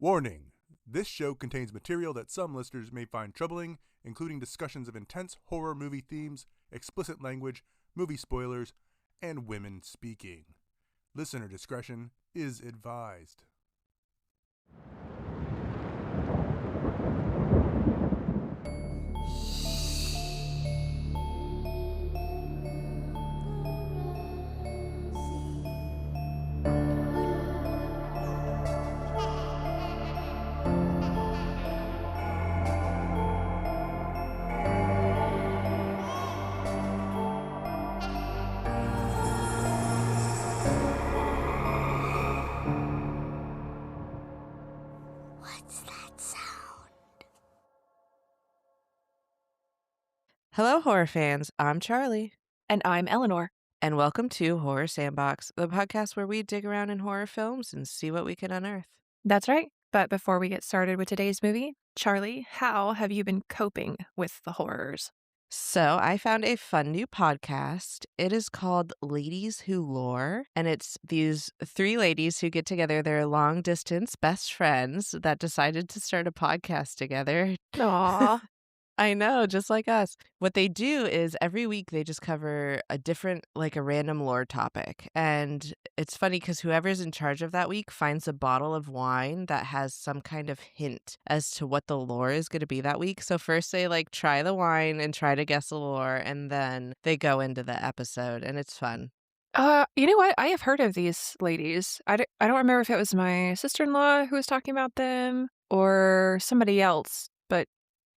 Warning! This show contains material that some listeners may find troubling, including discussions of intense horror movie themes, explicit language, movie spoilers, and women speaking. Listener discretion is advised. What's that sound? Hello, horror fans. I'm Charlie, And I'm Eleanor. and welcome to Horror Sandbox, the podcast where we dig around in horror films and see what we can unearth. That's right. But before we get started with today's movie, Charlie, how have you been coping with the horrors? So, I found a fun new podcast. It is called Ladies Who Lore, and it's these three ladies who get together. They're long distance best friends that decided to start a podcast together. Aw. I know, just like us. What they do is every week they just cover a different, like a random lore topic. And it's funny because whoever's in charge of that week finds a bottle of wine that has some kind of hint as to what the lore is going to be that week. So first they like try the wine and try to guess the lore, and then they go into the episode, and it's fun. You know what? I have heard of these ladies. I don't remember if it was my sister-in-law who was talking about them or somebody else. But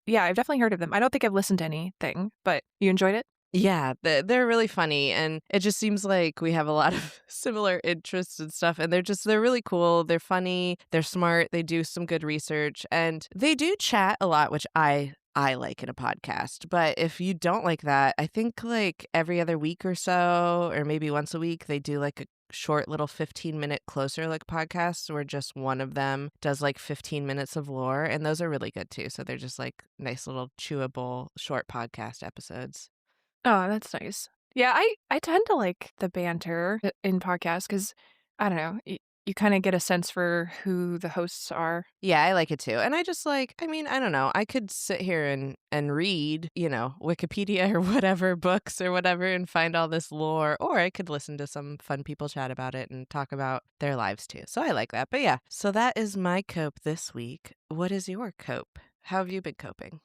yeah, I've definitely heard of them. I don't think I've listened to anything, but you enjoyed it? Yeah, they're really funny, and it just seems like we have a lot of similar interests and stuff, and they're really cool. They're funny, they're smart, they do some good research, and they do chat a lot, which I like in a podcast. But if you don't like that, I think like every other week or so, or maybe once a week, they do like a short little 15-minute closer look podcasts where just one of them does like 15 minutes of lore, and those are really good too. So they're just like nice little chewable short podcast episodes. Oh, that's nice. Yeah, I tend to like the banter in podcasts because, I don't know, you kind of get a sense for who the hosts are. Yeah, I like it too. And I just like, I mean, I don't know. I could sit here and read, Wikipedia or whatever, books or whatever, and find all this lore, or I could listen to some fun people chat about it and talk about their lives too. So I like that. But yeah, so that is my cope this week. What is your cope? How have you been coping?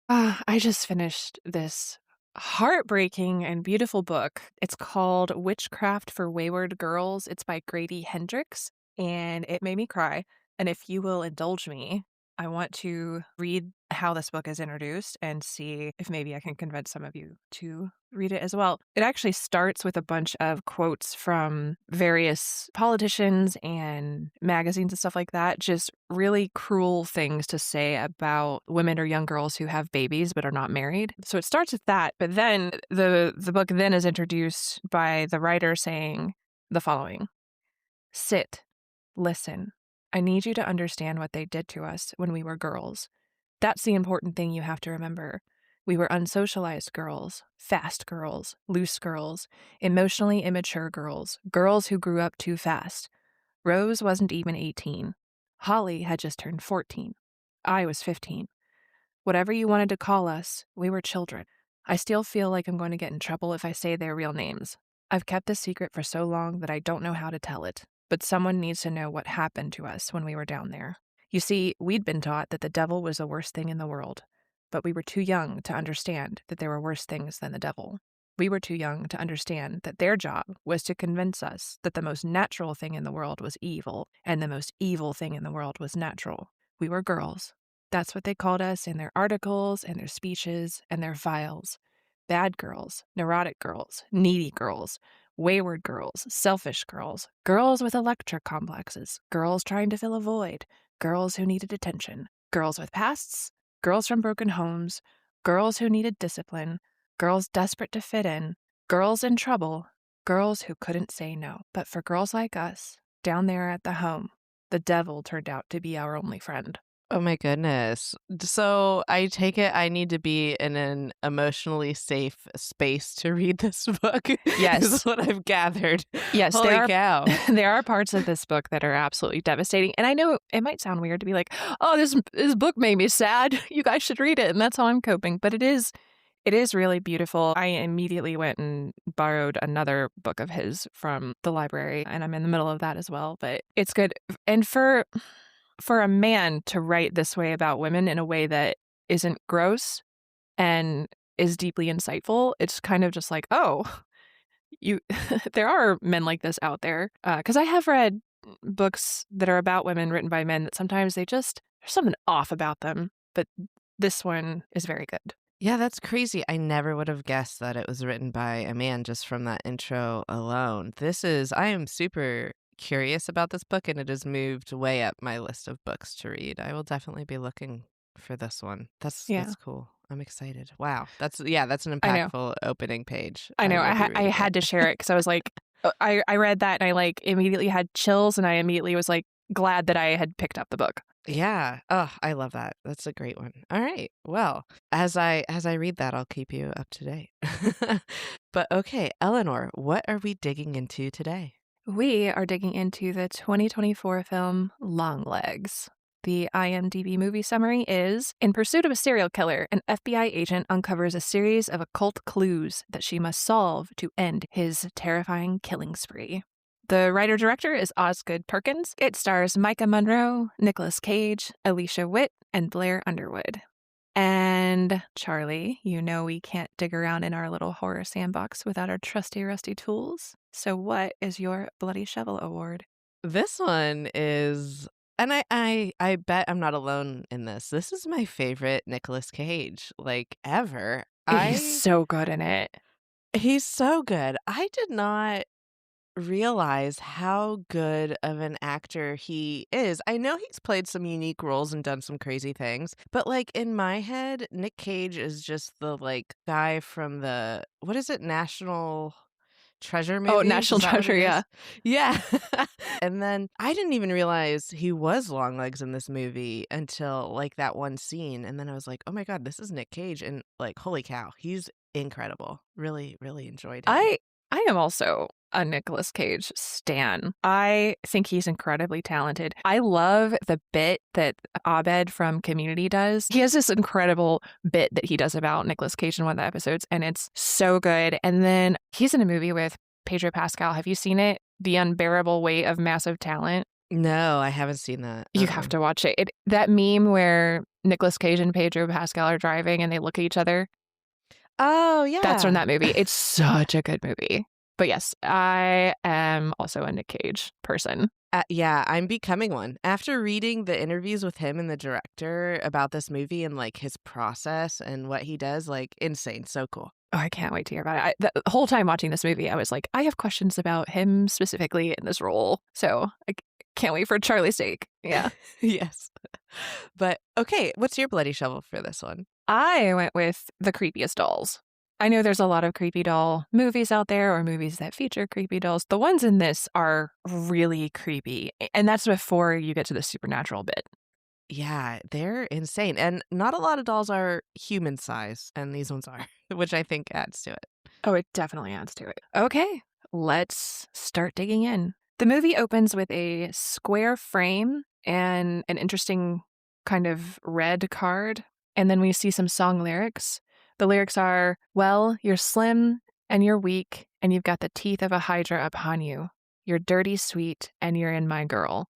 I just finished this heartbreaking and beautiful book. It's called Witchcraft for Wayward Girls. It's by Grady Hendrix, and it made me cry. And if you will indulge me, I want to read how this book is introduced and see if maybe I can convince some of you to read it as well. It actually starts with a bunch of quotes from various politicians and magazines and stuff like that, just really cruel things to say about women or young girls who have babies but are not married. So it starts with that, but then the book then is introduced by the writer saying the following: "Sit, listen. I need you to understand what they did to us when we were girls. That's the important thing you have to remember. We were unsocialized girls, fast girls, loose girls, emotionally immature girls, girls who grew up too fast. Rose wasn't even 18. Holly had just turned 14. I was 15. Whatever you wanted to call us, we were children. I still feel like I'm going to get in trouble if I say their real names. I've kept this secret for so long that I don't know how to tell it, but someone needs to know what happened to us when we were down there. You see, we'd been taught that the devil was the worst thing in the world, but we were too young to understand that there were worse things than the devil. We were too young to understand that their job was to convince us that the most natural thing in the world was evil, and the most evil thing in the world was natural. We were girls. That's what they called us in their articles and their speeches and their files. Bad girls, neurotic girls, needy girls, wayward girls, selfish girls, girls with electric complexes, girls trying to fill a void, girls who needed attention, girls with pasts, girls from broken homes, girls who needed discipline, girls desperate to fit in, girls in trouble, girls who couldn't say no. But for girls like us, down there at the home, the devil turned out to be our only friend. Oh my goodness. So I take it I need to be in an emotionally safe space to read this book, Yes. is what I've gathered. Yes, Holy cow. there are parts of this book that are absolutely devastating. And I know it might sound weird to be like, "Oh, this book made me sad. You guys should read it." And that's how I'm coping. But it is really beautiful. I immediately went and borrowed another book of his from the library, and I'm in the middle of that as well. But it's good. And for a man to write this way about women in a way that isn't gross and is deeply insightful, it's kind of just like, oh, you there are men like this out there. Because I have read books that are about women written by men that sometimes there's something off about them, but this one is very good. Yeah, that's crazy. I never would have guessed that it was written by a man just from that intro alone. I am super curious about this book, and it has moved way up my list of books to read. I will definitely be looking for this one. That's cool. I'm excited. Wow. That's an I know. impactful opening page. I know. will be I reading had to share it because I was like, I read that and I like immediately had chills and I immediately was like glad that I had picked up the book. Yeah. Oh, I love that. That's a great one. All right. Well, as I read that, I'll keep you up to date. But okay, Eleanor, what are we digging into today? We are digging into the 2024 film Longlegs. The IMDb movie summary is: in pursuit of a serial killer, an FBI agent uncovers a series of occult clues that she must solve to end his terrifying killing spree. The writer-director is Osgood Perkins. It stars Micah Monroe, Nicolas Cage, Alicia Witt, and Blair Underwood. And Charlie, you know we can't dig around in our little horror sandbox without our trusty rusty tools. So what is your Bloody Shovel Award? This one is, and I bet I'm not alone in this. This is my favorite Nicolas Cage, like, ever. He's so good in it. He's so good. I did not realize how good of an actor he is. I know he's played some unique roles and done some crazy things, but like in my head, Nick Cage is just the like guy from the, what is it, National Treasure movie? Oh, National Treasure, yeah. Yeah. And then I didn't even realize he was Longlegs in this movie until like that one scene. And then I was like, oh my God, this is Nick Cage. And like, holy cow, he's incredible. Really, really enjoyed him. I am also a Nicolas Cage stan. I think he's incredibly talented. I love the bit that Abed from Community does. He has this incredible bit that he does about Nicolas Cage in one of the episodes, and it's so good. And then he's in a movie with Pedro Pascal. Have you seen it? The Unbearable Weight of Massive Talent. No, I haven't seen that. You have to watch it. That meme where Nicolas Cage and Pedro Pascal are driving and they look at each other. Oh, yeah. That's from that movie. It's such a good movie. But yes, I am also a Nick Cage person. Yeah, I'm becoming one. After reading the interviews with him and the director about this movie and like his process and what he does, like insane. So cool. Oh, I can't wait to hear about it. The whole time watching this movie, I was like, I have questions about him specifically in this role. So I can't wait for Charlie's take. Yeah. Yes. But okay, what's your Bloody Shovel for this one? I went with The Creepiest Dolls. I know there's a lot of creepy doll movies out there or movies that feature creepy dolls. The ones in this are really creepy. And that's before you get to the supernatural bit. Yeah, they're insane. And not a lot of dolls are human size, and these ones are, which I think adds to it. Oh, it definitely adds to it. Okay, let's start digging in. The movie opens with a square frame and an interesting kind of red card. And then we see some song lyrics. The lyrics are, well, you're slim and you're weak and you've got the teeth of a hydra upon you. You're dirty sweet and you're in my girl.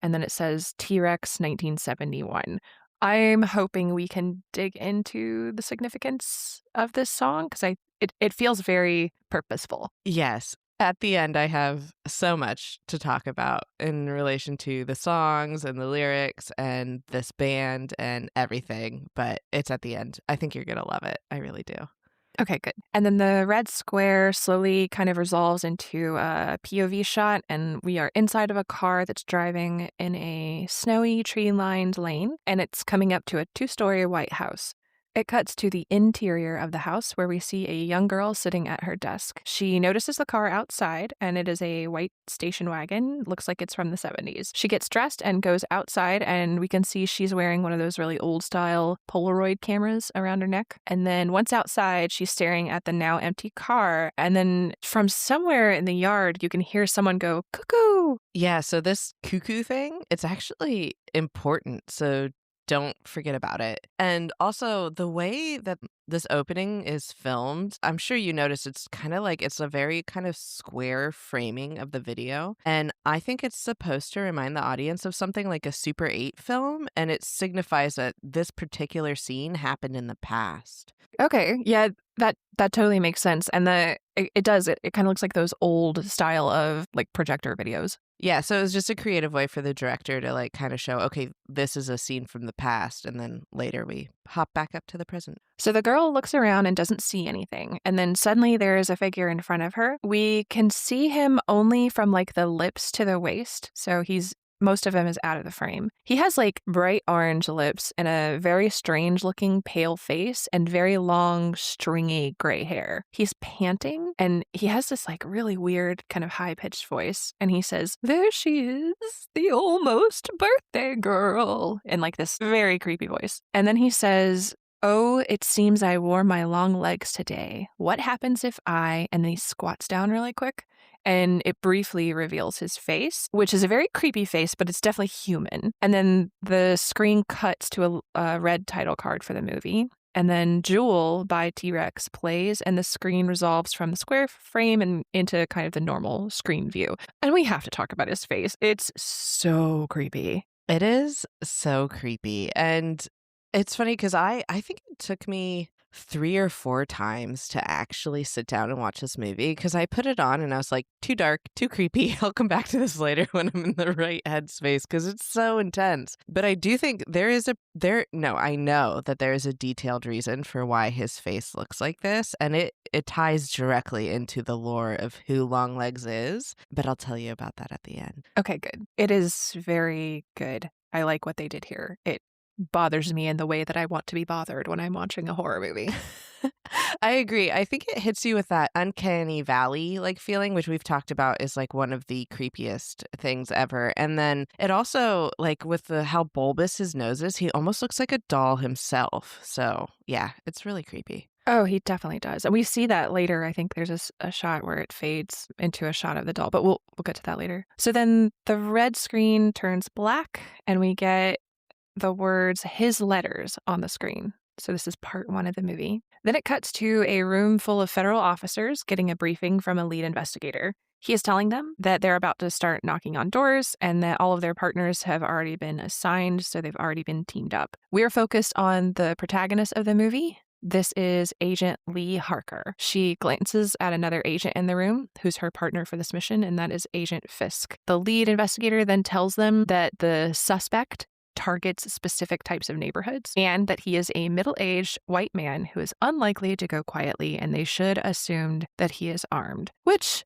And then it says T-Rex 1971. I'm hoping we can dig into the significance of this song because it feels very purposeful. Yes. At the end, I have so much to talk about in relation to the songs and the lyrics and this band and everything, but it's at the end. I think you're going to love it. I really do. Okay, good. And then the red square slowly kind of resolves into a POV shot, and we are inside of a car that's driving in a snowy, tree-lined lane, and it's coming up to a 2-story white house. It cuts to the interior of the house where we see a young girl sitting at her desk. She notices the car outside, and it is a white station wagon. Looks like it's from the 70s. She gets dressed and goes outside, and we can see she's wearing one of those really old-style Polaroid cameras around her neck. And then once outside, she's staring at the now empty car, and then from somewhere in the yard, you can hear someone go, cuckoo! Yeah, so this cuckoo thing, it's actually important. So don't forget about it. And also, the way that this opening is filmed, I'm sure you noticed it's kind of like it's a very kind of square framing of the video. And I think it's supposed to remind the audience of something like a Super 8 film. And it signifies that this particular scene happened in the past. Okay, yeah, that totally makes sense. And it does. It kind of looks like those old style of like projector videos. Yeah, so it was just a creative way for the director to like kind of show, okay, this is a scene from the past, and then later we hop back up to the present. So the girl looks around and doesn't see anything, and then suddenly there is a figure in front of her. We can see him only from like the lips to the waist, so most of him is out of the frame. He has like bright orange lips and a very strange looking pale face and very long stringy gray hair. He's panting and he has this like really weird kind of high pitched voice. And he says, "There she is, the almost birthday girl," in like this very creepy voice. And then he says, "Oh, it seems I wore my long legs today. What happens if I," and then he squats down really quick. And it briefly reveals his face, which is a very creepy face, but it's definitely human. And then the screen cuts to a red title card for the movie. And then Jewel by T-Rex plays, and the screen resolves from the square frame and into kind of the normal screen view. And we have to talk about his face. It's so creepy. It is so creepy. And it's funny because I think it took me 3 or 4 times to actually sit down and watch this movie because I put it on and I was like, too dark, too creepy. I'll come back to this later when I'm in the right headspace because it's so intense. But I do think I know that there is a detailed reason for why his face looks like this, and it ties directly into the lore of who Longlegs is, but I'll tell you about that at the end. Okay, good. It is very good. I like what they did here. It bothers me in the way that I want to be bothered when I'm watching a horror movie. I agree. I think it hits you with that uncanny valley like feeling, which we've talked about is like one of the creepiest things ever. And then it also like with how bulbous his nose is, he almost looks like a doll himself. So yeah, it's really creepy. Oh, he definitely does. And we see that later. I think there's a shot where it fades into a shot of the doll, but we'll get to that later. So then the red screen turns black and we get the words "his letters" on the screen. So this is part 1 of the movie. Then it cuts to a room full of federal officers getting a briefing from a lead investigator. He is telling them that they're about to start knocking on doors and that all of their partners have already been assigned, so they've already been teamed up. We're focused on the protagonist of the movie. This is Agent Lee Harker. She glances at another agent in the room who's her partner for this mission, and that is Agent Fisk. The lead investigator then tells them that the suspect targets specific types of neighborhoods and that he is a middle-aged white man who is unlikely to go quietly, and they should assume that he is armed, which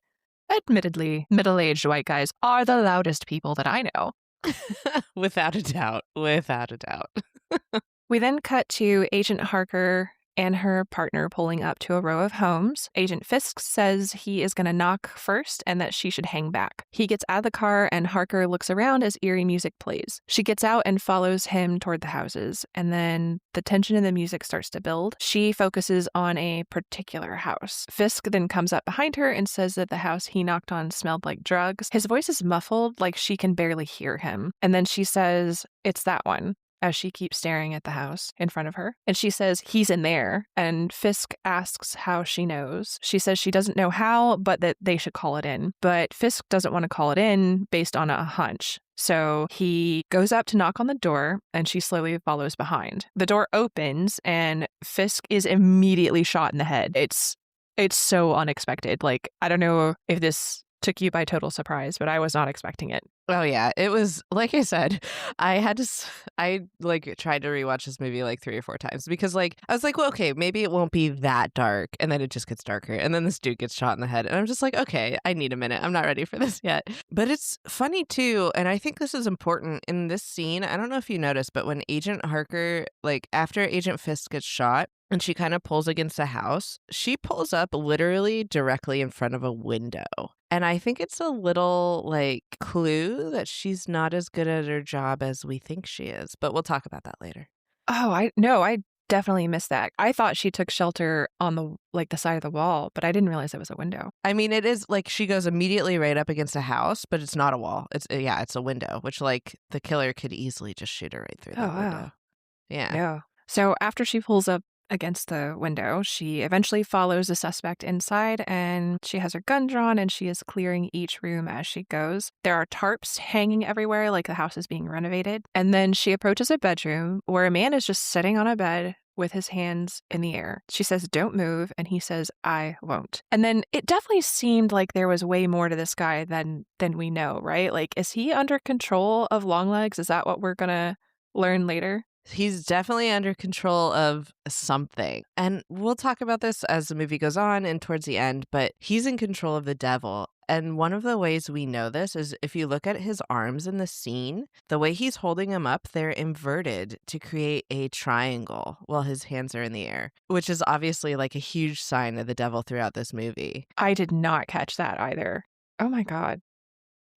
admittedly middle-aged white guys are the loudest people that I know. Without a doubt. We then cut to Agent Harker and her partner pulling up to a row of homes. Agent Fisk says he is going to knock first and that she should hang back. He gets out of the car and Harker looks around as eerie music plays. She gets out and follows him toward the houses, and then the tension in the music starts to build. She focuses on a particular house. Fisk then comes up behind her and says that the house he knocked on smelled like drugs. His voice is muffled, like she can barely hear him. And then she says, "It's that one," as she keeps staring at the house in front of her. And she says, "He's in there." And Fisk asks how she knows. She says she doesn't know how, but that they should call it in. But Fisk doesn't want to call it in based on a hunch. So he goes up to knock on the door, and she slowly follows behind. The door opens, and Fisk is immediately shot in the head. It's so unexpected. Like, I don't know if this took you by total surprise, but I was not expecting it. Oh yeah, it was like I said, I had to I like tried to rewatch this movie like 3 or 4 times because like I was like, well, okay, maybe it won't be that dark, and then it just gets darker, and then this dude gets shot in the head, and I'm just like, okay, I need a minute. I'm not ready for this yet. But it's funny too, and I think this is important in this scene. I don't know if you noticed, but when Agent Harker, like after Agent Fisk gets shot, and she kind of pulls against a house, she pulls up literally directly in front of a window. And I think it's a little like clue that she's not as good at her job as we think she is. But we'll talk about that later. Oh, I definitely missed that. I thought she took shelter on the side of the wall, but I didn't realize it was a window. I mean, it is like she goes immediately right up against a house, but it's not a wall. It's it's a window, which like the killer could easily just shoot her right through that window. Wow. Yeah. Yeah. So after she pulls up against the window, she eventually follows the suspect inside, and she has her gun drawn, and she is clearing each room as she goes. There are tarps hanging everywhere, like the house is being renovated. And then she approaches a bedroom where a man is just sitting on a bed with his hands in the air. She says, "Don't move," and he says, "I won't." And then it definitely seemed like there was way more to this guy than we know, right? Like, is he under control of Longlegs? Is that what we're gonna learn later? He's definitely under control of something. And we'll talk about this as the movie goes on and towards the end, but he's in control of the devil. And one of the ways we know this is if you look at his arms in the scene, the way he's holding them up, they're inverted to create a triangle while his hands are in the air, which is obviously like a huge sign of the devil throughout this movie. I did not catch that either. Oh my God.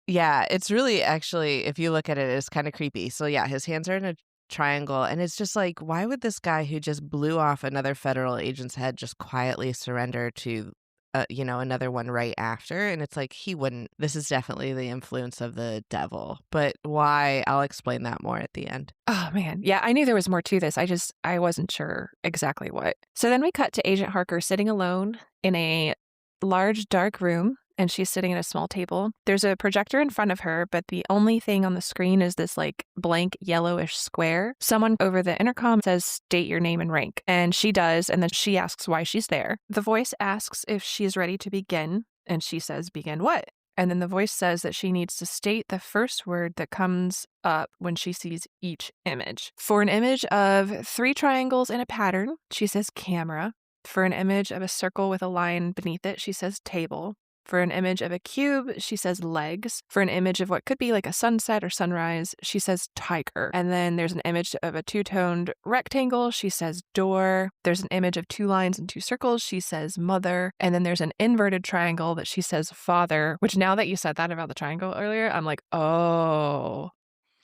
Yeah, it's really actually, if you look at it, it's kind of creepy. So yeah, his hands are in a triangle, and it's just like, why would this guy who just blew off another federal agent's head just quietly surrender to another one right after? And it's like, he wouldn't. This is definitely the influence of the devil, but why? I'll explain that more at the end. Oh man. Yeah, I knew there was more to this. I wasn't sure exactly what. So then we cut to Agent Harker sitting alone in a large dark room, and she's sitting at a small table. There's a projector in front of her, but the only thing on the screen is this like blank yellowish square. Someone over the intercom says, "State your name and rank." And she does, and then she asks why she's there. The voice asks if she's ready to begin, and she says, "Begin what?" And then the voice says that she needs to state the first word that comes up when she sees each image. For an image of 3 triangles in a pattern, she says camera. For an image of a circle with a line beneath it, she says table. For an image of a cube, she says legs. For an image of what could be like a sunset or sunrise, she says tiger. And then there's an image of a 2-toned rectangle, she says door. There's an image of 2 lines and 2 circles, she says mother. And then there's an inverted triangle that she says father, which now that you said that about the triangle earlier, I'm like, oh,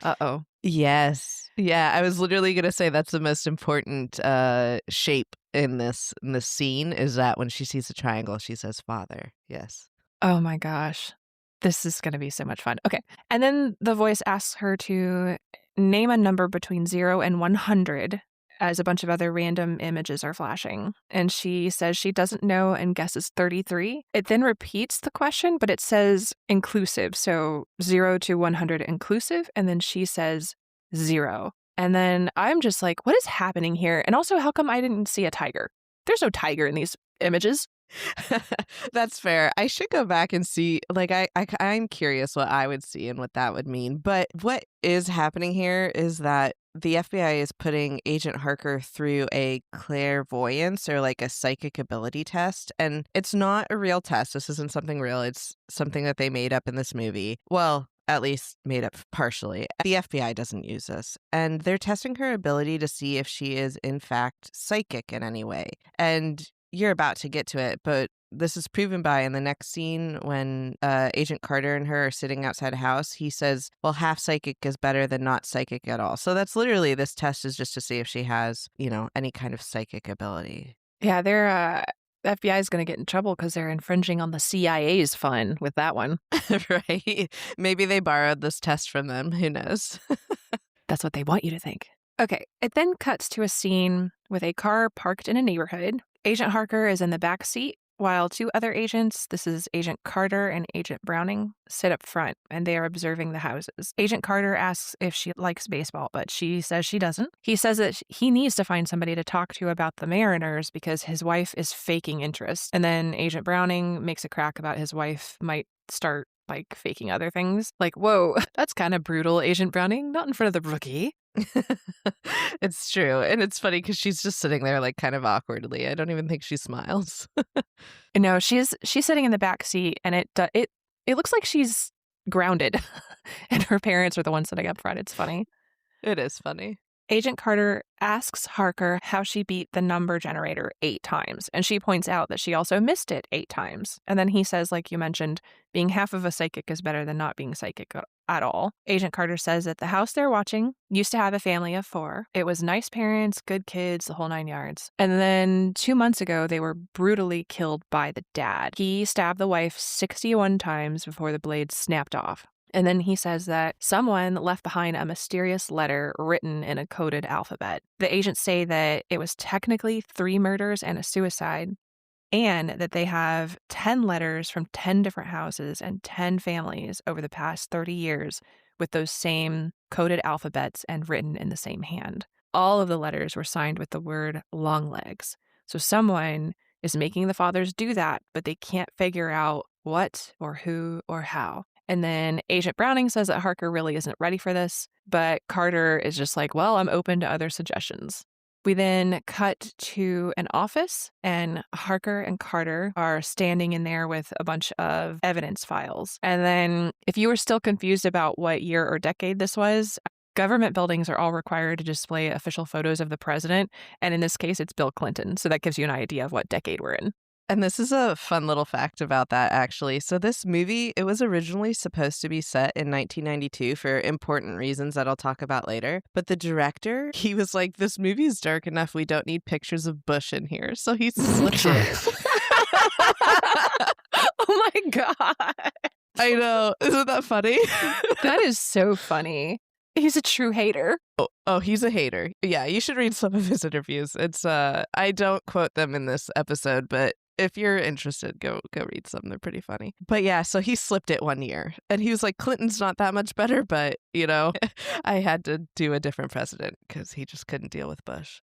uh-oh. Yes. Yeah, I was literally going to say that's the most important shape in this scene, is that when she sees a triangle, she says father. Yes. Oh my gosh. This is going to be so much fun. Okay. And then the voice asks her to name a number between 0 and 100 as a bunch of other random images are flashing. And she says she doesn't know and guesses 33. It then repeats the question, but it says inclusive. So 0 to 100 inclusive. And then she says 0. And then I'm just like, what is happening here? And also, how come I didn't see a tiger? There's no tiger in these images. That's fair. I should go back and see. Like, I'm curious what I would see and what that would mean. But what is happening here is that the FBI is putting Agent Harker through a clairvoyance or like a psychic ability test. And it's not a real test. This isn't something real. It's something that they made up in this movie. Well, at least made up partially. The FBI doesn't use this. And they're testing her ability to see if she is, in fact, psychic in any way. And you're about to get to it, but this is proven by in the next scene when Agent Carter and her are sitting outside a house. He says, well, half psychic is better than not psychic at all. So that's literally, this test is just to see if she has, any kind of psychic ability. Yeah, they're the FBI is going to get in trouble because they're infringing on the CIA's fun with that one. Right? Maybe they borrowed this test from them. Who knows? That's what they want you to think. Okay, it then cuts to a scene with a car parked in a neighborhood. Agent Harker is in the back seat while 2 other agents, this is Agent Carter and Agent Browning, sit up front and they are observing the houses. Agent Carter asks if she likes baseball, but she says she doesn't. He says that he needs to find somebody to talk to about the Mariners because his wife is faking interest. And then Agent Browning makes a crack about his wife might start faking other things. Whoa, that's kind of brutal, Agent Browning. Not in front of the rookie. It's true. And it's funny because she's just sitting there kind of awkwardly. I don't even think she smiles. No, she's sitting in the back seat and it looks like she's grounded and her parents are the ones sitting up front. It's funny. It is funny. Agent Carter asks Harker how she beat the number generator 8 times, and she points out that she also missed it 8 times. And then he says, like you mentioned, being half of a psychic is better than not being psychic at all. Agent Carter says that the house they're watching used to have a family of 4. It was nice parents, good kids, the whole 9 yards. And then 2 months ago, they were brutally killed by the dad. He stabbed the wife 61 times before the blade snapped off. And then he says that someone left behind a mysterious letter written in a coded alphabet. The agents say that it was technically 3 murders and a suicide, and that they have 10 letters from 10 different houses and 10 families over the past 30 years with those same coded alphabets and written in the same hand. All of the letters were signed with the word Longlegs. So someone is making the fathers do that, but they can't figure out what or who or how. And then Agent Browning says that Harker really isn't ready for this, but Carter is just like, well, I'm open to other suggestions. We then cut to an office, and Harker and Carter are standing in there with a bunch of evidence files. And then if you were still confused about what year or decade this was, government buildings are all required to display official photos of the president. And in this case, it's Bill Clinton. So that gives you an idea of what decade we're in. And this is a fun little fact about that, actually. So this movie, it was originally supposed to be set in 1992 for important reasons that I'll talk about later. But the director, he was like, this movie is dark enough. We don't need pictures of Bush in here. So he slipped it. Oh my God. I know. Isn't that funny? That is so funny. He's a true hater. Oh, he's a hater. Yeah, you should read some of his interviews. It's I don't quote them in this episode, but if you're interested, go read some. They're pretty funny. But yeah, so he slipped it one year. And he was like, Clinton's not that much better, but, I had to do a different president because he just couldn't deal with Bush.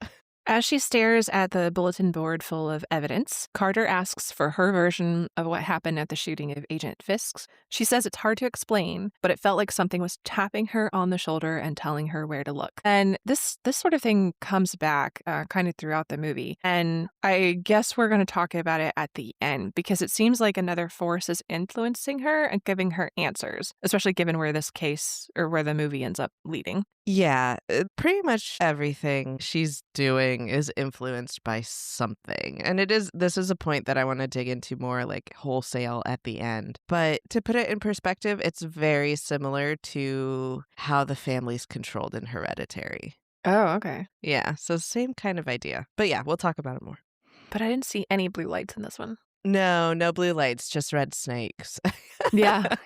As she stares at the bulletin board full of evidence, Carter asks for her version of what happened at the shooting of Agent Fisk's. She says it's hard to explain, but it felt like something was tapping her on the shoulder and telling her where to look. And this sort of thing comes back kind of throughout the movie. And I guess we're going to talk about it at the end because it seems like another force is influencing her and giving her answers, especially given where this case or where the movie ends up leading. Yeah, pretty much everything she's doing is influenced by something. And this is a point that I want to dig into more wholesale at the end. But to put it in perspective, it's very similar to how the family's controlled in Hereditary. Oh, okay. Yeah, so same kind of idea. But yeah, we'll talk about it more. But I didn't see any blue lights in this one. No blue lights, just red snakes. Yeah.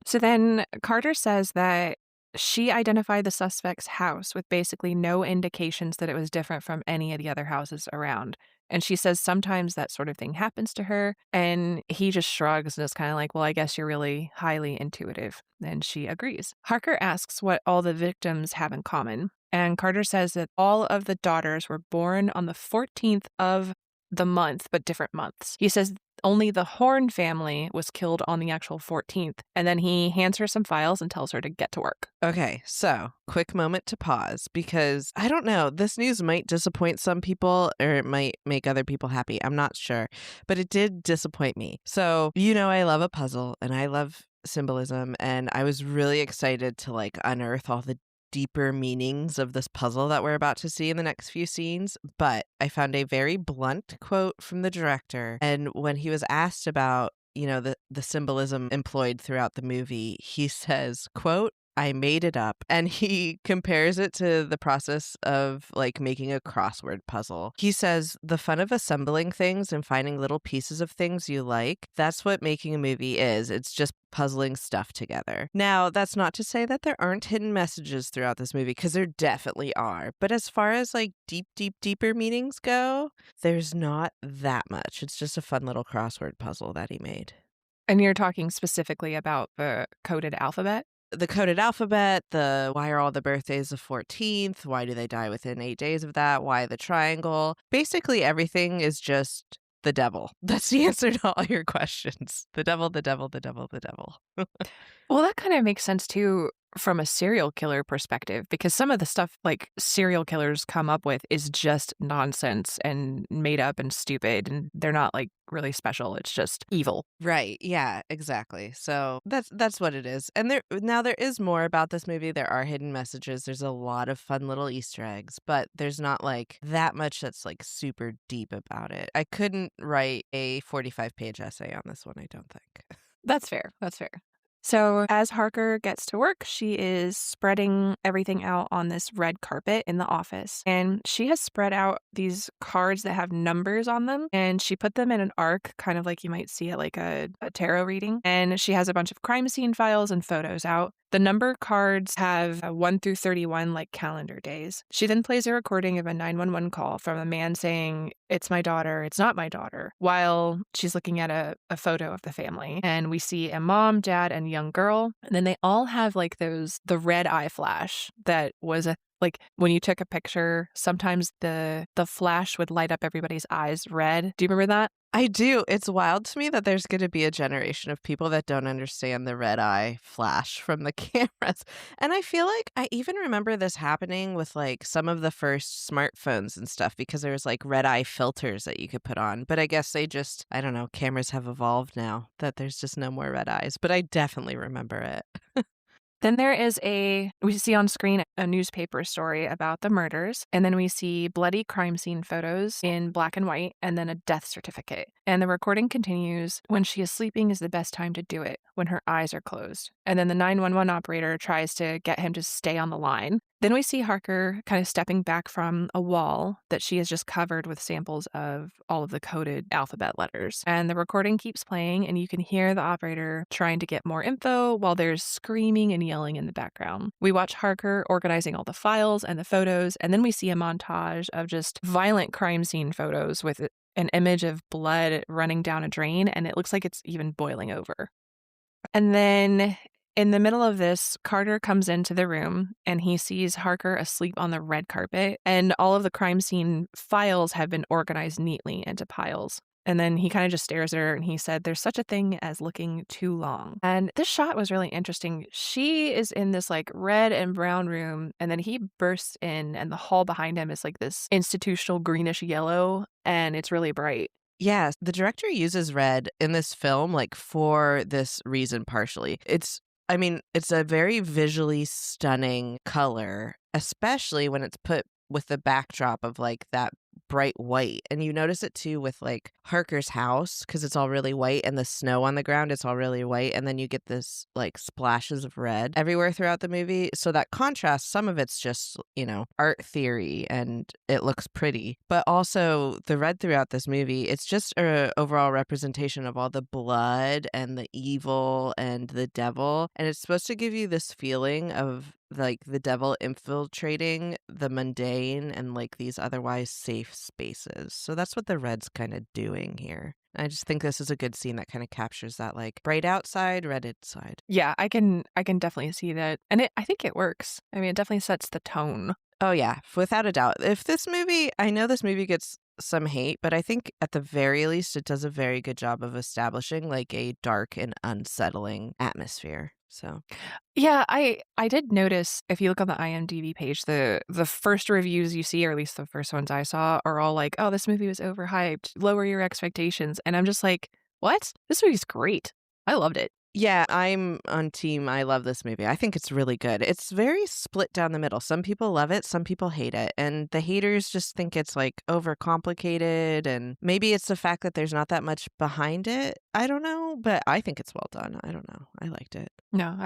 So then Carter says that she identified the suspect's house with basically no indications that it was different from any of the other houses around. And she says sometimes that sort of thing happens to her. And he just shrugs and is kind of like, well, I guess you're really highly intuitive. And she agrees. Harker asks what all the victims have in common. And Carter says that all of the daughters were born on the 14th of the month, but different months. He says only the Horn family was killed on the actual 14th. And then he hands her some files and tells her to get to work. Okay, so quick moment to pause because I don't know, this news might disappoint some people or it might make other people happy. I'm not sure, but it did disappoint me. So, I love a puzzle and I love symbolism, and I was really excited to unearth all the deeper meanings of this puzzle that we're about to see in the next few scenes, but I found a very blunt quote from the director. And when he was asked about, the symbolism employed throughout the movie, he says, quote, I made it up. And he compares it to the process of like making a crossword puzzle. He says the fun of assembling things and finding little pieces of things you like, that's what making a movie is. It's just puzzling stuff together. Now, that's not to say that there aren't hidden messages throughout this movie, because there definitely are. But as far as like deeper meanings go, there's not that much. It's just a fun little crossword puzzle that he made. And you're talking specifically about the coded alphabet? The coded alphabet, the why are all the birthdays the 14th? Why do they die within 8 days of that? Why the triangle? Basically, everything is just the devil. That's the answer to all your questions. The devil, the devil, the devil, the devil. Well, that kind of makes sense too from a serial killer perspective, because some of the stuff like serial killers come up with is just nonsense and made up and stupid, and they're not like really special. It's just evil. Right. Yeah, exactly. So that's what it is. And there is more about this movie. There are hidden messages. There's a lot of fun little Easter eggs, but there's not like that much that's like super deep about it. I couldn't write a 45-page essay on this one, I don't think. That's fair. That's fair. So as Harker gets to work, she is spreading everything out on this red carpet in the office. And she has spread out these cards that have numbers on them. And she put them in an arc, kind of like you might see at like a tarot reading. And she has a bunch of crime scene files and photos out. The number cards have 1 through 31 like calendar days. She then plays a recording of a 911 call from a man saying, "It's my daughter, it's not my daughter," while she's looking at a photo of the family. And we see a mom, dad, and young girl. And then they all have like the red eye flash that was like when you took a picture, sometimes the flash would light up everybody's eyes red. Do you remember that? I do. It's wild to me that there's going to be a generation of people that don't understand the red eye flash from the cameras. And I feel like I even remember this happening with like some of the first smartphones and stuff, because there was like red eye filters that you could put on. But I guess they just, I don't know, cameras have evolved now that there's just no more red eyes. But I definitely remember it. Then there is we see on screen a newspaper story about the murders, and then we see bloody crime scene photos in black and white, and then a death certificate. And the recording continues, "When she is sleeping is the best time to do it, when her eyes are closed." And then the 911 operator tries to get him to stay on the line. Then we see Harker kind of stepping back from a wall that she has just covered with samples of all of the coded alphabet letters. And the recording keeps playing, and you can hear the operator trying to get more info while there's screaming and yelling in the background. We watch Harker organizing all the files and the photos, and then we see a montage of just violent crime scene photos with an image of blood running down a drain, and it looks like it's even boiling over. And then in the middle of this, Carter comes into the room and he sees Harker asleep on the red carpet, and all of the crime scene files have been organized neatly into piles. And then he kind of just stares at her and he said, "There's such a thing as looking too long." And this shot was really interesting. She is in this like red and brown room, and then he bursts in, and the hall behind him is like this institutional greenish yellow, and it's really bright. Yeah, the director uses red in this film like for this reason partially. It's a very visually stunning color, especially when it's put with the backdrop of like that bright white. And you notice it too with like Harker's house, because it's all really white, and the snow on the ground, it's all really white. And then you get this like splashes of red everywhere throughout the movie. So that contrast, some of it's just, art theory and it looks pretty. But also the red throughout this movie, it's just an overall representation of all the blood and the evil and the devil. And it's supposed to give you this feeling of like the devil infiltrating the mundane and like these otherwise safe spaces. So that's what the red's kind of doing here. I just think this is a good scene that kind of captures that like bright outside, red inside. Yeah, I can definitely see that. And I think it works. I mean, it definitely sets the tone. Oh yeah, without a doubt. I know this movie gets some hate, but I think at the very least it does a very good job of establishing like a dark and unsettling atmosphere. So yeah, I did notice, if you look on the IMDb page, the first reviews you see, or at least the first ones I saw, are all like, "Oh, this movie was overhyped, lower your expectations." And I'm just like, what? This movie's great. I loved it. Yeah, I'm on team. I love this movie. I think it's really good. It's very split down the middle. Some people love it, some people hate it. And the haters just think it's like overcomplicated. And maybe it's the fact that there's not that much behind it. I don't know, but I think it's well done. I don't know. I liked it. No,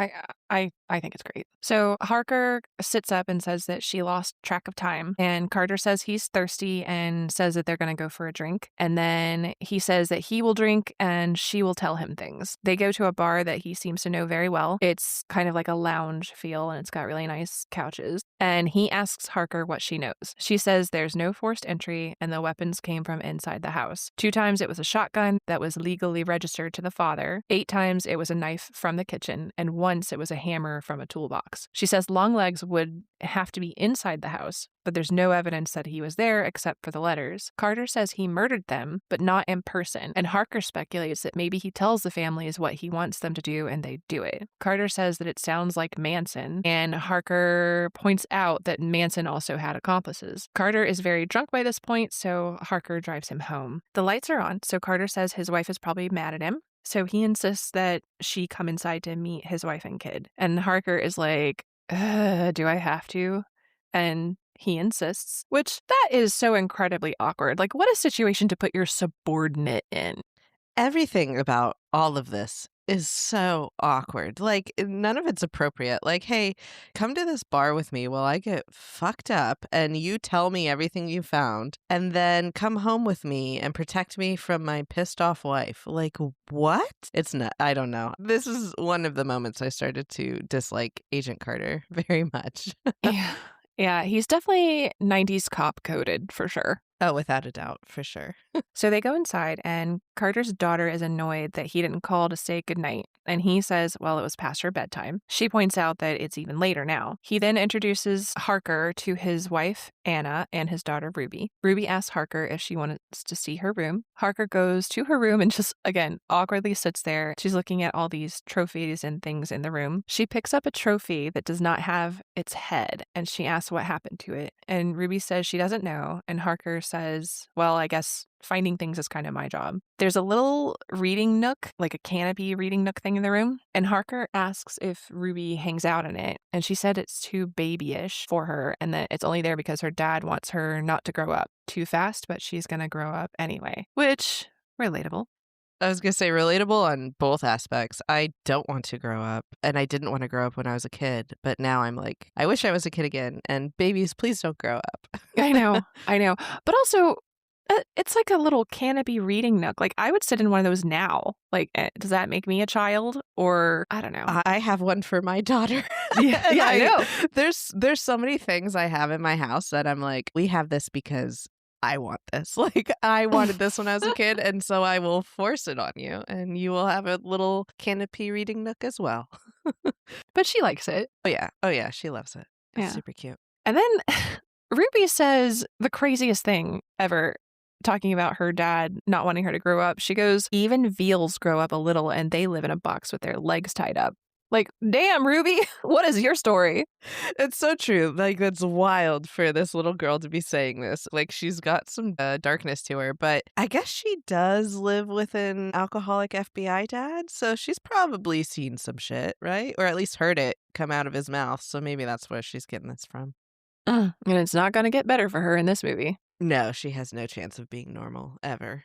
I think it's great. So Harker sits up and says that she lost track of time, and Carter says he's thirsty and says that they're going to go for a drink. And then he says that he will drink and she will tell him things. They go to a bar that he seems to know very well. It's kind of like a lounge feel, and it's got really nice couches. And he asks Harker what she knows. She says there's no forced entry and the weapons came from inside the house. 2 times it was a shotgun that was legally registered to the father. 8 times it was a knife from the kitchen, and once it was a hammer from a toolbox. She says Longlegs would have to be inside the house, but there's no evidence that he was there except for the letters. Carter says he murdered them, but not in person, and Harker speculates that maybe he tells the families what he wants them to do and they do it. Carter says that it sounds like Manson, and Harker points out that Manson also had accomplices. Carter is very drunk by this point, so Harker drives him home. The lights are on, so Carter says his wife is probably mad at him. So he insists that she come inside to meet his wife and kid. And Harker is like, do I have to? And he insists, which that is so incredibly awkward. Like, what a situation to put your subordinate in. Everything about all of this is so awkward. Like, none of it's appropriate. Like, hey, come to this bar with me while I get fucked up and you tell me everything you found, and then come home with me and protect me from my pissed off wife. Like, what? It's not, I don't know. This is one of the moments I started to dislike Agent Carter very much. Yeah. Yeah, he's definitely 90s cop coded for sure. Oh, without a doubt, for sure. So they go inside, and Carter's daughter is annoyed that he didn't call to say goodnight. And he says, well, it was past her bedtime. She points out that it's even later now. He then introduces Harker to his wife, Anna, and his daughter, Ruby. Ruby asks Harker if she wants to see her room. Harker goes to her room and just, again, awkwardly sits there. She's looking at all these trophies and things in the room. She picks up a trophy that does not have its head, and she asks what happened to it. And Ruby says she doesn't know, and Harker says, well, I guess finding things is kind of my job. There's a little reading nook, like a canopy reading nook thing in the room, and Harker asks if Ruby hangs out in it, and she said it's too babyish for her and that it's only there because her dad wants her not to grow up too fast, but she's gonna grow up anyway, which, relatable. I was going to say relatable on both aspects. I don't want to grow up, and I didn't want to grow up when I was a kid, but now I'm like, I wish I was a kid again, and babies, please don't grow up. I know. But also, it's like a little canopy reading nook. Like, I would sit in one of those now. Like, does that make me a child? Or, I don't know. I have one for my daughter. Yeah, I know. There's so many things I have in my house that I'm like, we have this because I want this. Like, I wanted this when I was a kid, and so I will force it on you, and you will have a little canopy reading nook as well. But she likes it. Oh yeah, she loves it. It's Yeah. super cute. And then Ruby says the craziest thing ever, talking about her dad not wanting her to grow up. She goes, even veals grow up a little and they live in a box with their legs tied up. Like, damn, Ruby, what is your story? It's so true. Like, that's wild for this little girl to be saying this. Like, she's got some darkness to her, but I guess she does live with an alcoholic FBI dad, so she's probably seen some shit, right? Or at least heard it come out of his mouth, so maybe that's where she's getting this from. And it's not going to get better for her in this movie. No, she has no chance of being normal, ever.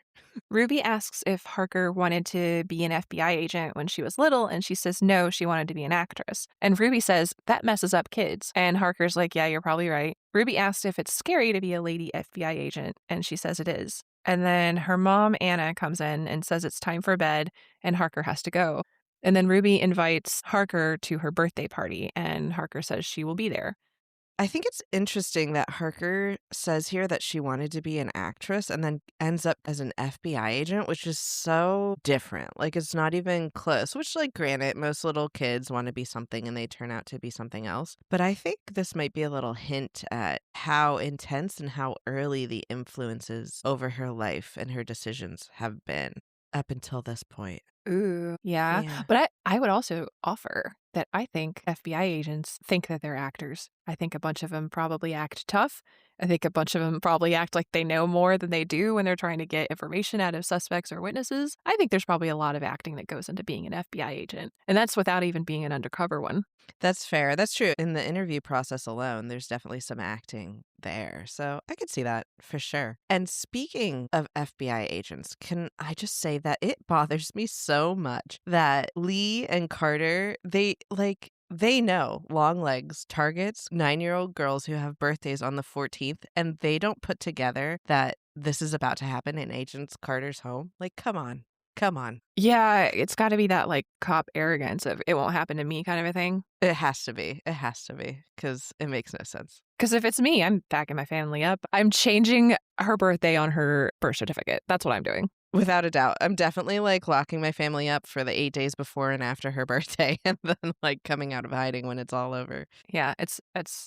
Ruby asks if Harker wanted to be an FBI agent when she was little, and she says no, she wanted to be an actress. And Ruby says, that messes up kids. And Harker's like, yeah, you're probably right. Ruby asks if it's scary to be a lady FBI agent, and she says it is. And then her mom, Anna, comes in and says it's time for bed, and Harker has to go. And then Ruby invites Harker to her birthday party, and Harker says she will be there. I think it's interesting that Harker says here that she wanted to be an actress and then ends up as an FBI agent, which is so different. Like, it's not even close, which, like, granted, most little kids want to be something and they turn out to be something else. But I think this might be a little hint at how intense and how early the influences over her life and her decisions have been up until this point. Ooh, yeah. But I would also offer that I think FBI agents think that they're actors. I think a bunch of them probably act tough. I think a bunch of them probably act like they know more than they do when they're trying to get information out of suspects or witnesses. I think there's probably a lot of acting that goes into being an FBI agent. And that's without even being an undercover one. That's fair. That's true. In the interview process alone, there's definitely some acting there. So I could see that for sure. And speaking of FBI agents, can I just say that it bothers me so so much that Lee and Carter, they know Longlegs targets 9-year-old girls who have birthdays on the 14th, and they don't put together that this is about to happen in Agent Carter's home. Like, come on. Come on. Yeah, it's got to be that like cop arrogance of it won't happen to me kind of a thing. It has to be. It has to be, because it makes no sense. Because if it's me, I'm backing my family up. I'm changing her birthday on her birth certificate. That's what I'm doing. Without a doubt. I'm definitely like locking my family up for the 8 days before and after her birthday, and then like coming out of hiding when it's all over. Yeah, it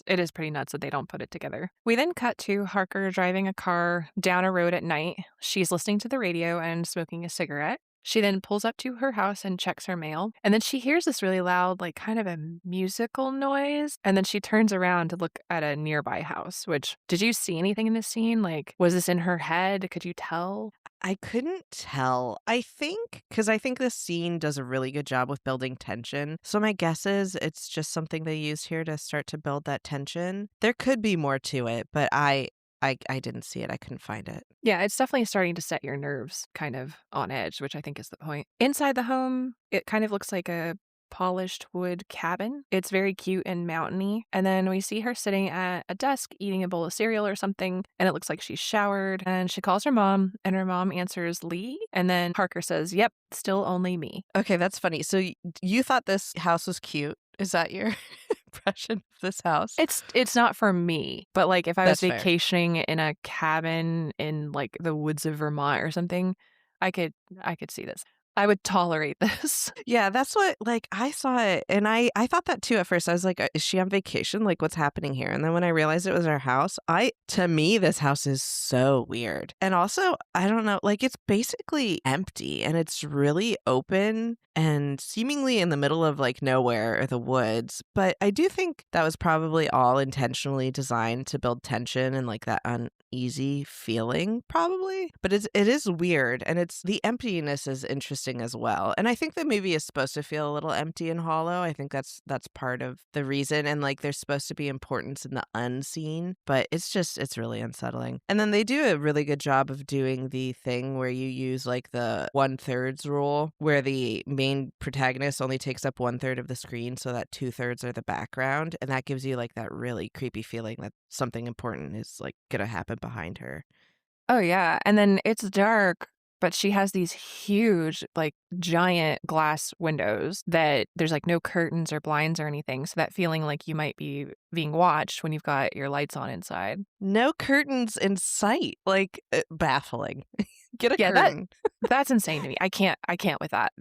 is pretty nuts that they don't put it together. We then cut to Harker driving a car down a road at night. She's listening to the radio and smoking a cigarette. She then pulls up to her house and checks her mail. And then she hears this really loud, like kind of a musical noise. And then she turns around to look at a nearby house, which, did you see anything in this scene? Like, was this in her head? Could you tell? I couldn't tell. I think this scene does a really good job with building tension. So my guess is it's just something they used here to start to build that tension. There could be more to it, but I didn't see it. I couldn't find it. Yeah, it's definitely starting to set your nerves kind of on edge, which I think is the point. Inside the home, it kind of looks like a polished wood cabin. It's very cute and mountainy. And then we see her sitting at a desk eating a bowl of cereal or something, and it looks like she's showered. And she calls her mom, and her mom answers Lee. And then Harker says, "Yep, still only me." Okay, that's funny. So you thought this house was cute. Is that your impression of this house? It's not for me, but like if I was That's fair. vacationing in a cabin in like the woods of Vermont or something, I could see this. I would tolerate this. Yeah, that's what, like, I saw it, and I thought that too at first. I was like, is she on vacation? Like, what's happening here? And then when I realized it was her house, to me, this house is so weird. And also, I don't know, like, it's basically empty, and it's really open and seemingly in the middle of, like, nowhere or the woods. But I do think that was probably all intentionally designed to build tension and, like, that uneasy feeling, probably. But it is weird, and the emptiness is interesting as well. And I think the movie is supposed to feel a little empty and hollow. I think that's part of the reason. And like there's supposed to be importance in the unseen, but it's really unsettling. And then they do a really good job of doing the thing where you use like the 1/3 rule, where the main protagonist only takes up 1/3 of the screen, so that 2/3 are the background. And that gives you like that really creepy feeling that something important is like gonna happen behind her. Oh yeah, and then it's dark, but she has these huge, like giant glass windows that there's like no curtains or blinds or anything. So that feeling like you might be being watched when you've got your lights on inside. No curtains in sight. Like baffling. Get a Yeah, curtain. That's insane to me. I can't with that.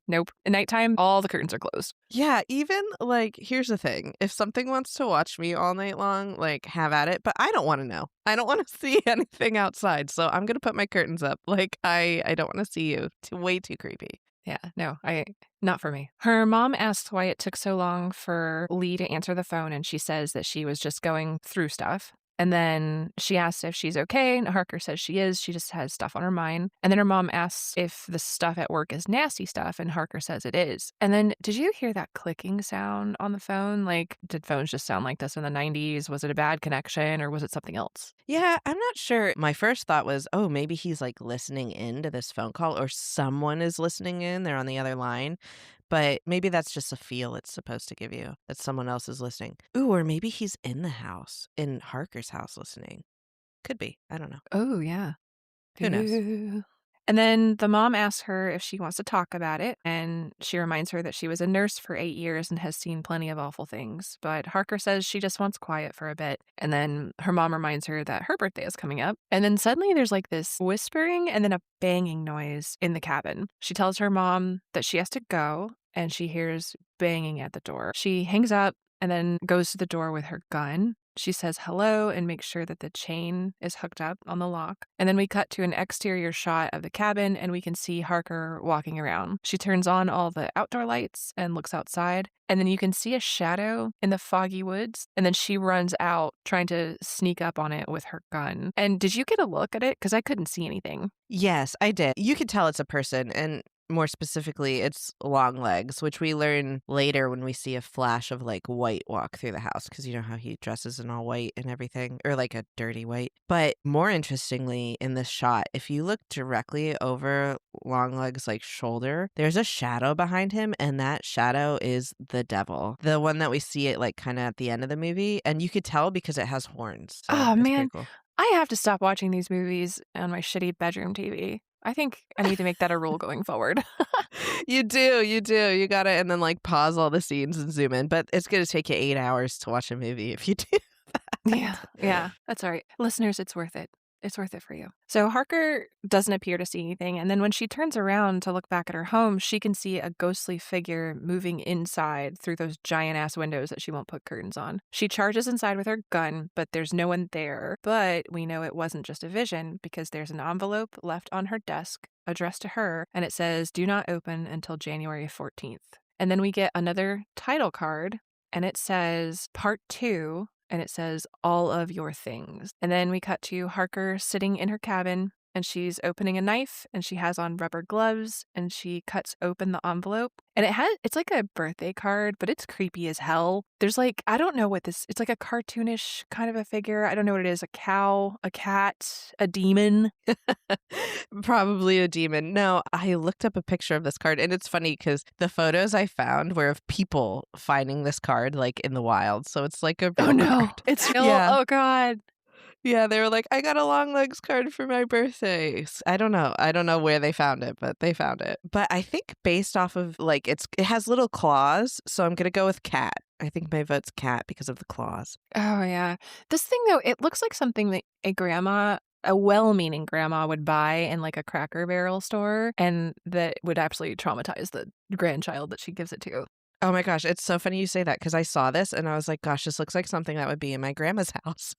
Nope. At nighttime, all the curtains are closed. Yeah, even like here's the thing. If something wants to watch me all night long, like have at it, but I don't want to know. I don't want to see anything outside. So I'm going to put my curtains up. Like I don't want to see you. Way too creepy. Yeah, no, not for me. Her mom asks why it took so long for Lee to answer the phone, and she says that she was just going through stuff. And then she asks if she's okay, and Harker says she is. She just has stuff on her mind. And then her mom asks if the stuff at work is nasty stuff, and Harker says it is. And then, did you hear that clicking sound on the phone? Like, did phones just sound like this in the 90s? Was it a bad connection, or was it something else? Yeah, I'm not sure. My first thought was, oh, maybe he's like listening in to this phone call, or someone is listening in. They're on the other line. But maybe that's just a feel it's supposed to give you, that someone else is listening. Ooh, or maybe he's in the house, in Harker's house listening. Could be. I don't know. Oh, yeah. Who knows? And then the mom asks her if she wants to talk about it, and she reminds her that she was a nurse for 8 years and has seen plenty of awful things. But Harker says she just wants quiet for a bit. And then her mom reminds her that her birthday is coming up. And then suddenly there's like this whispering and then a banging noise in the cabin. She tells her mom that she has to go, and she hears banging at the door. She hangs up and then goes to the door with her gun. She says hello and makes sure that the chain is hooked up on the lock. And then we cut to an exterior shot of the cabin, and we can see Harker walking around. She turns on all the outdoor lights and looks outside. And then you can see a shadow in the foggy woods. And then she runs out trying to sneak up on it with her gun. And did you get a look at it? Because I couldn't see anything. Yes, I did. You could tell it's a person. And more specifically, it's Longlegs, which we learn later when we see a flash of like white walk through the house because you know how he dresses in all white and everything, or like a dirty white. But more interestingly, in this shot, if you look directly over Longlegs' like shoulder, there's a shadow behind him, and that shadow is the devil, the one that we see it like kind of at the end of the movie, and you could tell because it has horns. So Oh, it's pretty man. cool. I have to stop watching these movies on my shitty bedroom TV. I think I need to make that a rule going forward. You do, you do. You gotta, and then like pause all the scenes and zoom in. But it's gonna take you 8 hours to watch a movie if you do that. Yeah, that's all right. Listeners, it's worth it. It's worth it for you. So Harker doesn't appear to see anything, and then when she turns around to look back at her home, she can see a ghostly figure moving inside through those giant-ass windows that she won't put curtains on. She charges inside with her gun, but there's no one there. But we know it wasn't just a vision because there's an envelope left on her desk addressed to her, and it says, "Do not open until January 14th." And then we get another title card, and it says Part 2, and it says all of your things. And then we cut to Harker sitting in her cabin, and she's opening a knife, and she has on rubber gloves, and she cuts open the envelope. And it's like a birthday card, but it's creepy as hell. There's like, I don't know what this, it's like a cartoonish kind of a figure. I don't know what it is, a cow, a cat, a demon. Probably a demon. No, I looked up a picture of this card, and it's funny because the photos I found were of people finding this card like in the wild. So it's like a real card. It's real. Yeah. Oh God. Yeah, they were like, I got a Longlegs card for my birthday. I don't know. I don't know where they found it, but they found it. But I think based off of like it has little claws, so I'm gonna go with cat. I think my vote's cat because of the claws. Oh yeah. This thing though, it looks like something that a well-meaning grandma would buy in like a Cracker Barrel store, and that would absolutely traumatize the grandchild that she gives it to. Oh my gosh, it's so funny you say that because I saw this and I was like, gosh, this looks like something that would be in my grandma's house.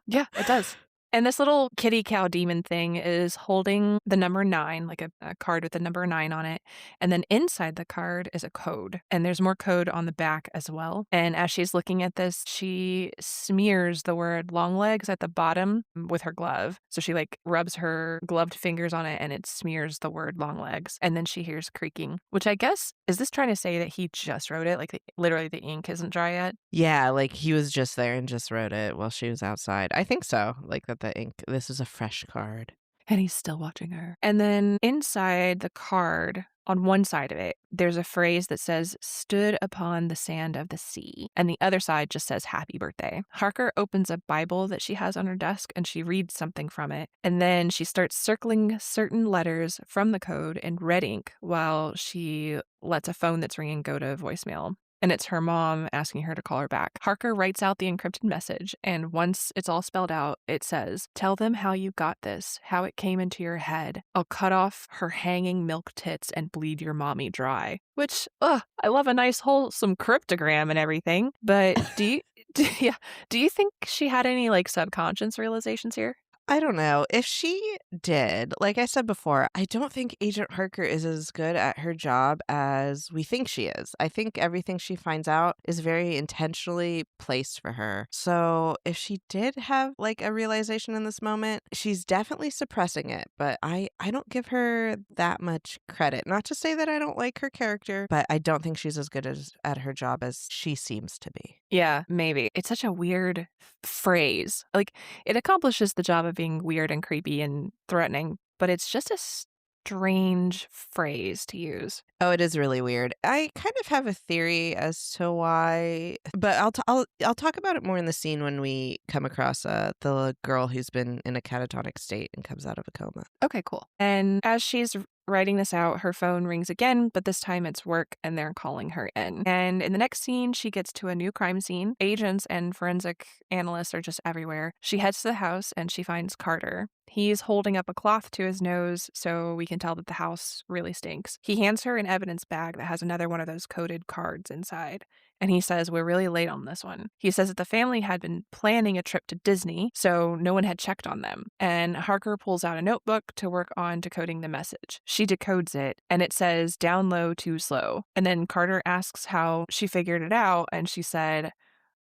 Yeah, it does. And this little kitty cow demon thing is holding the number 9, like a card with the number 9 on it. And then inside the card is a code. And there's more code on the back as well. And as she's looking at this, she smears the word Longlegs at the bottom with her glove. So she like rubs her gloved fingers on it and it smears the word Longlegs. And then she hears creaking, which I guess, is this trying to say that he just wrote it? Like literally the ink isn't dry yet? Yeah, like he was just there and just wrote it while she was outside. I think so. Like that the ink, this is a fresh card. And he's still watching her. And then inside the card, on one side of it, there's a phrase that says, stood upon the sand of the sea. And the other side just says, happy birthday. Harker opens a Bible that she has on her desk and she reads something from it. And then she starts circling certain letters from the code in red ink while she lets a phone that's ringing go to voicemail. And it's her mom asking her to call her back. Harker writes out the encrypted message, and once it's all spelled out, it says, tell them how you got this, how it came into your head. I'll cut off her hanging milk tits and bleed your mommy dry. Which, I love a nice wholesome cryptogram and everything. But do you think she had any like subconscious realizations here? I don't know. If she did, like I said before, I don't think Agent Harker is as good at her job as we think she is. I think everything she finds out is very intentionally placed for her. So if she did have like a realization in this moment, she's definitely suppressing it. But I don't give her that much credit. Not to say that I don't like her character, but I don't think she's as good at her job as she seems to be. Yeah, maybe. It's such a weird phrase. Like, it accomplishes the job of being weird and creepy and threatening, but it's just a strange phrase to use. Oh, it is really weird. I kind of have a theory as to why, but I'll talk about it more in the scene when we come across the girl who's been in a catatonic state and comes out of a coma. Okay, cool. And as she's writing this out, her phone rings again, but this time it's work and they're calling her in. And in the next scene, she gets to a new crime scene. Agents and forensic analysts are just everywhere. She heads to the house and she finds Carter. He's holding up a cloth to his nose, so we can tell that the house really stinks. He hands her an evidence bag that has another one of those coded cards inside. And he says, we're really late on this one. He says that the family had been planning a trip to Disney, so no one had checked on them. And Harker pulls out a notebook to work on decoding the message. She decodes it, and it says, down low, too slow. And then Carter asks how she figured it out, and she said,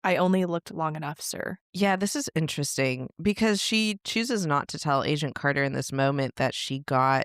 I only looked long enough, sir. Yeah, this is interesting because she chooses not to tell Agent Carter in this moment that she got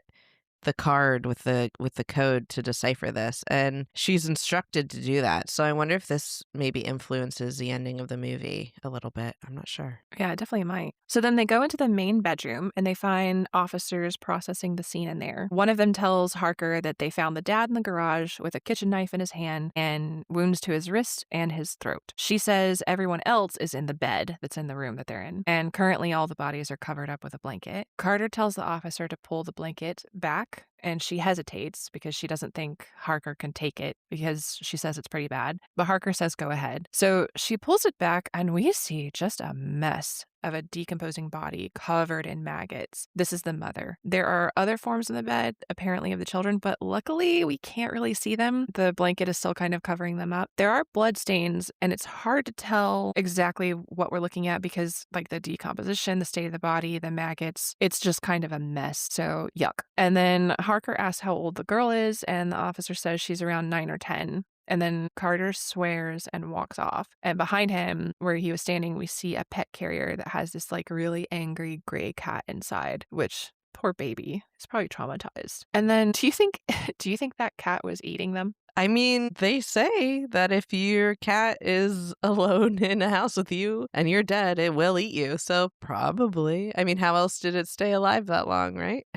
the card with the code to decipher this, and she's instructed to do that. So I wonder if this maybe influences the ending of the movie a little bit. I'm not sure. Yeah, it definitely might. So then they go into the main bedroom and they find officers processing the scene in there. One of them tells Harker that they found the dad in the garage with a kitchen knife in his hand and wounds to his wrist and his throat. She says everyone else is in the bed that's in the room that they're in, and currently all the bodies are covered up with a blanket. Carter tells the officer to pull the blanket back, and she hesitates because she doesn't think Harker can take it because she says it's pretty bad. But Harker says go ahead. So she pulls it back and we see just a mess of a decomposing body covered in maggots. This is the mother. There are other forms in the bed, apparently of the children, but luckily we can't really see them. The blanket is still kind of covering them up. There are blood stains, and it's hard to tell exactly what we're looking at because, like, the decomposition, the state of the body, the maggots, it's just kind of a mess. So, yuck. And then Harker asks how old the girl is, and the officer says she's around 9 or 10. And then Carter swears and walks off. And behind him, where he was standing, we see a pet carrier that has this like really angry gray cat inside, which poor baby is probably traumatized. And then do you think that cat was eating them? I mean, they say that if your cat is alone in a house with you and you're dead, it will eat you. So probably. I mean, how else did it stay alive that long, right?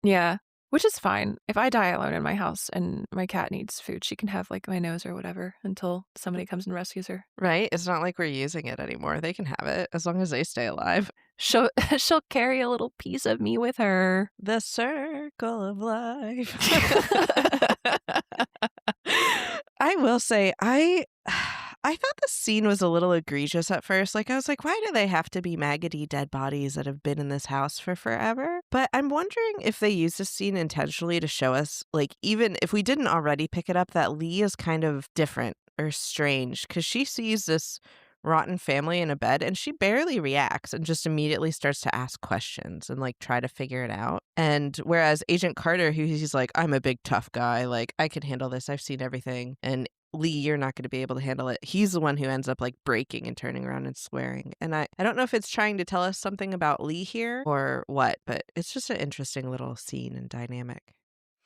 Yeah. Which is fine. If I die alone in my house and my cat needs food, she can have like my nose or whatever until somebody comes and rescues her. Right? It's not like we're using it anymore. They can have it as long as they stay alive. She'll carry a little piece of me with her. The circle of life. I will say, I thought the scene was a little egregious at first. Like, I was like, why do they have to be maggoty dead bodies that have been in this house for forever? But I'm wondering if they use this scene intentionally to show us, like, even if we didn't already pick it up, that Lee is kind of different or strange because she sees this rotten family in a bed and she barely reacts and just immediately starts to ask questions and like try to figure it out. And whereas Agent Carter, who he's like, I'm a big tough guy, like I can handle this, I've seen everything, and Lee, you're not going to be able to handle it. He's the one who ends up like breaking and turning around and swearing. And I don't know if it's trying to tell us something about Lee here or what, but it's just an interesting little scene and dynamic.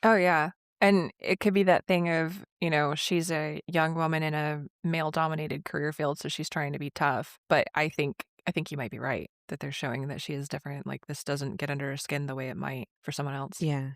Oh, yeah. And it could be that thing of, you know, she's a young woman in a male-dominated career field, so she's trying to be tough. But I think you might be right that they're showing that she is different. Like, this doesn't get under her skin the way it might for someone else. Yeah.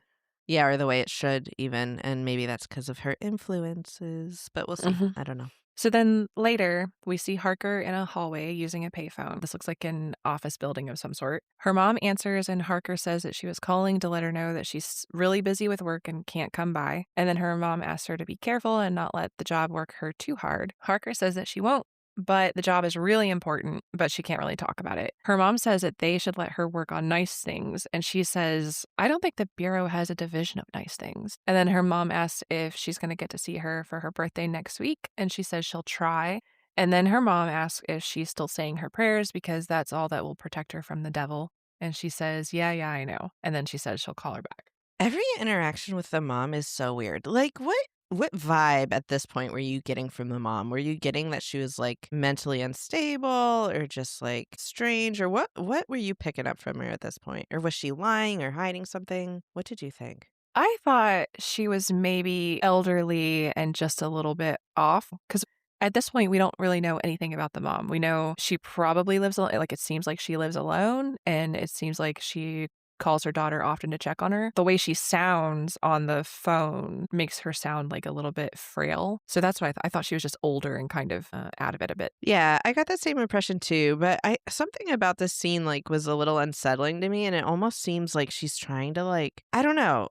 Yeah, or the way it should even. And maybe that's because of her influences, but we'll see. I don't know. So then later, we see Harker in a hallway using a payphone. This looks like an office building of some sort. Her mom answers, and Harker says that she was calling to let her know that she's really busy with work and can't come by. And then her mom asks her to be careful and not let the job work her too hard. Harker says that she won't, but the job is really important, but she can't really talk about it. Her mom says that they should let her work on nice things, and she says, I don't think the Bureau has a division of nice things. And then her mom asks if she's going to get to see her for her birthday next week, and she says she'll try. And then her mom asks if she's still saying her prayers because that's all that will protect her from the devil. And she says, yeah, I know. And then she says she'll call her back. Every interaction with the mom is so weird. Like, what vibe at this point were you getting from the mom? Were you getting that she was like mentally unstable or just like strange, or what were you picking up from her at this point? Or was she lying or hiding something? What did you think? I thought she was maybe elderly and just a little bit off because at this point, we don't really know anything about the mom. We know she probably lives alone. Like, it seems like she lives alone, and it seems like she calls her daughter often to check on her. The way she sounds on the phone makes her sound like a little bit frail. So that's why I thought she was just older and kind of out of it a bit. Yeah, I got that same impression too, but something about this scene like was a little unsettling to me, and it almost seems like she's trying to like, I don't know,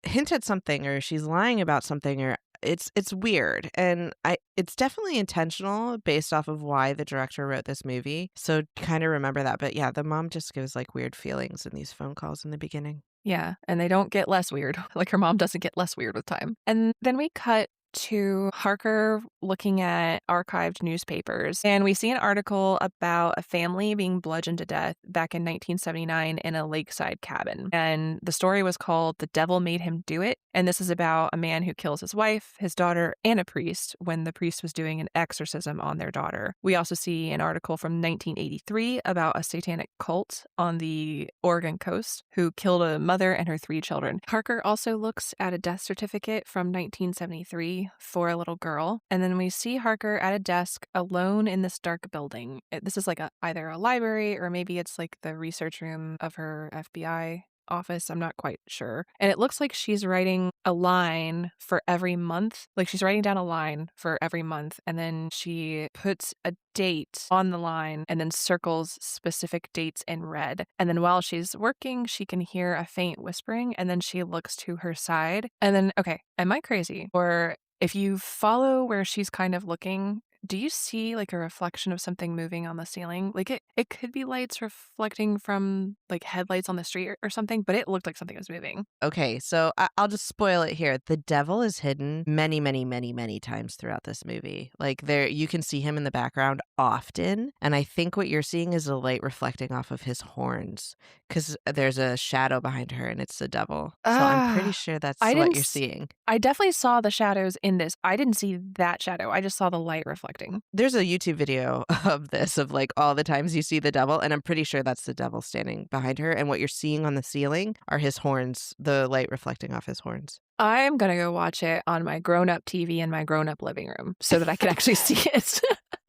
hint at something, or she's lying about something, or it's weird, and it's definitely intentional based off of why the director wrote this movie. So kind of remember that. But yeah, the mom just gives like weird feelings in these phone calls in the beginning. Yeah, and they don't get less weird. Like, her mom doesn't get less weird with time. And then we cut to Harker looking at archived newspapers, and we see an article about a family being bludgeoned to death back in 1979 in a lakeside cabin. And the story was called The Devil Made Him Do It. And this is about a man who kills his wife, his daughter, and a priest when the priest was doing an exorcism on their daughter. We also see an article from 1983 about a satanic cult on the Oregon coast who killed a mother and her 3 children. Harker also looks at a death certificate from 1973 for a little girl. And then we see Harker at a desk alone in this dark building. This is like either a library or maybe it's like the research room of her FBI office. I'm not quite sure. And it looks like she's writing a line for every month. Like she's writing down a line for every month and then she puts a date on the line and then circles specific dates in red. And then while she's working, she can hear a faint whispering and then she looks to her side. And then, okay, am I crazy? Or if you follow where she's kind of looking, do you see like a reflection of something moving on the ceiling? Like it could be lights reflecting from like headlights on the street or something, but it looked like something was moving. Okay, so I'll just spoil it here. The devil is hidden many, many, many, many times throughout this movie. Like there, you can see him in the background often, and I think what you're seeing is a light reflecting off of his horns because there's a shadow behind her, and it's the devil. So I'm pretty sure that's what you're seeing. I definitely saw the shadows in this. I didn't see that shadow. I just saw the light reflecting. There's a YouTube video of this, of like all the times you see the devil, and I'm pretty sure that's the devil standing behind her. And what you're seeing on the ceiling are his horns, the light reflecting off his horns. I'm going to go watch it on my grown-up TV in my grown-up living room so that I can actually see it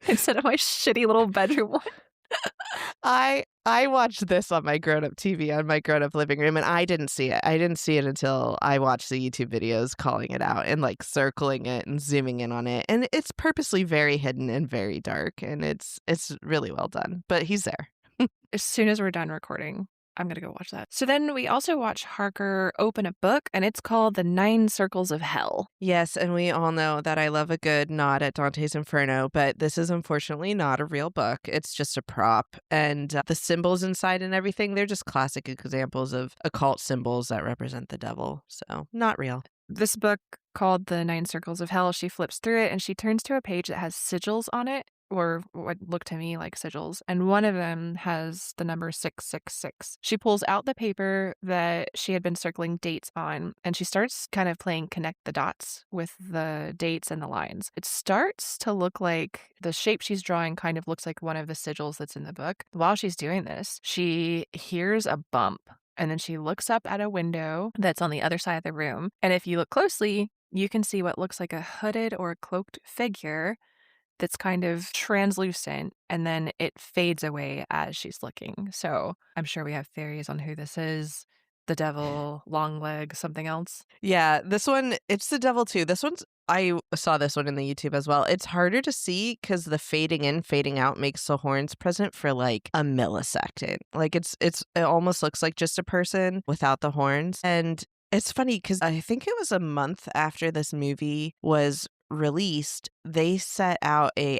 instead of my shitty little bedroom one. I watched this on my grown-up TV on my grown-up living room, and I didn't see it. I didn't see it until I watched the YouTube videos calling it out and like circling it and zooming in on it. And it's purposely very hidden and very dark, and it's really well done. But he's there. As soon as we're done recording, I'm going to go watch that. So then we also watch Harker open a book, and it's called The 9 Circles of Hell. Yes, and we all know that I love a good nod at Dante's Inferno, but this is unfortunately not a real book. It's just a prop. And the symbols inside and everything, they're just classic examples of occult symbols that represent the devil. So not real. This book called The 9 Circles of Hell, she flips through it, and she turns to a page that has sigils on it, or what looked to me like sigils, and one of them has the number 666. She pulls out the paper that she had been circling dates on, and she starts kind of playing connect the dots with the dates and the lines. It starts to look like the shape she's drawing kind of looks like one of the sigils that's in the book. While she's doing this, she hears a bump, and then she looks up at a window that's on the other side of the room, and if you look closely, you can see what looks like a hooded or a cloaked figure that's kind of translucent, and then it fades away as she's looking. So I'm sure we have theories on who this is. The devil, Longlegs, something else. Yeah, this one, it's the devil too. I saw this one in the YouTube as well. It's harder to see because the fading in, fading out makes the horns present for like a millisecond. Like it almost looks like just a person without the horns. And it's funny because I think it was a month after this movie was released, they set out an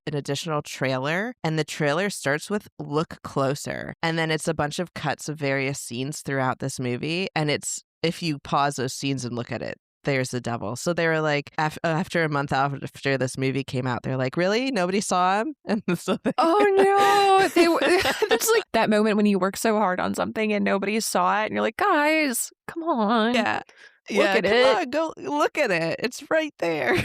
additional trailer, and the trailer starts with look closer, and then it's a bunch of cuts of various scenes throughout this movie, and it's if you pause those scenes and look at it, there's the devil. So they were like, after a month after this movie came out, they're like, really? Nobody saw him? And so oh no, it's like that moment when you work so hard on something and nobody saw it, and you're like, guys, come on. Look at it. On, go look at it. It's right there.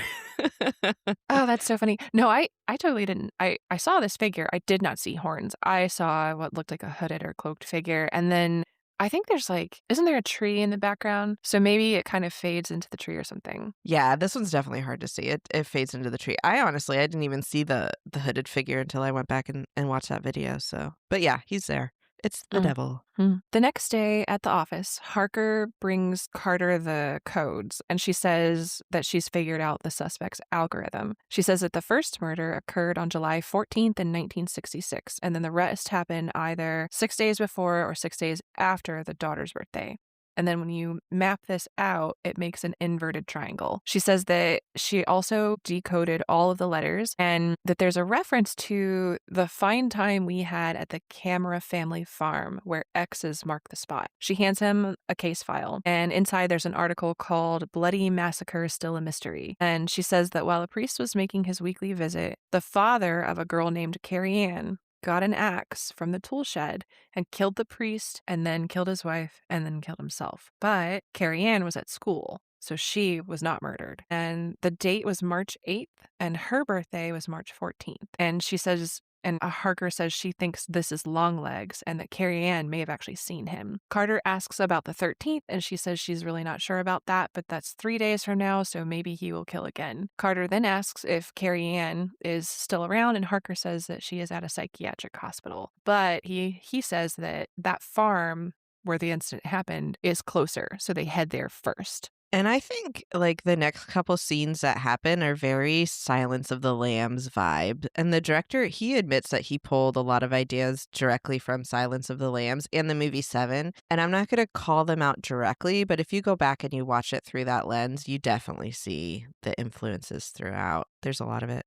Oh, that's so funny. No, I totally didn't. I saw this figure. I did not see horns. I saw what looked like a hooded or cloaked figure. And then I think there's isn't there a tree in the background? So maybe it kind of fades into the tree or something. Yeah, this one's definitely hard to see. It fades into the tree. I didn't even see the hooded figure until I went back and watched that video. So, but yeah, he's there. It's the devil. The next day at the office, Harker brings Carter the codes, and she says that she's figured out the suspect's algorithm. She says that the first murder occurred on July 14th in 1966, and then the rest happened either 6 days before or 6 days after the daughter's birthday. And then when you map this out, it makes an inverted triangle. She says that she also decoded all of the letters and that there's a reference to the fine time we had at the Camera family farm where X's mark the spot. She hands him a case file, and inside there's an article called Bloody Massacre Still a Mystery. And she says that while a priest was making his weekly visit, the father of a girl named Carrie Ann got an axe from the tool shed and killed the priest and then killed his wife and then killed himself. But Carrie Ann was at school, so she was not murdered. And the date was March 8th and her birthday was March 14th. And she says, and Harker says she thinks this is Longlegs and that Carrie Ann may have actually seen him. Carter asks about the 13th and she says she's really not sure about that, but that's 3 days from now, so maybe he will kill again. Carter then asks if Carrie Ann is still around and Harker says that she is at a psychiatric hospital. But he says that that farm where the incident happened is closer, so they head there first. And I think like the next couple scenes that happen are very Silence of the Lambs vibe. And the director, he admits that he pulled a lot of ideas directly from Silence of the Lambs and the movie Seven. And I'm not going to call them out directly, but if you go back and you watch it through that lens, you definitely see the influences throughout. There's a lot of it.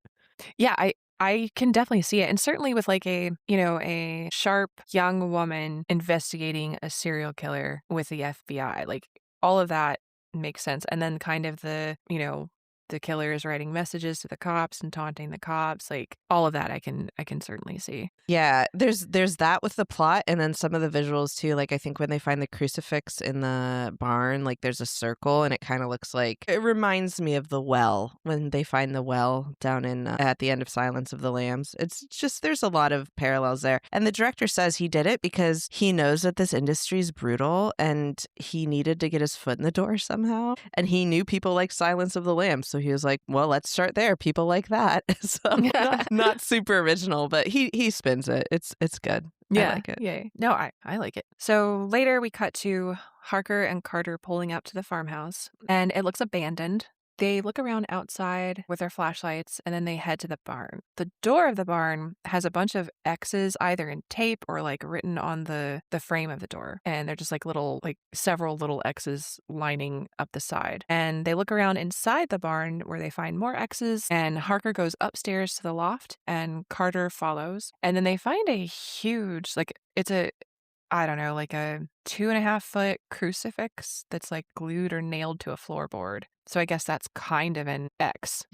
Yeah, I can definitely see it. And certainly with like a sharp young woman investigating a serial killer with the FBI, like all of that makes sense. And then kind of the killer is writing messages to the cops and taunting the cops, like all of that I can certainly see. Yeah, there's that with the plot and then some of the visuals too. Like I think when they find the crucifix in the barn, like there's a circle and it kind of looks like, it reminds me of the well when they find the well down in at the end of Silence of the Lambs. It's just, there's a lot of parallels there. And the director says he did it because he knows that this industry is brutal and he needed to get his foot in the door somehow. And he knew people like Silence of the Lambs, so he was like, well, let's start there. People like that. So not super original, but he spins it. It's good. Yeah, I like it. Yeah. No, I like it. So later we cut to Harker and Carter pulling up to the farmhouse, and it looks abandoned. They look around outside with their flashlights, and then they head to the barn. The door of the barn has a bunch of X's either in tape or like written on the frame of the door. And they're just like several little X's lining up the side. And they look around inside the barn where they find more X's, and Harker goes upstairs to the loft and Carter follows. And then they find a huge, it's a 2.5-foot crucifix that's like glued or nailed to a floorboard. So I guess that's kind of an X.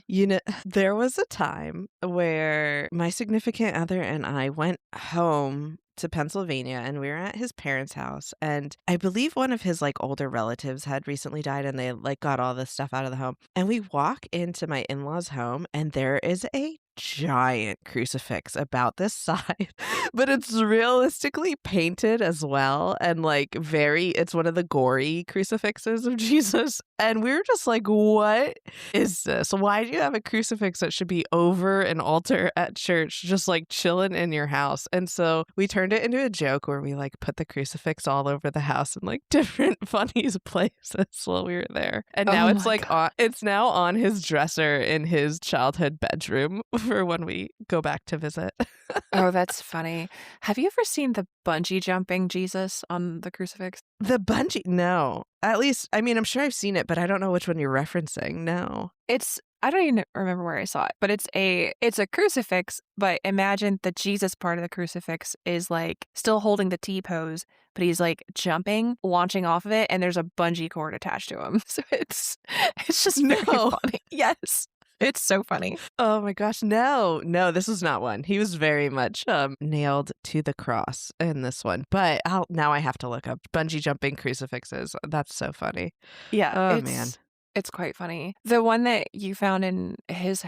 There was a time where my significant other and I went home to Pennsylvania and we were at his parents' house, and I believe one of his older relatives had recently died and they got all this stuff out of the home, and we walk into my in-laws' home and there is a giant crucifix about this size, but it's realistically painted as well, and it's one of the gory crucifixes of Jesus. And we were just like, what is this? Why do you have a crucifix that should be over an altar at church, just chilling in your house? And so we turned it into a joke where we put the crucifix all over the house in different funny places while we were there. And now it's now on his dresser in his childhood bedroom for when we go back to visit. Oh, that's funny. Have you ever seen the bungee jumping Jesus on the crucifix? The bungee? No. At least, I'm sure I've seen it, but I don't know which one you're referencing. No. I don't even remember where I saw it, but it's a crucifix, but imagine the Jesus part of the crucifix is still holding the T pose, but he's jumping, launching off of it, and there's a bungee cord attached to him. So it's just very funny. Yes. It's so funny. Oh my gosh. No, this was not one. He was very much nailed to the cross in this one. But now I have to look up bungee jumping crucifixes. That's so funny. Yeah. Oh, man. It's quite funny. The one that you found in his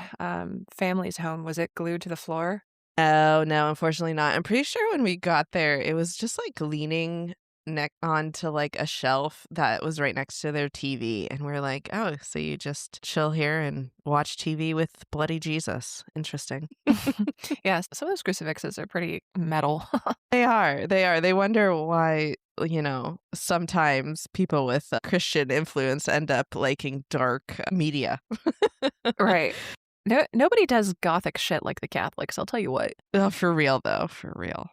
family's home, was it glued to the floor? Oh, no, unfortunately not. I'm pretty sure when we got there, it was just leaning onto a shelf that was right next to their TV, and we're like, oh, so you just chill here and watch TV with bloody Jesus. Interesting. Yeah, some of those crucifixes are pretty metal. They are. They wonder why, sometimes people with Christian influence end up liking dark media. Right. No, nobody does gothic shit like the Catholics, I'll tell you what. Oh, for real though, for real.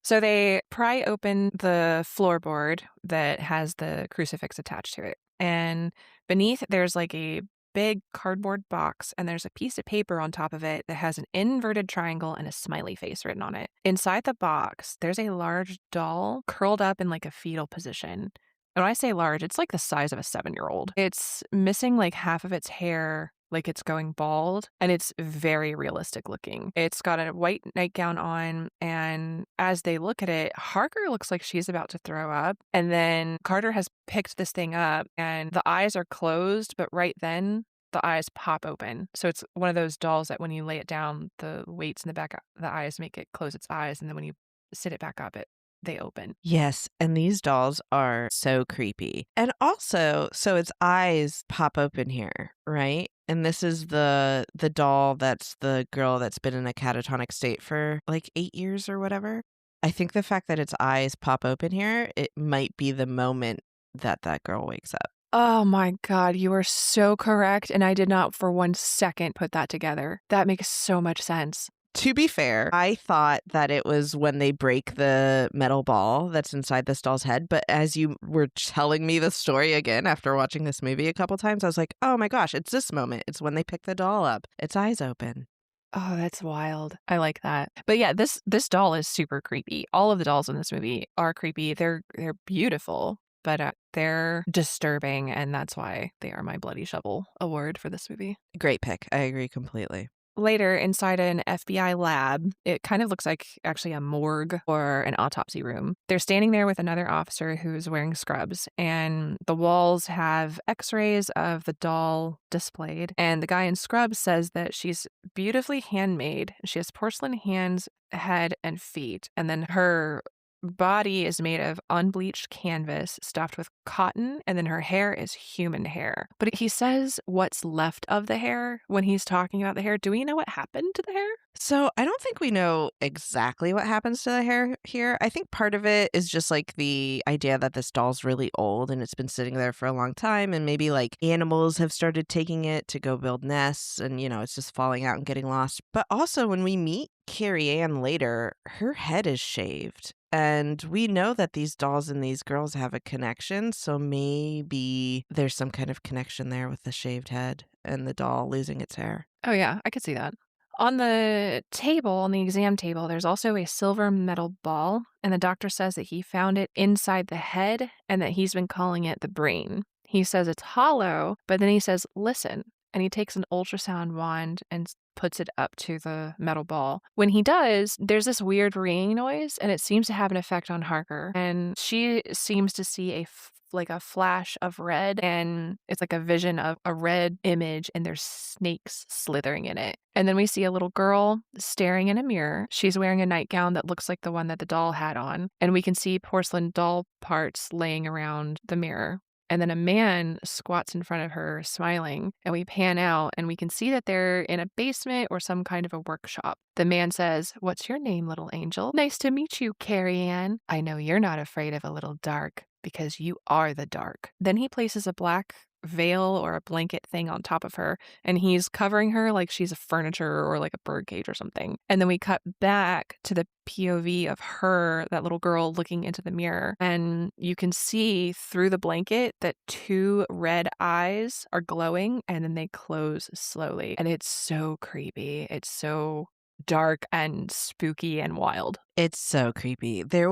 So they pry open the floorboard that has the crucifix attached to it. And beneath, there's like a big cardboard box, and there's a piece of paper on top of it that has an inverted triangle and a smiley face written on it. Inside the box, there's a large doll curled up in like a fetal position. And when I say large, it's like the size of a 7-year-old. It's missing like half of its hair, like it's going bald, and it's very realistic looking. It's got a white nightgown on, and as they look at it, Harker looks like she's about to throw up, and then Carter has picked this thing up, and the eyes are closed, but right then, the eyes pop open. So it's one of those dolls that when you lay it down, the weights in the back of the eyes make it close its eyes, and then when you sit it back up, they open. Yes, and these dolls are so creepy. And also, so its eyes pop open here, right? And this is the doll that's the girl that's been in a catatonic state for like 8 years or whatever. I think the fact that its eyes pop open here, it might be the moment that girl wakes up. Oh my God, you are so correct. And I did not for 1 second put that together. That makes so much sense. To be fair, I thought that it was when they break the metal ball that's inside this doll's head. But as you were telling me the story again after watching this movie a couple times, I was like, oh my gosh, it's this moment. It's when they pick the doll up. Its eyes open. Oh, that's wild. I like that. But yeah, this doll is super creepy. All of the dolls in this movie are creepy. They're beautiful, but they're disturbing, and that's why they are my Bloody Shovel award for this movie. Great pick. I agree completely. Later, inside an FBI lab, it kind of looks like actually a morgue or an autopsy room. They're standing there with another officer who's wearing scrubs, and the walls have x-rays of the doll displayed. And the guy in scrubs says that she's beautifully handmade. She has porcelain hands, head, and feet. And then her body is made of unbleached canvas stuffed with cotton, and then her hair is human hair. But he says what's left of the hair when he's talking about the hair. Do we know what happened to the hair? So I don't think we know exactly what happens to the hair here. I think part of it is just like the idea that this doll's really old and it's been sitting there for a long time, and maybe like animals have started taking it to go build nests, and it's just falling out and getting lost. But also when we meet Carrie Ann later, her head is shaved. And we know that these dolls and these girls have a connection, so maybe there's some kind of connection there with the shaved head and the doll losing its hair. Oh yeah, I could see that. On the table, on the exam table, there's also a silver metal ball, and the doctor says that he found it inside the head and that he's been calling it the brain. He says it's hollow, but then he says, listen, and he takes an ultrasound wand and puts it up to the metal ball. When he does, there's this weird ringing noise, and it seems to have an effect on Harker, and she seems to see like a flash of red, and it's like a vision of a red image, and there's snakes slithering in it. And then we see a little girl staring in a mirror. She's wearing a nightgown that looks like the one that the doll had on, and we can see porcelain doll parts laying around the mirror. And then a man squats in front of her smiling, and we pan out and we can see that they're in a basement or some kind of a workshop. The man says, "What's your name, little angel?" "Nice to meet you, Carrie Ann. I know you're not afraid of a little dark because you are the dark." Then he places a black veil or a blanket thing on top of her, and he's covering her like she's a furniture or like a bird cage or something. And then we cut back to the POV of her, that little girl, looking into the mirror, and you can see through the blanket that 2 red eyes are glowing, and then they close slowly, and it's so creepy. It's so dark and spooky and wild. It's so creepy. I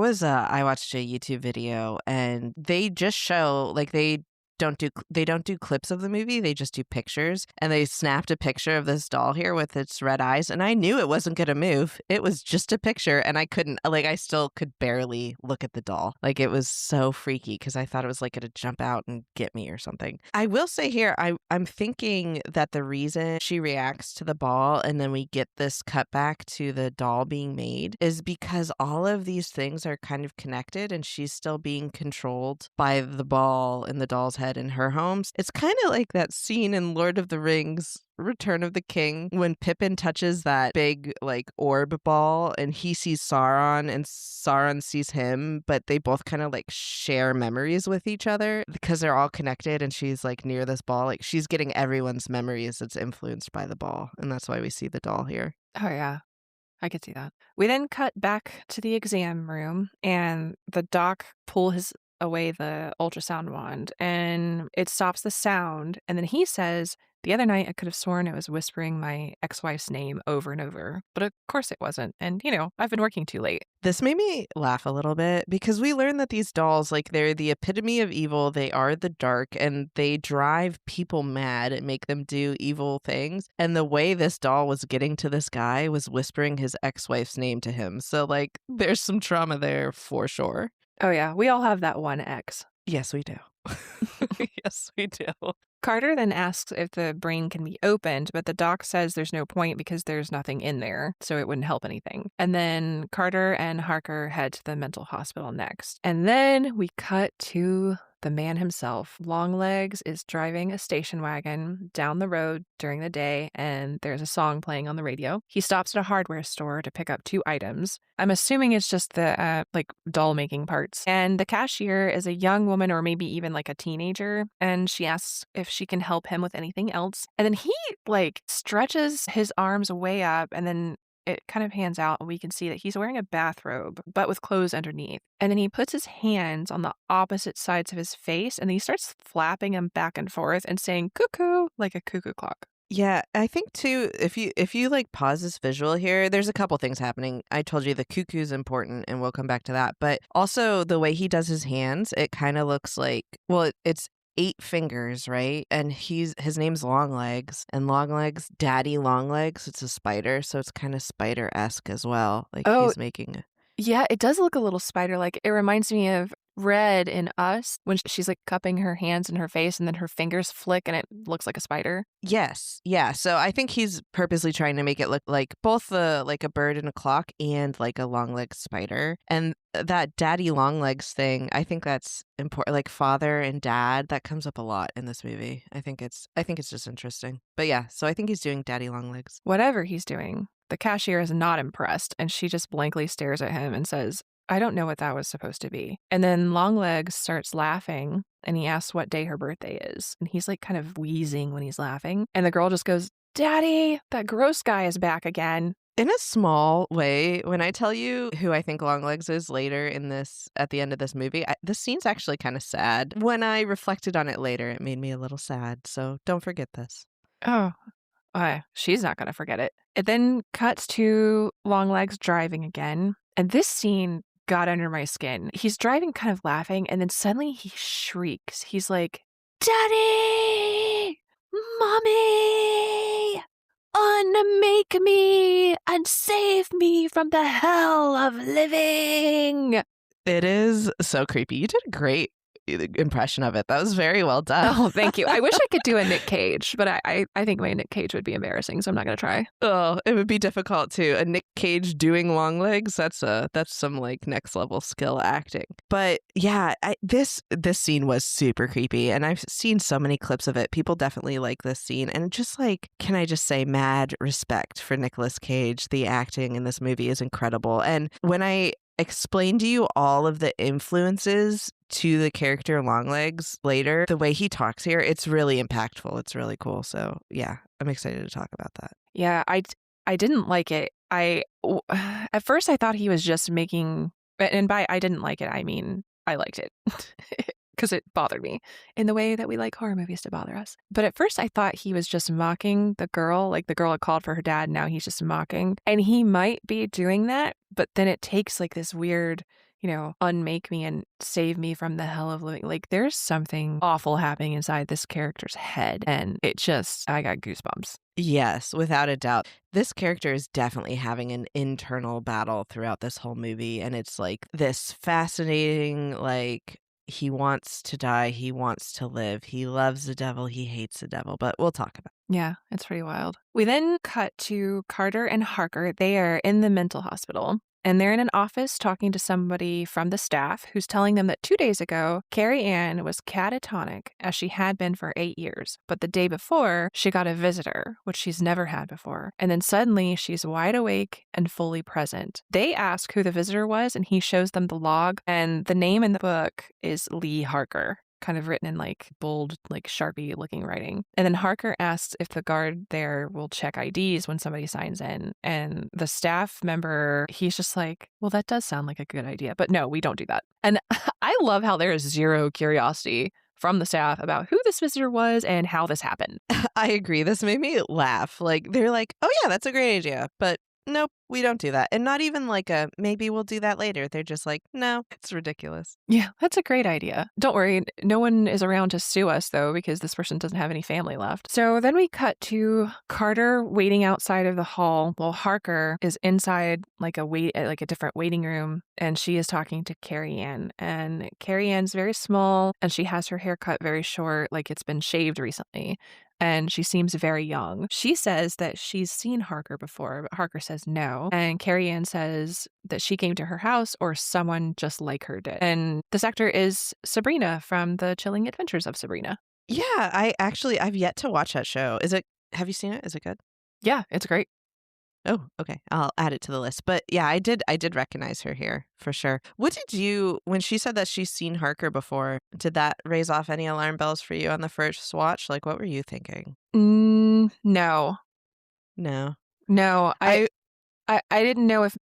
watched a YouTube video, and they just show like they don't do clips of the movie. They just do pictures, and they snapped a picture of this doll here with its red eyes, and I knew it wasn't gonna move. It was just a picture, and I still could barely look at the doll. Like, it was so freaky because I thought it was like gonna jump out and get me or something. I will say here, I'm thinking that the reason she reacts to the ball and then we get this cut back to the doll being made is because all of these things are kind of connected, and she's still being controlled by the ball in the doll's head in her homes. It's kind of like that scene in Lord of the Rings Return of the King when Pippin touches that big like orb ball and he sees Sauron and Sauron sees him, but they both kind of like share memories with each other because they're all connected, and she's like near this ball. Like, she's getting everyone's memories that's influenced by the ball, and that's why we see the doll here. Oh yeah. I could see that. We then cut back to the exam room, and the doc pull his away the ultrasound wand, and it stops the sound. And then he says, "The other night I could have sworn it was whispering my ex-wife's name over and over, but of course it wasn't. And I've been working too late." This made me laugh a little bit because we learned that these dolls, like, they're the epitome of evil. They are the dark, and they drive people mad and make them do evil things. And the way this doll was getting to this guy was whispering his ex-wife's name to him. So, like, there's some trauma there for sure. Oh yeah, we all have that one ex. Yes, we do. Yes, we do. Carter then asks if the brain can be opened, but the doc says there's no point because there's nothing in there, so it wouldn't help anything. And then Carter and Harker head to the mental hospital next. And then we cut to the man himself. Longlegs is driving a station wagon down the road during the day, and there's a song playing on the radio. He stops at a hardware store to pick up 2 items. I'm assuming it's just the doll making parts. And the cashier is a young woman, or maybe even like a teenager, and she asks if she can help him with anything else. And then he stretches his arms way up, and then it kind of pans out and we can see that he's wearing a bathrobe, but with clothes underneath. And then he puts his hands on the opposite sides of his face, and he starts flapping them back and forth and saying cuckoo like a cuckoo clock. Yeah, I think too, if you like pause this visual here, there's a couple things happening. I told you the cuckoo's important, and we'll come back to that. But also the way he does his hands, it kind of looks like, well, it's 8 fingers, right? And his name's Longlegs, and Longlegs, Daddy Longlegs, it's a spider, so it's kind of spider-esque as well. Like he's making Yeah, it does look a little spider-like. It reminds me of Red in Us when she's like cupping her hands in her face and then her fingers flick and it looks like a spider. Yes. Yeah. So I think he's purposely trying to make it look like both like a bird and a clock and like a long-legged spider. And that daddy long-legs thing, I think that's important. Like father and dad, that comes up a lot in this movie. I think it's just interesting. But yeah, so I think he's doing daddy long-legs. Whatever he's doing, the cashier is not impressed, and she just blankly stares at him and says, "I don't know what that was supposed to be." And then Longlegs starts laughing, and he asks what day her birthday is. And he's like kind of wheezing when he's laughing. And the girl just goes, "Daddy, that gross guy is back again." In a small way, when I tell you who I think Longlegs is later in this, at the end of this movie, this scene's actually kind of sad. When I reflected on it later, it made me a little sad. So don't forget this. Oh, she's not going to forget it. It then cuts to Longlegs driving again. And this scene got under my skin. He's driving kind of laughing, and then suddenly he shrieks. He's like, "Daddy! Mommy! Unmake me and save me from the hell of living!" It is so creepy. You did a great impression of it. That was very well done. Oh, thank you. I wish I could do a Nick Cage, but I think my Nick Cage would be embarrassing, so I'm not going to try. Oh, it would be difficult too. A Nick Cage doing Longlegs, that's some like next level skill acting. But yeah, this scene was super creepy, and I've seen so many clips of it. People definitely like this scene, and just like, can I just say, mad respect for Nicolas Cage. The acting in this movie is incredible. And when I explain to you all of the influences to the character Longlegs later, the way he talks here, it's really impactful. It's really cool. So yeah, I'm excited to talk about that. Yeah, I didn't like it. At first I thought he was just making, and by I didn't like it, I mean I liked it because it bothered me in the way that we like horror movies to bother us. But at first I thought he was just mocking the girl, like the girl had called for her dad. Now he's just mocking, and he might be doing that, but then it takes like this weird, unmake me and save me from the hell of living. Like there's something awful happening inside this character's head, and I got goosebumps. Yes, without a doubt. This character is definitely having an internal battle throughout this whole movie, and it's like this fascinating, like, he wants to die, he wants to live, he loves the devil, he hates the devil, but we'll talk about it. Yeah, it's pretty wild. We then cut to Carter and Harker. They are in the mental hospital, and they're in an office talking to somebody from the staff who's telling them that 2 days ago, Carrie Ann was catatonic, as she had been for 8 years. But the day before, she got a visitor, which she's never had before. And then suddenly, she's wide awake and fully present. They ask who the visitor was, and he shows them the log, and the name in the book is Lee Harker. kind of written in like bold, like Sharpie looking writing. And then Harker asks if the guard there will check IDs when somebody signs in. And the staff member, he's just like, well, that does sound like a good idea. But no, we don't do that. And I love how there is zero curiosity from the staff about who this visitor was and how this happened. I agree. This made me laugh. Like, they're like, oh, yeah, that's a great idea. But nope, we don't do that. And not even like a maybe we'll do that later. They're just like, no, it's ridiculous. Yeah, that's a great idea. Don't worry, no one is around to sue us, though, because this person doesn't have any family left. So then we cut to Carter waiting outside of the hall while Harker is inside like a different waiting room, and she is talking to Carrie Ann. And Carrie Ann's very small, and she has her hair cut very short, like it's been shaved recently. And she seems very young. She says that she's seen Harker before, but Harker says no. And Carrie Ann says that she came to her house or someone just like her did. And this actor is Sabrina from The Chilling Adventures of Sabrina. Yeah, I've yet to watch that show. Have you seen it? Is it good? Yeah, it's great. Oh, okay. I'll add it to the list. But yeah, I did recognize her here for sure. When she said that she's seen Harker before, did that raise off any alarm bells for you on the first watch? Like, what were you thinking? No. No. I didn't know if,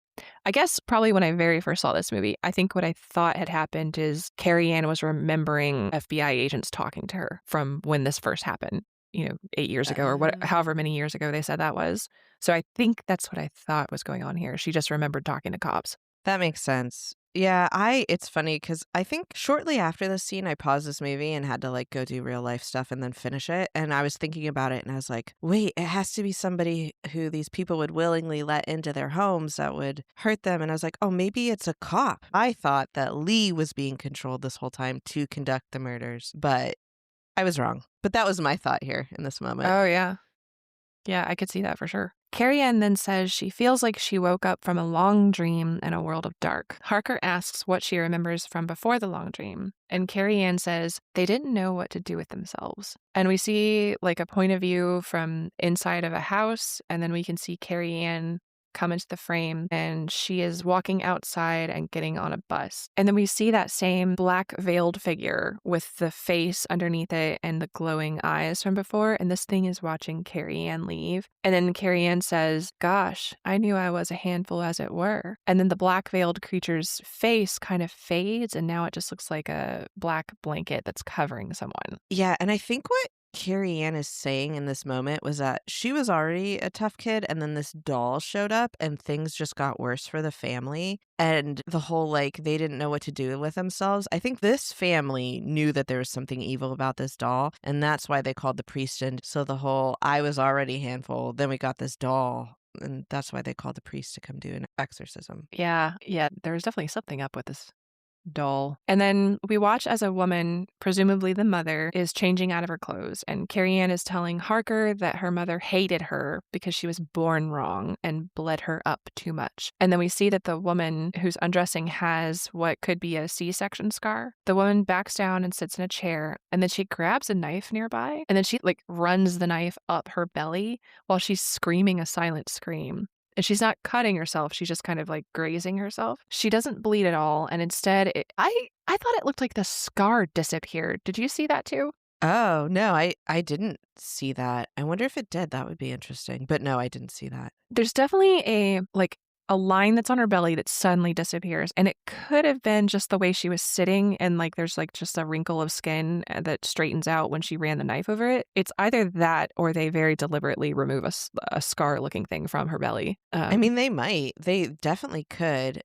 I guess probably when I very first saw this movie, I think what I thought had happened is Carrie Ann was remembering FBI agents talking to her from when this first happened, 8 years ago or however many years ago they said that was. So I think that's what I thought was going on here. She just remembered talking to cops. That makes sense. Yeah, it's funny because I think shortly after this scene, I paused this movie and had to like go do real life stuff and then finish it. And I was thinking about it and I was like, wait, it has to be somebody who these people would willingly let into their homes that would hurt them. And I was like, oh, maybe it's a cop. I thought that Lee was being controlled this whole time to conduct the murders, but I was wrong. But that was my thought here in this moment. Oh, yeah. Yeah, I could see that for sure. Carrie Ann then says she feels like she woke up from a long dream in a world of dark. Harker asks what she remembers from before the long dream, and Carrie Ann says they didn't know what to do with themselves. And we see like a point of view from inside of a house, and then we can see Carrie Ann come into the frame, and she is walking outside and getting on a bus. And then we see that same black veiled figure with the face underneath it and the glowing eyes from before, and this thing is watching Carrie Ann leave. And then Carrie Ann says, gosh, I knew I was a handful as it were. And then the black veiled creature's face kind of fades, and now it just looks like a black blanket that's covering someone. Yeah, and I think what Carrie Ann is saying in this moment was that she was already a tough kid, and then this doll showed up and things just got worse for the family. And the whole like they didn't know what to do with themselves. I think this family knew that there was something evil about this doll, and that's why they called the priest in. So the whole I was already a handful, then we got this doll, and that's why they called the priest to come do an exorcism. Yeah, there's definitely something up with this doll. And then we watch as a woman, presumably the mother, is changing out of her clothes, and Carrie Ann is telling Harker that her mother hated her because she was born wrong and bled her up too much. And then we see that the woman who's undressing has what could be a C-section scar. The woman backs down and sits in a chair, and then she grabs a knife nearby, and then she like runs the knife up her belly while she's screaming a silent scream. And she's not cutting herself. She's just kind of like grazing herself. She doesn't bleed at all. And instead, I thought it looked like the scar disappeared. Did you see that too? Oh, no, I didn't see that. I wonder if it did. That would be interesting. But no, I didn't see that. There's definitely a line that's on her belly that suddenly disappears. And it could have been just the way she was sitting, and like there's like just a wrinkle of skin that straightens out when she ran the knife over it. It's either that or they very deliberately remove a scar looking thing from her belly. I mean, they might. They definitely could.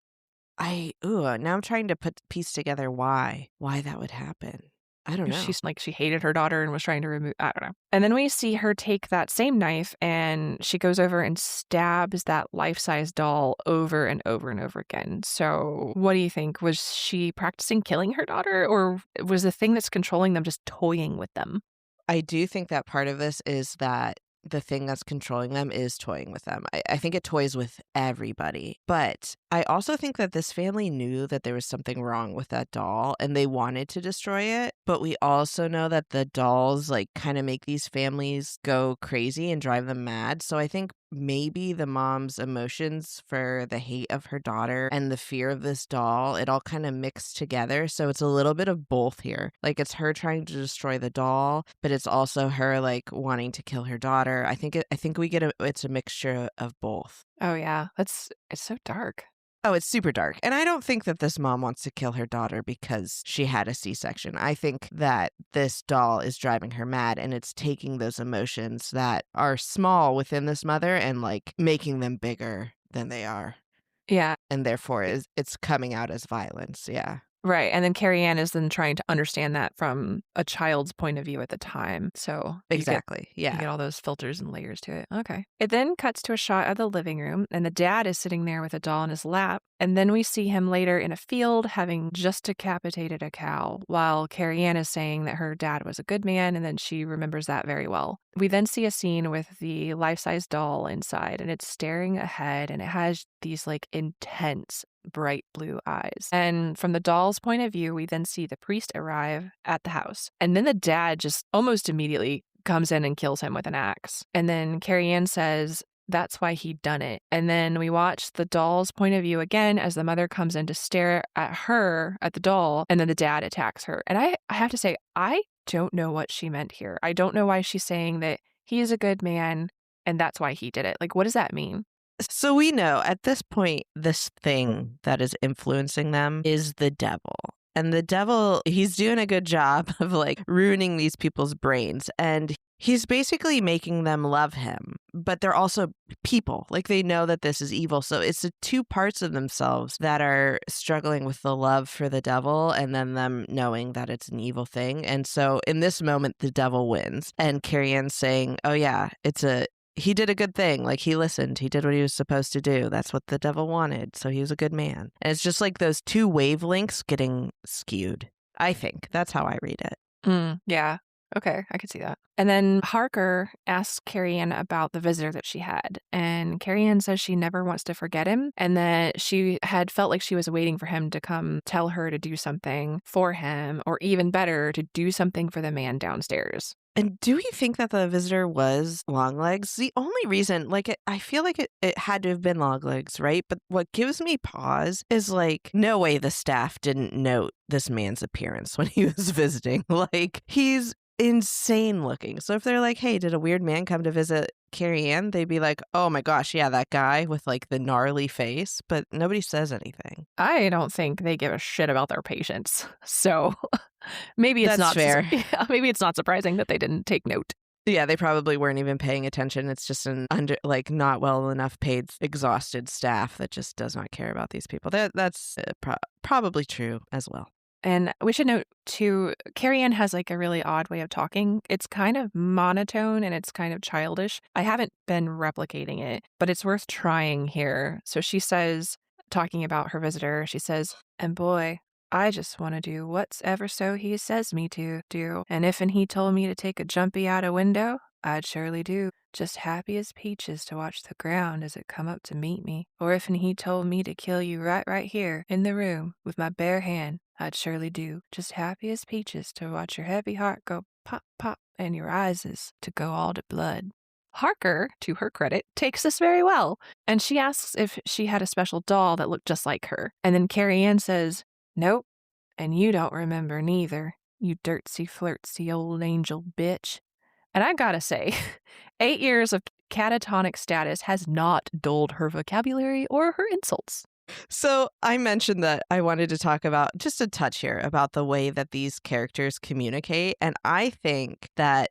Now I'm trying to piece together why that would happen. I don't know. She's like, she hated her daughter and was trying to remove, I don't know. And then we see her take that same knife and she goes over and stabs that life-size doll over and over and over again. So what do you think? Was she practicing killing her daughter, or was the thing that's controlling them just toying with them? I do think that part of this is that the thing that's controlling them is toying with them. I think it toys with everybody. But I also think that this family knew that there was something wrong with that doll and they wanted to destroy it. But we also know that the dolls like kind of make these families go crazy and drive them mad. So I think maybe the mom's emotions for the hate of her daughter and the fear of this doll, it all kind of mixed together. So it's a little bit of both here. Like it's her trying to destroy the doll, but it's also her like wanting to kill her daughter. I think it's a mixture of both. Oh yeah, it's so dark. Oh, it's super dark. And I don't think that this mom wants to kill her daughter because she had a C-section. I think that this doll is driving her mad and it's taking those emotions that are small within this mother and like making them bigger than they are. Yeah. And therefore it's coming out as violence. Yeah. Right. And then Carrie Ann is then trying to understand that from a child's point of view at the time. So exactly. You get all those filters and layers to it. Okay. It then cuts to a shot of the living room, and the dad is sitting there with a doll in his lap. And then we see him later in a field having just decapitated a cow, while Carrie Ann is saying that her dad was a good man, and then she remembers that very well. We then see a scene with the life-size doll inside, and it's staring ahead, and it has these like intense bright blue eyes. And from the doll's point of view, we then see the priest arrive at the house. And then the dad just almost immediately comes in and kills him with an axe. And then Carrie Ann says that's why he'd done it. And then we watch the doll's point of view again as the mother comes in to stare at her, at the doll, and then the dad attacks her. And I have to say, I don't know what she meant here. I don't know why she's saying that he is a good man and that's why he did it. Like, what does that mean? So we know at this point, this thing that is influencing them is the devil. And the devil, he's doing a good job of like ruining these people's brains. And he's basically making them love him. But they're also people. Like they know that this is evil. So it's the two parts of themselves that are struggling with the love for the devil and then them knowing that it's an evil thing. And so in this moment, the devil wins. And Carrie Ann's saying, oh yeah, he did a good thing. Like he listened. He did what he was supposed to do. That's what the devil wanted. So he was a good man. And it's just like those two wavelengths getting skewed. I think that's how I read it. Yeah. Okay, I could see that. And then Harker asks Carrie Ann about the visitor that she had. And Carrie Ann says she never wants to forget him and that she had felt like she was waiting for him to come tell her to do something for him, or even better, to do something for the man downstairs. And do we think that the visitor was Longlegs? The only reason, I feel like it had to have been Longlegs, right? But what gives me pause is no way the staff didn't note this man's appearance when he was visiting. He's insane looking. So if they're like, hey, did a weird man come to visit Carrie Ann? They'd be like, oh my gosh, yeah, that guy with the gnarly face. But nobody says anything. I don't think they give a shit about their patients. So maybe it's not fair. Maybe it's not surprising that they didn't take note. Yeah, they probably weren't even paying attention. It's just an not well enough paid, exhausted staff that just does not care about these people. That's probably true as well. And we should note, too, Carrie Ann has a really odd way of talking. It's kind of monotone and it's kind of childish. I haven't been replicating it, but it's worth trying here. So she says, talking about her visitor, she says, and boy, I just want to do what's-ever so he says me to do. And if'n he told me to take a jumpy out a window, I'd surely do. Just happy as peaches to watch the ground as it come up to meet me. Or if'n he told me to kill you right here in the room with my bare hand, I'd surely do. Just happy as peaches to watch your heavy heart go pop, pop, and your eyes to go all to blood. Harker, to her credit, takes this very well. And she asks if she had a special doll that looked just like her. And then Carrie Ann says, nope, and you don't remember neither, you dirtsy, flirtsy old angel bitch. And I gotta say, 8 years of catatonic status has not dulled her vocabulary or her insults. So I mentioned that I wanted to talk about just a touch here about the way that these characters communicate. And I think that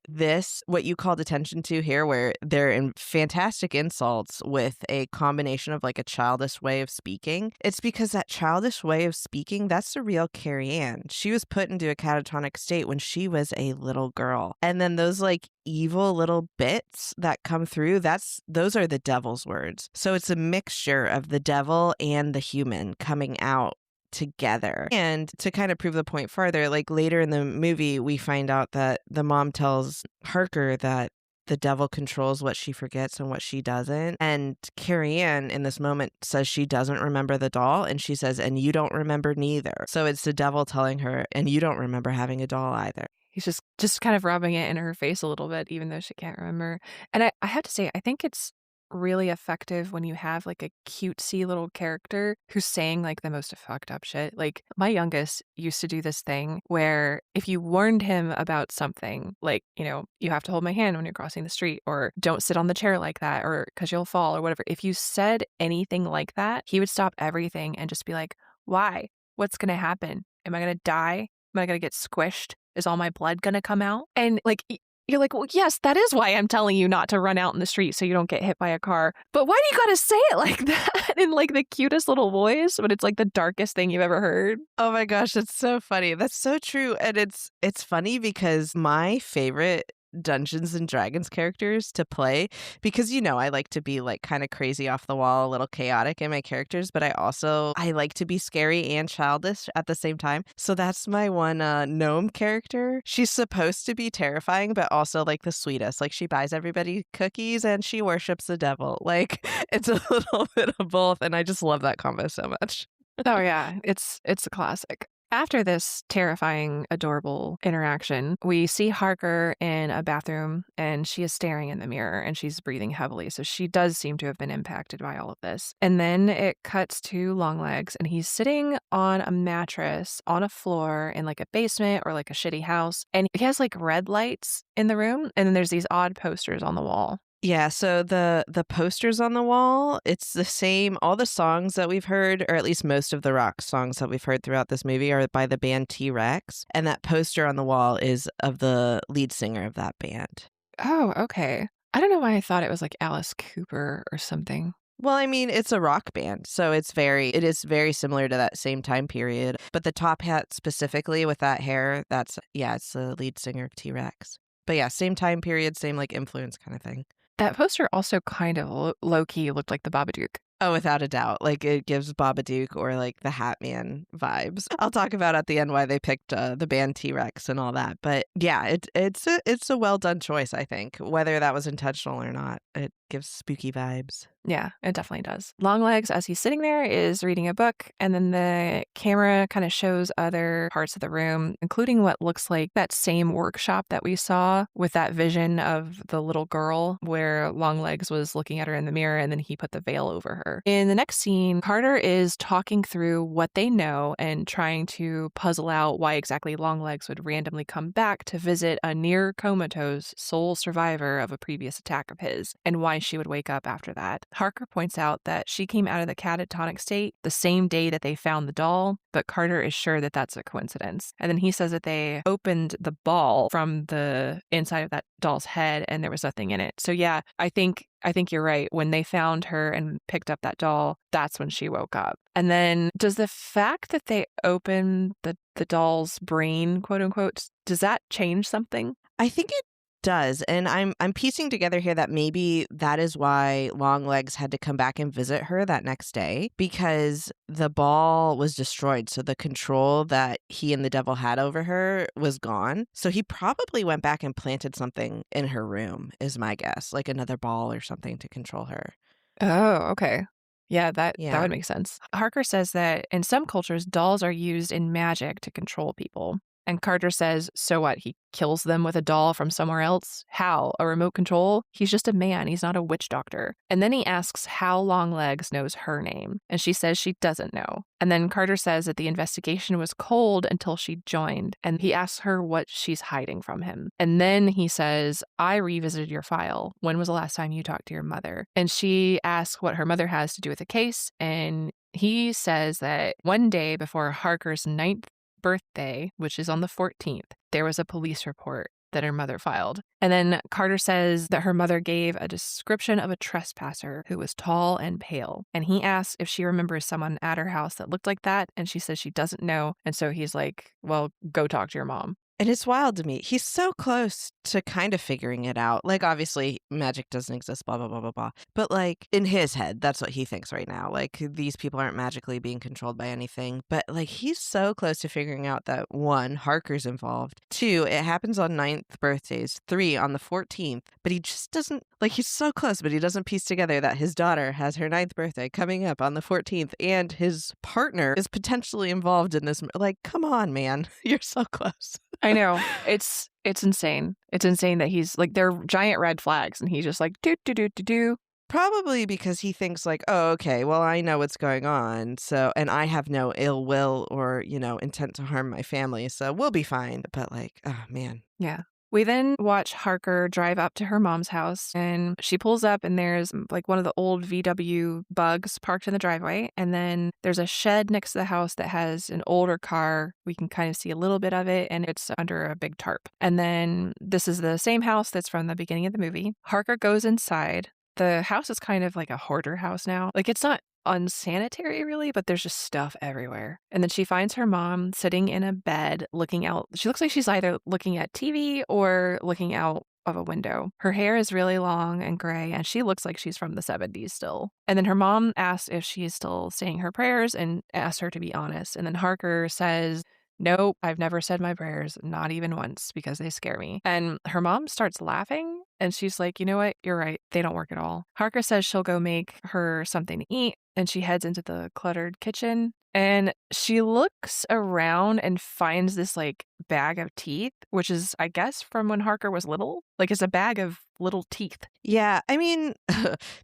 what you called attention to here, where they're in fantastic insults with a combination of a childish way of speaking, it's because that childish way of speaking, that's the real Carrie Ann. She was put into a catatonic state when she was a little girl. And then those evil little bits that come through, those are the devil's words. So it's a mixture of the devil and the human coming out together. And to kind of prove the point further, later in the movie, we find out that the mom tells Harker that the devil controls what she forgets and what she doesn't. And Carrie Ann in this moment says she doesn't remember the doll, and she says, and you don't remember neither. So it's the devil telling her, and you don't remember having a doll either. He's just kind of rubbing it in her face a little bit, even though she can't remember. And I have to say, I think it's really effective when you have like a cutesy little character who's saying like the most fucked up shit. Like my youngest used to do this thing where if you warned him about something, like, you know, you have to hold my hand when you're crossing the street, or don't sit on the chair like that, or because you'll fall, or whatever. If you said anything like that, he would stop everything and just be like, why? What's going to happen? Am I going to die? Am I going to get squished? Is all my blood going to come out? And like, you're like, well, yes, that is why I'm telling you not to run out in the street so you don't get hit by a car. But why do you gotta say it like that in like the cutest little voice when it's like the darkest thing you've ever heard? Oh my gosh, it's so funny. That's so true. And it's funny because my favorite Dungeons and Dragons characters to play, because I like to be like kind of crazy off the wall, a little chaotic in my characters, but I like to be scary and childish at the same time. So that's my one gnome character. She's supposed to be terrifying, but also like the sweetest. Like she buys everybody cookies and she worships the devil. Like it's a little bit of both, and I just love that combo so much. Oh yeah, it's a classic. After this terrifying, adorable interaction, we see Harker in a bathroom, and she is staring in the mirror and she's breathing heavily. So she does seem to have been impacted by all of this. And then it cuts to Longlegs, and he's sitting on a mattress on a floor in like a basement or like a shitty house. And he has like red lights in the room. And then there's these odd posters on the wall. Yeah, so the posters on the wall, it's the same. All the songs that we've heard, or at least most of the rock songs that we've heard throughout this movie, are by the band T-Rex. And that poster on the wall is of the lead singer of that band. Oh, okay. I don't know why I thought it was like Alice Cooper or something. Well, I mean, it's a rock band, so it is very similar to that same time period. But the top hat specifically with that hair, it's the lead singer of T-Rex. But yeah, same time period, same like influence kind of thing. That poster also kind of low-key looked like the Babadook. Oh, without a doubt. Like it gives Babadook or like the Hat Man vibes. I'll talk about at the end why they picked the band T-Rex and all that. But yeah, it's a well done choice, I think. Whether that was intentional or not, it gives spooky vibes. Yeah, it definitely does. Longlegs, as he's sitting there, is reading a book, and then the camera kind of shows other parts of the room, including what looks like that same workshop that we saw with that vision of the little girl where Longlegs was looking at her in the mirror, and then he put the veil over her. In the next scene, Carter is talking through what they know and trying to puzzle out why exactly Longlegs would randomly come back to visit a near comatose sole survivor of a previous attack of his, and why she would wake up after that. Harker points out that she came out of the catatonic state the same day that they found the doll, but Carter is sure that that's a coincidence. And then he says that they opened the ball from the inside of that doll's head and there was nothing in it. So yeah, I think you're right. When they found her and picked up that doll, that's when she woke up. And then does the fact that they opened the doll's brain, quote unquote, does that change something? I think it does. And I'm piecing together here that maybe that is why Longlegs had to come back and visit her that next day, because the ball was destroyed. So the control that he and the devil had over her was gone. So he probably went back and planted something in her room, is my guess, like another ball or something to control her. Oh, okay. Yeah, that would make sense. Harker says that in some cultures, dolls are used in magic to control people. And Carter says, so what? He kills them with a doll from somewhere else? How? A remote control? He's just a man. He's not a witch doctor. And then he asks how Longlegs knows her name. And she says she doesn't know. And then Carter says that the investigation was cold until she joined. And he asks her what she's hiding from him. And then he says, I revisited your file. When was the last time you talked to your mother? And she asks what her mother has to do with the case. And he says that one day before Harker's 9th birthday, which is on the 14th, there was a police report that her mother filed. And then Carter says that her mother gave a description of a trespasser who was tall and pale. And he asks if she remembers someone at her house that looked like that. And she says she doesn't know. And so he's like, well, go talk to your mom. And it's wild to me. He's so close to kind of figuring it out. Like, obviously, magic doesn't exist, blah, blah, blah, blah, blah. But, like, in his head, that's what he thinks right now. Like, these people aren't magically being controlled by anything. But, like, he's so close to figuring out that, 1, Harker's involved. 2, it happens on 9th birthdays. 3, on the 14th. But he just doesn't, like, he's so close, but he doesn't piece together that his daughter has her 9th birthday coming up on the 14th. And his partner is potentially involved in this. Like, come on, man. You're so close. I know. It's insane. It's insane that he's like, they're giant red flags and he's just like, do, do, do, do, do. Probably because he thinks like, oh, okay, well, I know what's going on. So, and I have no ill will or, intent to harm my family. So we'll be fine. But like, oh, man. Yeah. We then watch Harker drive up to her mom's house and she pulls up and there's like one of the old VW bugs parked in the driveway. And then there's a shed next to the house that has an older car. We can kind of see a little bit of it and it's under a big tarp. And then this is the same house that's from the beginning of the movie. Harker goes inside. The house is kind of like a hoarder house now. Like it's not unsanitary really, but there's just stuff everywhere. And then she finds her mom sitting in a bed looking out. She looks like she's either looking at TV or looking out of a window. Her hair is really long and gray and she looks like she's from the 70s still. And then her mom asks if she's still saying her prayers and asks her to be honest. And then Harker says, nope, I've never said my prayers, not even once, because they scare me. And her mom starts laughing and she's like, you know what? You're right. They don't work at all. Harker says she'll go make her something to eat and she heads into the cluttered kitchen and she looks around and finds this like bag of teeth, which is, I guess, from when Harker was little. Like it's a bag of little teeth. Yeah, I mean,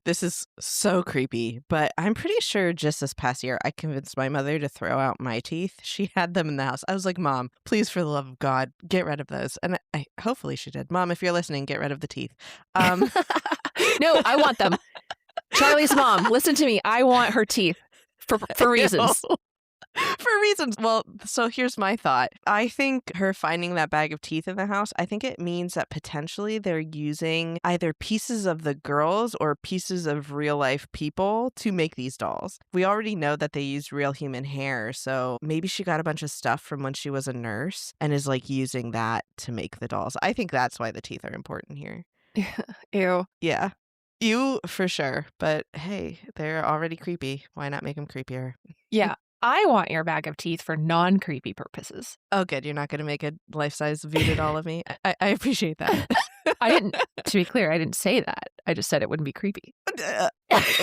this is so creepy, but I'm pretty sure just this past year I convinced my mother to throw out my teeth. She had them in the house. I was like, Mom, please, for the love of God, get rid of those. And hopefully she did. Mom, if you're listening, get rid of the teeth. No, I want them. Charlie's mom, listen to me. I want her teeth for reasons. For reasons. Well, so here's my thought. I think her finding that bag of teeth in the house, I think it means that potentially they're using either pieces of the girls or pieces of real life people to make these dolls. We already know that they used real human hair, so maybe she got a bunch of stuff from when she was a nurse and is like using that to make the dolls. I think that's why the teeth are important here. Ew. Yeah. You for sure. But hey, they're already creepy. Why not make them creepier? Yeah. I want your bag of teeth for non-creepy purposes. Oh, good. You're not going to make a life-size voodoo doll of me? I appreciate that. I didn't, to be clear, I didn't say that. I just said it wouldn't be creepy.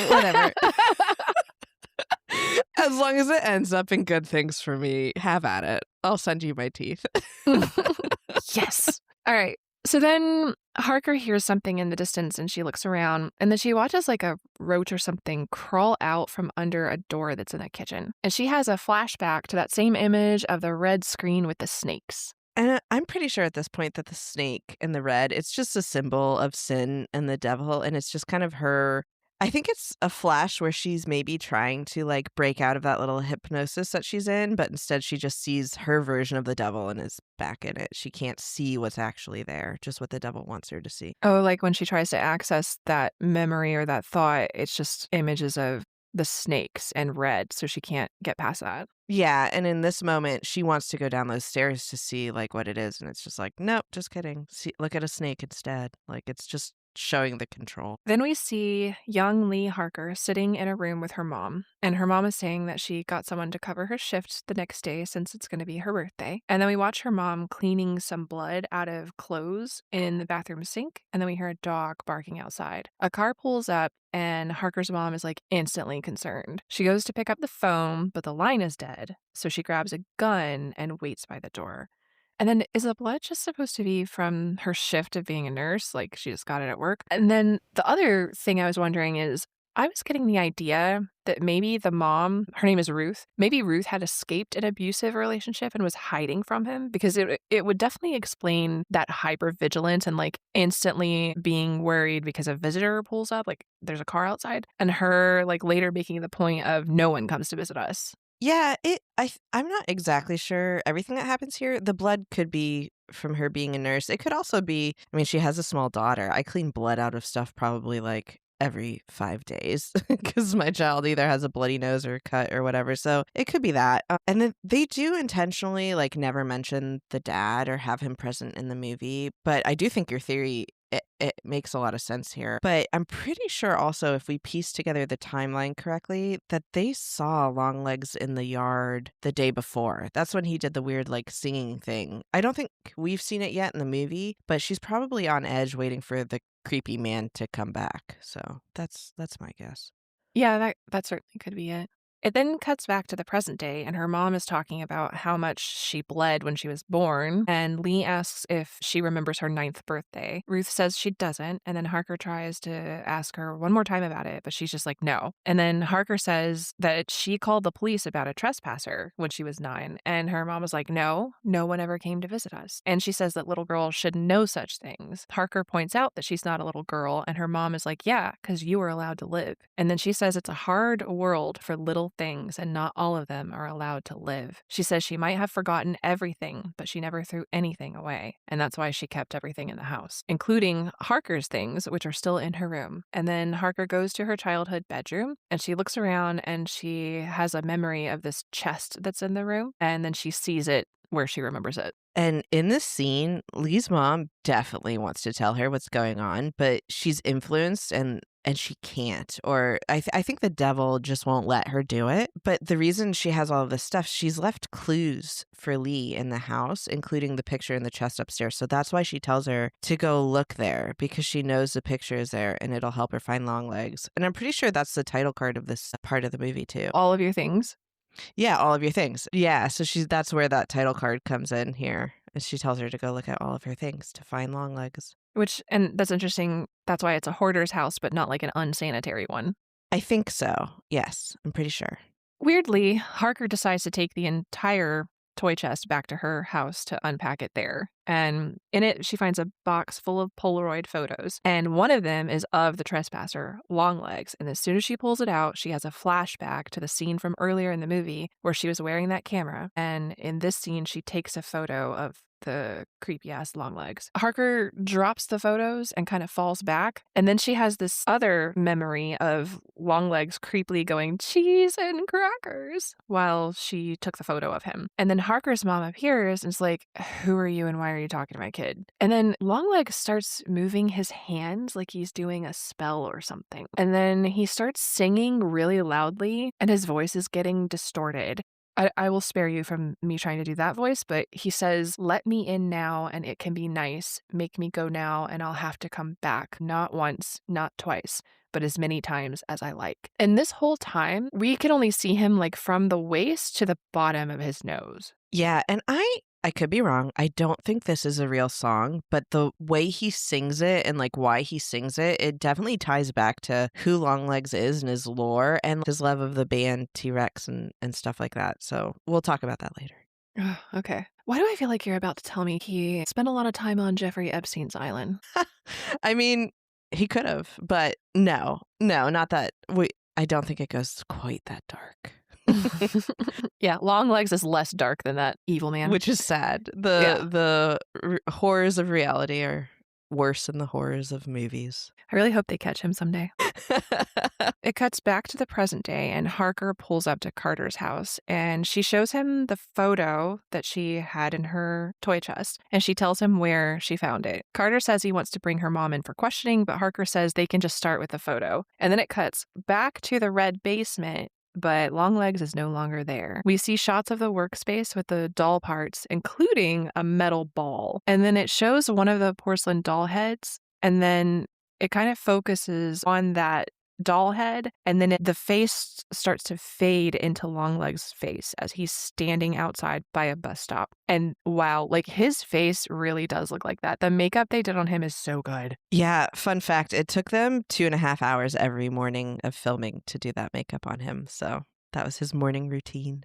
Whatever. As long as it ends up in good things for me, have at it. I'll send you my teeth. Yes. All right. So then Harker hears something in the distance and she looks around and then she watches like a roach or something crawl out from under a door that's in the kitchen. And she has a flashback to that same image of the red screen with the snakes. And I'm pretty sure at this point that the snake in the red, it's just a symbol of sin and the devil. And it's just kind of her. I think it's a flash where she's maybe trying to like break out of that little hypnosis that she's in, but instead she just sees her version of the devil and is back in it. She can't see what's actually there, just what the devil wants her to see. Oh, like when she tries to access that memory or that thought, it's just images of the snakes and red, so she can't get past that. Yeah, and in this moment, she wants to go down those stairs to see like what it is, and it's just like, nope, just kidding. See, look at a snake instead. Like it's just showing the control. Then we see young Lee Harker sitting in a room with her mom, and her mom is saying that she got someone to cover her shift the next day since it's going to be her birthday. And then we watch her mom cleaning some blood out of clothes in the bathroom sink, and then we hear a dog barking outside. A car pulls up, and Harker's mom is like instantly concerned. She goes to pick up the phone, but the line is dead, so she grabs a gun and waits by the door. And then is the blood just supposed to be from her shift of being a nurse? Like she just got it at work? And then the other thing I was wondering is I was getting the idea that maybe the mom, her name is Ruth, maybe Ruth had escaped an abusive relationship and was hiding from him, because it would definitely explain that hypervigilance and like instantly being worried because a visitor pulls up, like there's a car outside, and her like later making the point of no one comes to visit us. Yeah, I'm not exactly sure everything that happens here. The blood could be from her being a nurse. It could also be, I mean, she has a small daughter. I clean blood out of stuff probably like every 5 days because my child either has a bloody nose or a cut or whatever. So it could be that. And then they do intentionally like never mention the dad or have him present in the movie. But I do think your theory, it makes a lot of sense here. But I'm pretty sure also if we piece together the timeline correctly, that they saw Longlegs in the yard the day before. That's when he did the weird like singing thing. I don't think we've seen it yet in the movie, but she's probably on edge waiting for the creepy man to come back. So that's my guess. Yeah, that certainly could be it. It then cuts back to the present day, and her mom is talking about how much she bled when she was born, and Lee asks if she remembers her 9th birthday. Ruth says she doesn't, and then Harker tries to ask her one more time about it, but she's just like, no. And then Harker says that she called the police about a trespasser when she was 9, and her mom was like, no one ever came to visit us. And she says that little girls should know such things. Harker points out that she's not a little girl, and her mom is like, yeah, because you were allowed to live. And then she says it's a hard world for little things and not all of them are allowed to live. She says she might have forgotten everything, but she never threw anything away. And that's why she kept everything in the house, including Harker's things, which are still in her room. And then Harker goes to her childhood bedroom and she looks around and she has a memory of this chest that's in the room. And then she sees it where she remembers it. And in this scene, Lee's mom definitely wants to tell her what's going on, but she's influenced and she can't. Or I think the devil just won't let her do it. But the reason she has all of this stuff, she's left clues for Lee in the house, including the picture in the chest upstairs. So that's why she tells her to go look there, because she knows the picture is there and it'll help her find Longlegs. And I'm pretty sure that's the title card of this part of the movie too. All of your things? Yeah, all of your things. Yeah, so that's where that title card comes in here. And she tells her to go look at all of her things to find Longlegs. And that's interesting. That's why it's a hoarder's house, but not like an unsanitary one. I think so. Yes, I'm pretty sure. Weirdly, Harker decides to take the entire toy chest back to her house to unpack it there. And in it, she finds a box full of Polaroid photos. And one of them is of the trespasser, Longlegs. And as soon as she pulls it out, she has a flashback to the scene from earlier in the movie where she was wearing that camera. And in this scene, she takes a photo of the creepy-ass Longlegs. Harker drops the photos and kind of falls back. And then she has this other memory of Longlegs creepily going, cheese and crackers, while she took the photo of him. And then Harker's mom appears and is like, who are you and why are you talking to my kid? And then Longlegs starts moving his hands like he's doing a spell or something. And then he starts singing really loudly and his voice is getting distorted. I will spare you from me trying to do that voice, but he says, let me in now and it can be nice. Make me go now and I'll have to come back. Not once, not twice, but as many times as I like. And this whole time, we can only see him like from the waist to the bottom of his nose. Yeah, and I could be wrong. I don't think this is a real song, but the way he sings it and like why he sings it, it definitely ties back to who Longlegs is and his lore and his love of the band T-Rex and stuff like that. So we'll talk about that later. Okay. Why do I feel like you're about to tell me he spent a lot of time on Jeffrey Epstein's island? I mean, he could have, but no, not that. I don't think it goes quite that dark. Yeah, Longlegs is less dark than that evil man. Which is sad. The horrors of reality are worse than the horrors of movies. I really hope they catch him someday. It cuts back to the present day, and Harker pulls up to Carter's house, and she shows him the photo that she had in her toy chest, and she tells him where she found it. Carter says he wants to bring her mom in for questioning, but Harker says they can just start with the photo. And then it cuts back to the red basement, but Longlegs is no longer there. We see shots of the workspace with the doll parts, including a metal ball. And then it shows one of the porcelain doll heads, and then it kind of focuses on that doll head, and then the face starts to fade into Longlegs' face as he's standing outside by a bus stop. And wow, like his face really does look like that. The makeup they did on him is so good. Yeah, fun fact, it took them 2.5 hours every morning of filming to do that makeup on him. So that was his morning routine.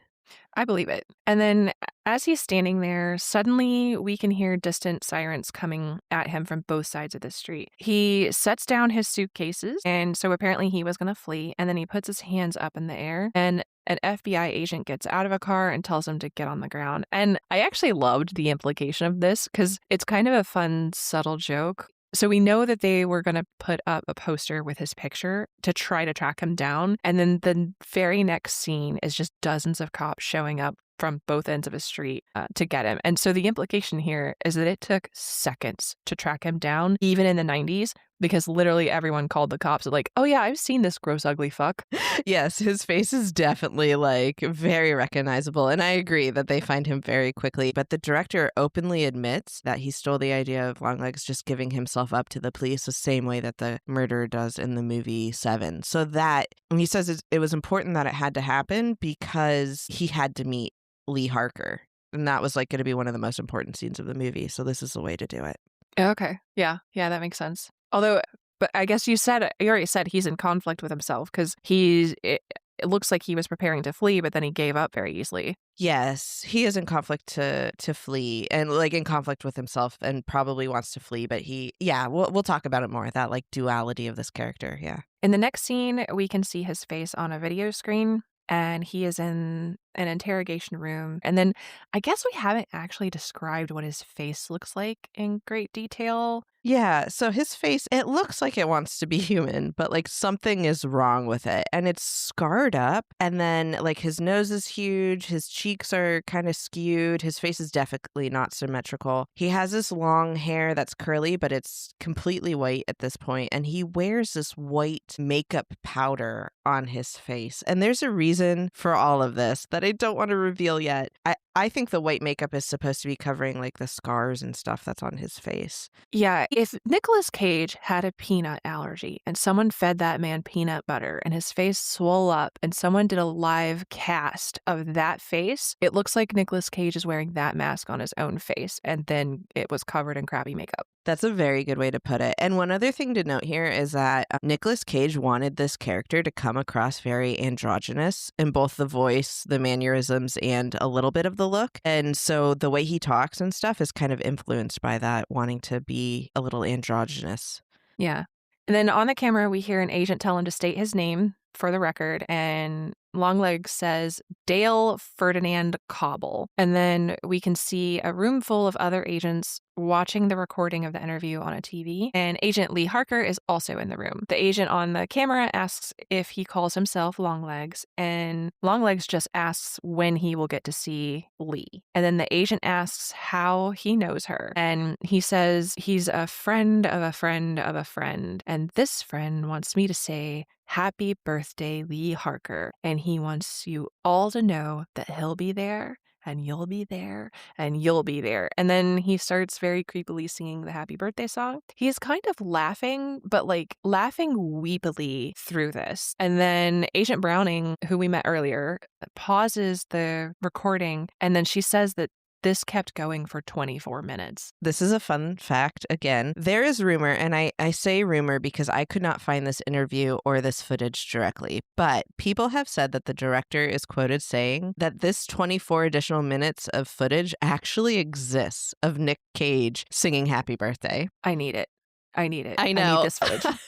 I believe it. And then as he's standing there, suddenly we can hear distant sirens coming at him from both sides of the street. He sets down his suitcases, and so apparently he was going to flee, and then he puts his hands up in the air, and an FBI agent gets out of a car and tells him to get on the ground. And I actually loved the implication of this because it's kind of a fun, subtle joke. So we know that they were going to put up a poster with his picture to try to track him down. And then the very next scene is just dozens of cops showing up from both ends of a street to get him. And so the implication here is that it took seconds to track him down, even in the 90s, because literally everyone called the cops like, oh yeah, I've seen this gross, ugly fuck. Yes, his face is definitely like very recognizable. And I agree that they find him very quickly. But the director openly admits that he stole the idea of Longlegs just giving himself up to the police the same way that the murderer does in the movie Seven. So that, and he says it was important that it had to happen because he had to meet Lee Harker. And that was like going to be one of the most important scenes of the movie. So this is the way to do it. Okay. Yeah. Yeah, that makes sense. Although, but I guess you already said he's in conflict with himself because it looks like he was preparing to flee, but then he gave up very easily. Yes, he is in conflict to flee and like in conflict with himself and probably wants to flee. But we'll talk about it more, that like duality of this character. Yeah. In the next scene, we can see his face on a video screen. And he is in an interrogation room. And then I guess we haven't actually described what his face looks like in great detail. Yeah, so his face, it looks like it wants to be human, but like something is wrong with it. And it's scarred up. And then like his nose is huge. His cheeks are kind of skewed. His face is definitely not symmetrical. He has this long hair that's curly, but it's completely white at this point. And he wears this white makeup powder on his face. And there's a reason for all of this that I don't want to reveal yet. I think the white makeup is supposed to be covering like the scars and stuff that's on his face. Yeah, if Nicolas Cage had a peanut allergy and someone fed that man peanut butter and his face swole up and someone did a live cast of that face, it looks like Nicolas Cage is wearing that mask on his own face and then it was covered in crappy makeup. That's a very good way to put it. And one other thing to note here is that Nicolas Cage wanted this character to come across very androgynous in both the voice, the mannerisms, and a little bit of the look. And so the way he talks and stuff is kind of influenced by that, wanting to be a little androgynous. Yeah. And then on the camera, we hear an agent tell him to state his name for the record. And Longlegs says Dale Ferdinand Cobble. And then we can see a room full of other agents watching the recording of the interview on a TV. And Agent Lee Harker is also in the room. The agent on the camera asks if he calls himself Longlegs. And Longlegs just asks when he will get to see Lee. And then the agent asks how he knows her. And he says he's a friend of a friend of a friend. And this friend wants me to say, "Happy birthday, Lee Harker." And he wants you all to know that he'll be there and you'll be there and you'll be there. And then he starts very creepily singing the happy birthday song. He's kind of laughing, but like laughing weepily through this. And then Agent Browning, who we met earlier, pauses the recording. And then she says that this kept going for 24 minutes. This is a fun fact. Again, there is rumor, and I say rumor because I could not find this interview or this footage directly, but people have said that the director is quoted saying that this 24 additional minutes of footage actually exists of Nick Cage singing Happy Birthday. I need it. I need it. I know. I need this footage.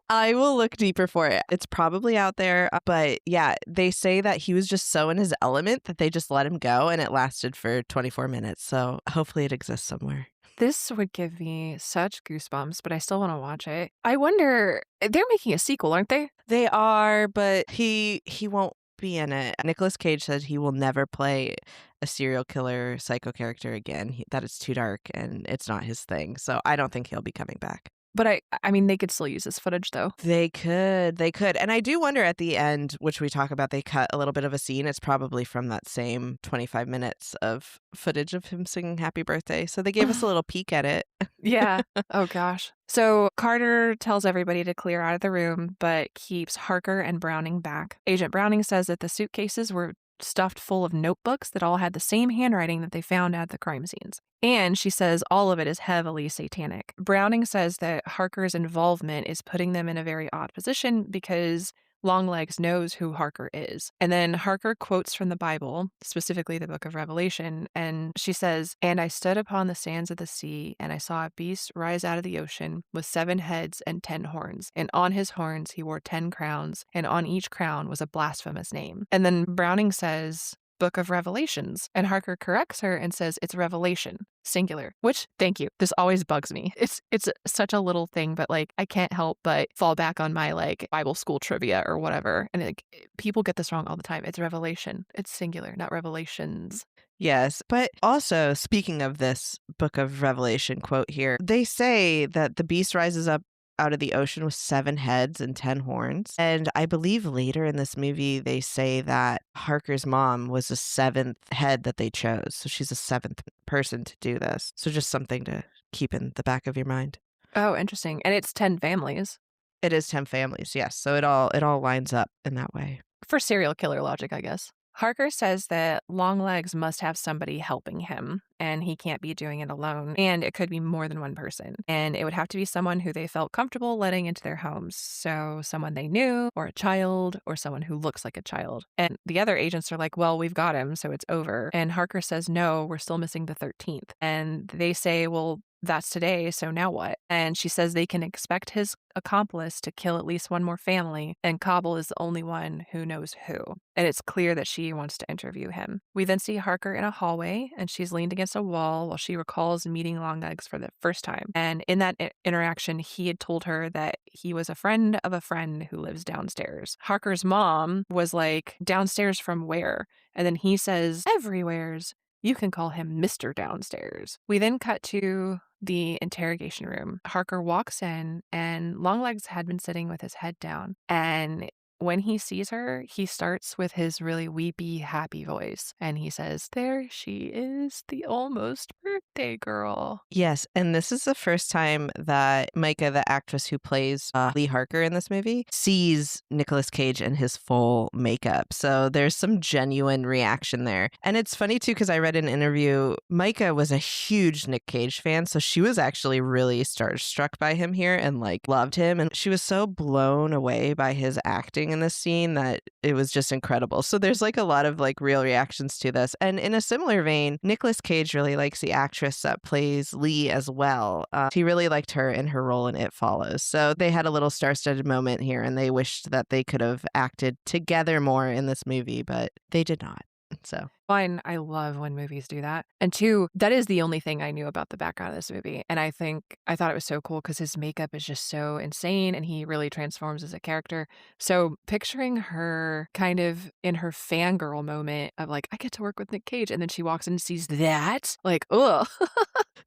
I will look deeper for it. It's probably out there. But yeah, they say that he was just so in his element that they just let him go and it lasted for 24 minutes. So hopefully it exists somewhere. This would give me such goosebumps, but I still want to watch it. I wonder, they're making a sequel, aren't they? They are, but he won't be in it. Nicolas Cage said he will never play a serial killer psycho character again, that it's too dark and it's not his thing. So I don't think he'll be coming back. But I mean, they could still use this footage, though. They could. And I do wonder at the end, which we talk about, they cut a little bit of a scene. It's probably from that same 25 minutes of footage of him singing Happy Birthday. So they gave us a little peek at it. Yeah. Oh, gosh. So Carter tells everybody to clear out of the room, but keeps Harker and Browning back. Agent Browning says that the suitcases were stuffed full of notebooks that all had the same handwriting that they found at the crime scenes. And she says all of it is heavily satanic. Browning says that Harker's involvement is putting them in a very odd position because Longlegs knows who Harker is. And then Harker quotes from the Bible, specifically the book of Revelation, and she says, "And I stood upon the sands of the sea, and I saw a beast rise out of the ocean with 7 heads and 10 horns. And on his horns he wore 10 crowns, and on each crown was a blasphemous name." And then Browning says, Book of Revelations. And Harker corrects her and says it's Revelation, singular, which, thank you. This always bugs me. It's such a little thing, but like I can't help but fall back on my like Bible school trivia or whatever. And like people get this wrong all the time. It's Revelation. It's singular, not Revelations. Yes, but also speaking of this Book of Revelation quote here, they say that the beast rises up out of the ocean with 7 heads and 10 horns. And I believe later in this movie, they say that Harker's mom was the 7th head that they chose. So she's the 7th person to do this. So just something to keep in the back of your mind. Oh, interesting. And it's 10 families. It is 10 families, yes. So it all lines up in that way. For serial killer logic, I guess. Harker says that Longlegs must have somebody helping him, and he can't be doing it alone, and it could be more than one person, and it would have to be someone who they felt comfortable letting into their homes, so someone they knew, or a child, or someone who looks like a child. And the other agents are like, well, we've got him, so it's over. And Harker says, no, we're still missing the 13th. And they say, well, that's today, so now what? And she says they can expect his accomplice to kill at least one more family, and Cobble is the only one who knows who. And it's clear that she wants to interview him. We then see Harker in a hallway, and she's leaned against a wall while she recalls meeting Longlegs for the first time. And in that interaction, he had told her that he was a friend of a friend who lives downstairs. Harker's mom was like, downstairs from where? And then he says, everywheres. You can call him Mr. Downstairs. We then cut to the interrogation room. Harker walks in, and Longlegs had been sitting with his head down. And when he sees her, he starts with his really weepy, happy voice. And he says, there she is, the almost birthday girl. Yes, and this is the first time that Micah, the actress who plays Lee Harker in this movie, sees Nicolas Cage in his full makeup. So there's some genuine reaction there. And it's funny, too, because I read an interview. Micah was a huge Nick Cage fan, so she was actually really starstruck by him here and, like, loved him. And she was so blown away by his acting in this scene that it was just incredible. So there's, like, a lot of, like, real reactions to this. And in a similar vein, Nicolas Cage really likes the actress that plays Lee as well. He really liked her in her role in It Follows. So they had a little star-studded moment here, and they wished that they could have acted together more in this movie, but they did not. So one, I love when movies do that. And two, that is the only thing I knew about the background of this movie. And I thought it was so cool because his makeup is just so insane and he really transforms as a character. So picturing her kind of in her fangirl moment of like, I get to work with Nick Cage. And then she walks in and sees that. Like, ugh.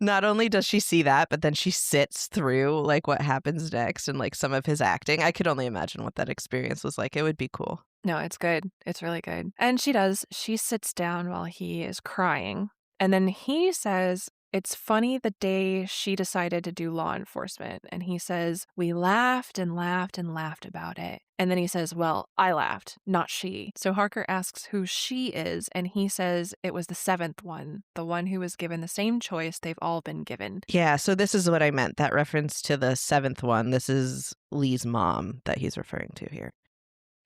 Not only does she see that, but then she sits through like what happens next and like some of his acting. I could only imagine what that experience was like. It would be cool. No, it's good. It's really good. And she does. She sits down while he is crying. And then he says, it's funny the day she decided to do law enforcement. And he says, we laughed and laughed and laughed about it. And then he says, well, I laughed, not she. So Harker asks who she is. And he says it was the 7th one, the one who was given the same choice they've all been given. Yeah, so this is what I meant. That reference to the 7th one. This is Lee's mom that he's referring to here.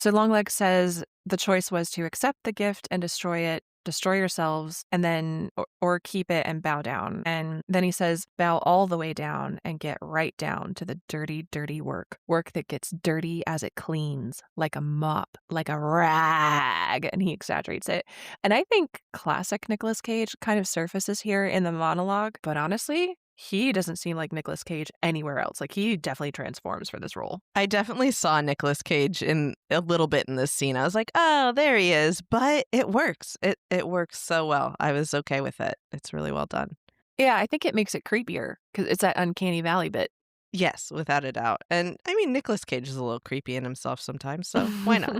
So Longlegs says the choice was to accept the gift and destroy it, destroy yourselves, and then, or keep it and bow down. And then he says, bow all the way down and get right down to the dirty, dirty work. Work that gets dirty as it cleans, like a mop, like a rag. And he exaggerates it. And I think classic Nicolas Cage kind of surfaces here in the monologue. But honestly, he doesn't seem like Nicolas Cage anywhere else. Like, he definitely transforms for this role. I definitely saw Nicolas Cage in a little bit in this scene. I was like, oh, there he is. But it works. It works so well. I was okay with it. It's really well done. Yeah, I think it makes it creepier because it's that uncanny valley bit. Yes, without a doubt. And I mean, Nicolas Cage is a little creepy in himself sometimes, so why not?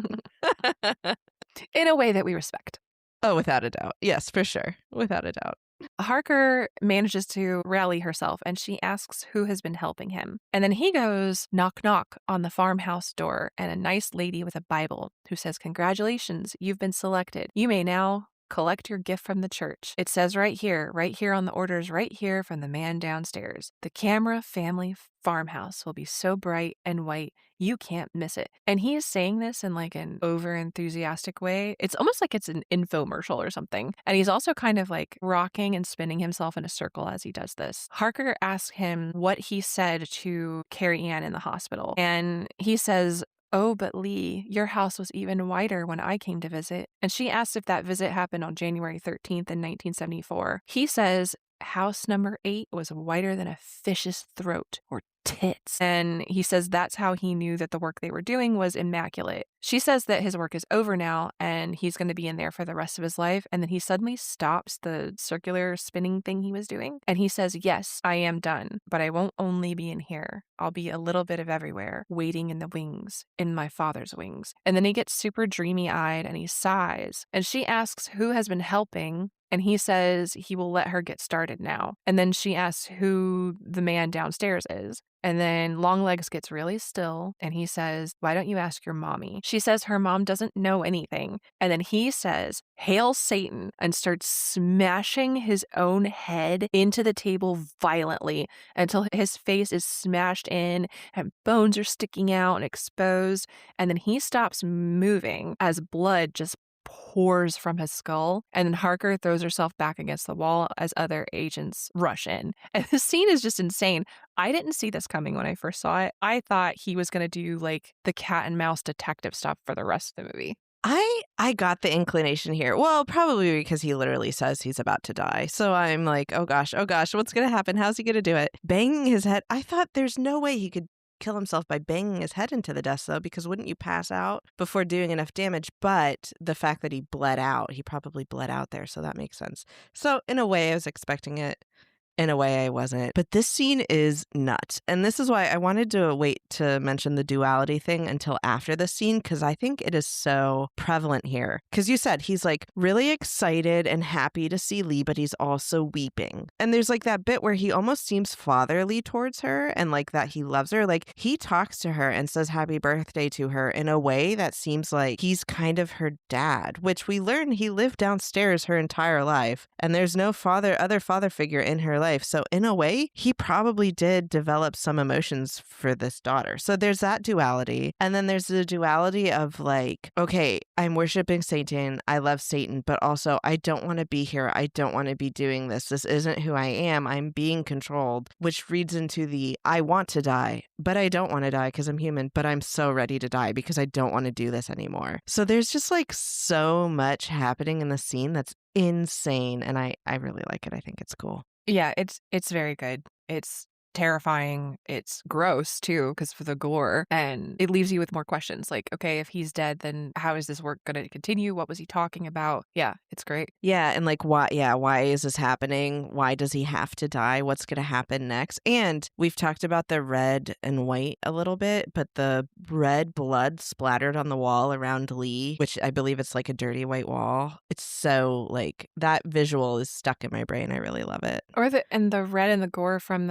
In a way that we respect. Oh, without a doubt. Yes, for sure. Without a doubt. Harker manages to rally herself and she asks who has been helping him. And then he goes knock, knock on the farmhouse door, and a nice lady with a Bible who says, congratulations, you've been selected. You may now collect your gift from the church. It says right here on the orders, right here from the man downstairs. The Camera family farmhouse will be so bright and white, you can't miss it. And he is saying this in like an over enthusiastic way. It's almost like it's an infomercial or something. And he's also kind of like rocking and spinning himself in a circle as he does this. Harker asks him what he said to Carrie Ann in the hospital. And he says, "Oh, but Lee, your house was even whiter when I came to visit." And she asks if that visit happened on January 13th in 1974. He says house number 8 was whiter than a fish's throat or tits. And he says that's how he knew that the work they were doing was immaculate. She says that his work is over now and he's going to be in there for the rest of his life. And then he suddenly stops the circular spinning thing he was doing. And he says, "Yes, I am done, but I won't only be in here. I'll be a little bit of everywhere, waiting in the wings, in my father's wings." And then he gets super dreamy eyed and he sighs. And she asks who has been helping. And he says he will let her get started now. And then she asks who the man downstairs is. And then Longlegs gets really still and he says, "Why don't you ask your mommy?" She says her mom doesn't know anything. And then he says, "Hail Satan," and starts smashing his own head into the table violently until his face is smashed in and bones are sticking out and exposed. And then he stops moving as blood just pours from his skull, and then Harker throws herself back against the wall as other agents rush in. And the scene is just insane. I didn't see this coming when I first saw it. I thought he was going to do like the cat and mouse detective stuff for the rest of the movie. I got the inclination here. Well, probably because he literally says he's about to die. So I'm like, oh gosh, what's going to happen? How's he going to do it? Banging his head. I thought there's no way he could kill himself by banging his head into the desk, though, because wouldn't you pass out before doing enough damage? But the fact that he bled out, he probably bled out there, so that makes sense. So in a way, I was expecting it. In a way, I wasn't. But this scene is nuts. And this is why I wanted to wait to mention the duality thing until after this scene, because I think it is so prevalent here. Because you said he's like really excited and happy to see Lee, but he's also weeping. And there's like that bit where he almost seems fatherly towards her and like that he loves her. Like he talks to her and says happy birthday to her in a way that seems like he's kind of her dad, which we learn he lived downstairs her entire life. And there's no other father figure in her life. So in a way, he probably did develop some emotions for this daughter. So there's that duality. And then there's the duality of like, okay, I'm worshiping Satan. I love Satan, but also I don't want to be here. I don't want to be doing this. This isn't who I am. I'm being controlled, which reads into the I want to die, but I don't want to die because I'm human, but I'm so ready to die because I don't want to do this anymore. So there's just like so much happening in the scene that's insane. And I really like it. I think it's cool. Yeah, it's very good. It's terrifying. It's gross too because of the gore, and it leaves you with more questions like, okay, if he's dead, then how is this work going to continue? What was he talking about? Yeah, it's great. Yeah, and like why is this happening? Why does he have to die? What's going to happen next? And we've talked about the red and white a little bit, but the red blood splattered on the wall around Lee, which I believe it's like a dirty white wall. It's so like that visual is stuck in my brain. I really love it. Or the red and the gore from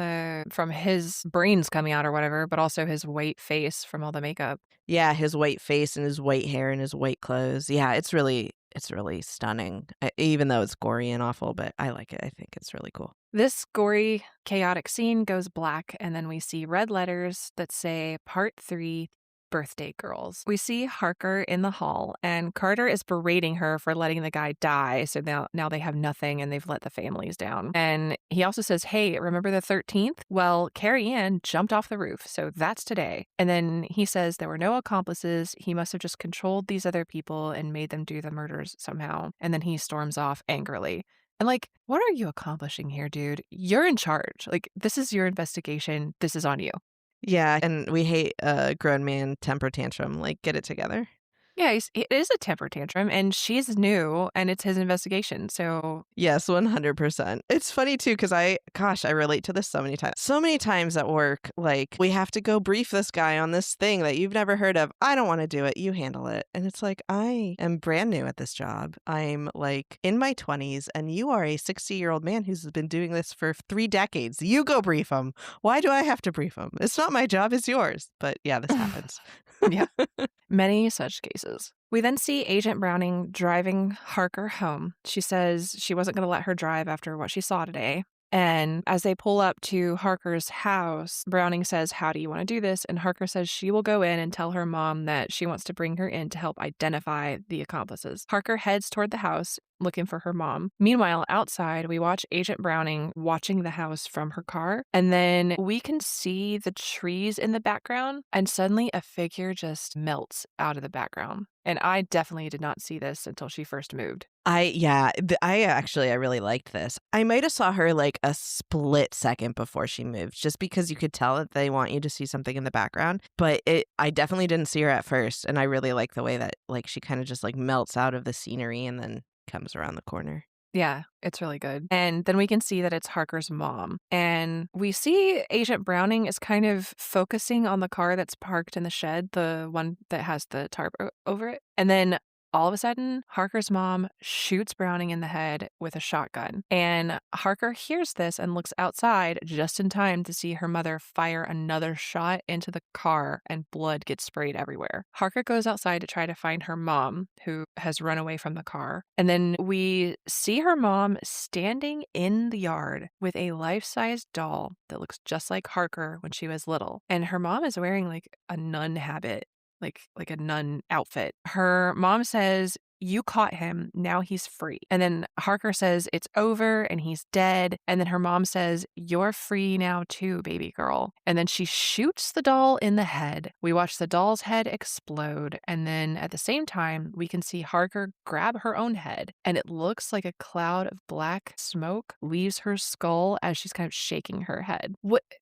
his brains coming out or whatever, but also his white face from all the makeup. Yeah, his white face and his white hair and his white clothes. Yeah, it's really stunning, even though it's gory and awful, but I like it. I think it's really cool. This gory, chaotic scene goes black, and then we see red letters that say Part 3, Birthday Girls. We see Harker in the hall, and Carter is berating her for letting the guy die, so now they have nothing and they've let the families down. And he also says, hey, remember the 13th? Well, Carrie Ann jumped off the roof, so that's today. And then he says there were no accomplices. He must have just controlled these other people and made them do the murders somehow. And then he storms off angrily. And like, what are you accomplishing here, dude? You're in charge. Like, this is your investigation. This is on you. Yeah, and we hate a grown man temper tantrum. Like, get it together. Yeah, it is a temper tantrum, and she's new, and it's his investigation, so... Yes, 100%. It's funny, too, because I relate to this so many times. So many times at work, like, we have to go brief this guy on this thing that you've never heard of. I don't want to do it. You handle it. And it's like, I am brand new at this job. I'm, like, in my 20s, and you are a 60-year-old man who's been doing this for 3 decades. You go brief him. Why do I have to brief him? It's not my job, it's yours. But, yeah, this happens. Yeah. Many such cases. We then see Agent Browning driving Harker home. She says she wasn't going to let her drive after what she saw today. And as they pull up to Harker's house, Browning says, how do you want to do this? And Harker says she will go in and tell her mom that she wants to bring her in to help identify the accomplices. Harker heads toward the house, looking for her mom. Meanwhile, outside, we watch Agent Browning watching the house from her car, and then we can see the trees in the background, and suddenly a figure just melts out of the background. And I definitely did not see this until she first moved. I really liked this. I might have saw her like a split second before she moved, just because you could tell that they want you to see something in the background. But I definitely didn't see her at first, and I really like the way that like she kind of just like melts out of the scenery and then comes around the corner. Yeah, it's really good. And then we can see that it's Harker's mom. And we see Agent Browning is kind of focusing on the car that's parked in the shed, the one that has the tarp over it. And then all of a sudden, Harker's mom shoots Browning in the head with a shotgun. And Harker hears this and looks outside just in time to see her mother fire another shot into the car, and blood gets sprayed everywhere. Harker goes outside to try to find her mom, who has run away from the car. And then we see her mom standing in the yard with a life-size doll that looks just like Harker when she was little. And her mom is wearing like a nun habit, like a nun outfit. Her mom says, "You caught him, now he's free." And then Harker says, "It's over and he's dead." And then her mom says, "You're free now too, baby girl." And then she shoots the doll in the head. We watch the doll's head explode. And then at the same time, we can see Harker grab her own head. And it looks like a cloud of black smoke leaves her skull as she's kind of shaking her head.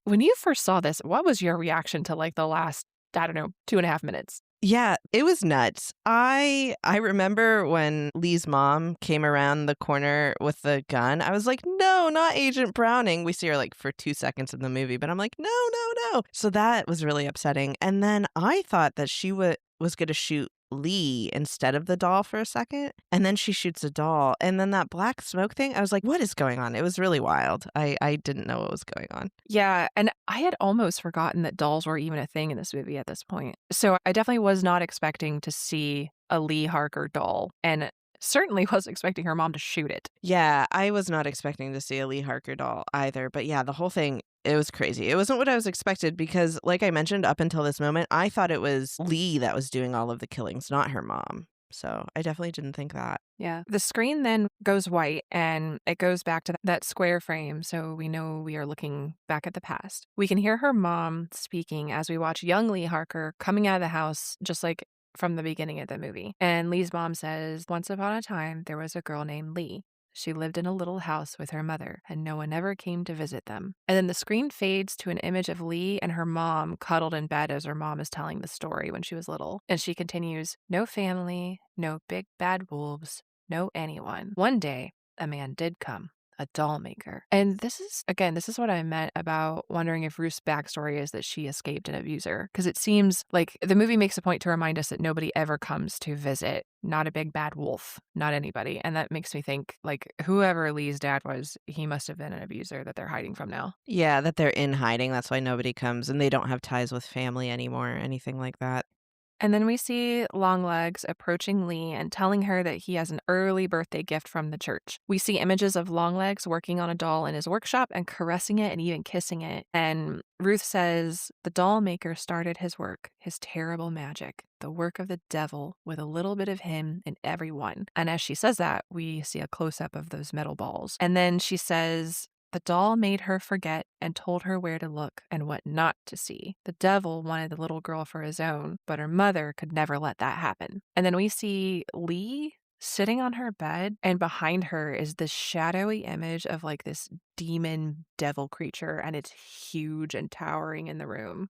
When you first saw this, what was your reaction to like the last, I don't know, 2.5 minutes? Yeah, it was nuts. I remember when Lee's mom came around the corner with the gun. I was like, no, not Agent Browning. We see her like for 2 seconds in the movie, but I'm like, no, no, no. So that was really upsetting. And then I thought that she was going to shoot Lee instead of the doll for a second, and then she shoots a doll, and then that black smoke thing, I was like, what is going on? It was really wild. I didn't know what was going on. Yeah, and I had almost forgotten that dolls were even a thing in this movie at this point. So I definitely was not expecting to see a Lee Harker doll, and certainly was expecting her mom to shoot it. Yeah, I was not expecting to see a Lee Harker doll either, but yeah, the whole thing, it was crazy. It wasn't what I was expected because, like I mentioned, up until this moment, I thought it was Lee that was doing all of the killings, not her mom. So I definitely didn't think that. Yeah. The screen then goes white and it goes back to that square frame, so we know we are looking back at the past. We can hear her mom speaking as we watch young Lee Harker coming out of the house, just like from the beginning of the movie. And Lee's mom says, "Once upon a time, there was a girl named Lee. She lived in a little house with her mother, and no one ever came to visit them." And then the screen fades to an image of Lee and her mom cuddled in bed as her mom is telling the story when she was little. And she continues, "No family, no big bad wolves, no anyone. One day, a man did come. A doll maker." And this is what I meant about wondering if Ruth's backstory is that she escaped an abuser. Because it seems like the movie makes a point to remind us that nobody ever comes to visit. Not a big bad wolf, not anybody. And that makes me think, like, whoever Lee's dad was, he must have been an abuser that they're hiding from now. Yeah, that they're in hiding. That's why nobody comes, and they don't have ties with family anymore or anything like that. And then we see Longlegs approaching Lee and telling her that he has an early birthday gift from the church. We see images of Longlegs working on a doll in his workshop and caressing it and even kissing it. And Ruth says, "The doll maker started his work, his terrible magic, the work of the devil with a little bit of him in every one." And as she says that, we see a close-up of those metal balls. And then she says, "The doll made her forget and told her where to look and what not to see. The devil wanted the little girl for his own, but her mother could never let that happen." And then we see Lee sitting on her bed, and behind her is this shadowy image of like this demon devil creature, and it's huge and towering in the room.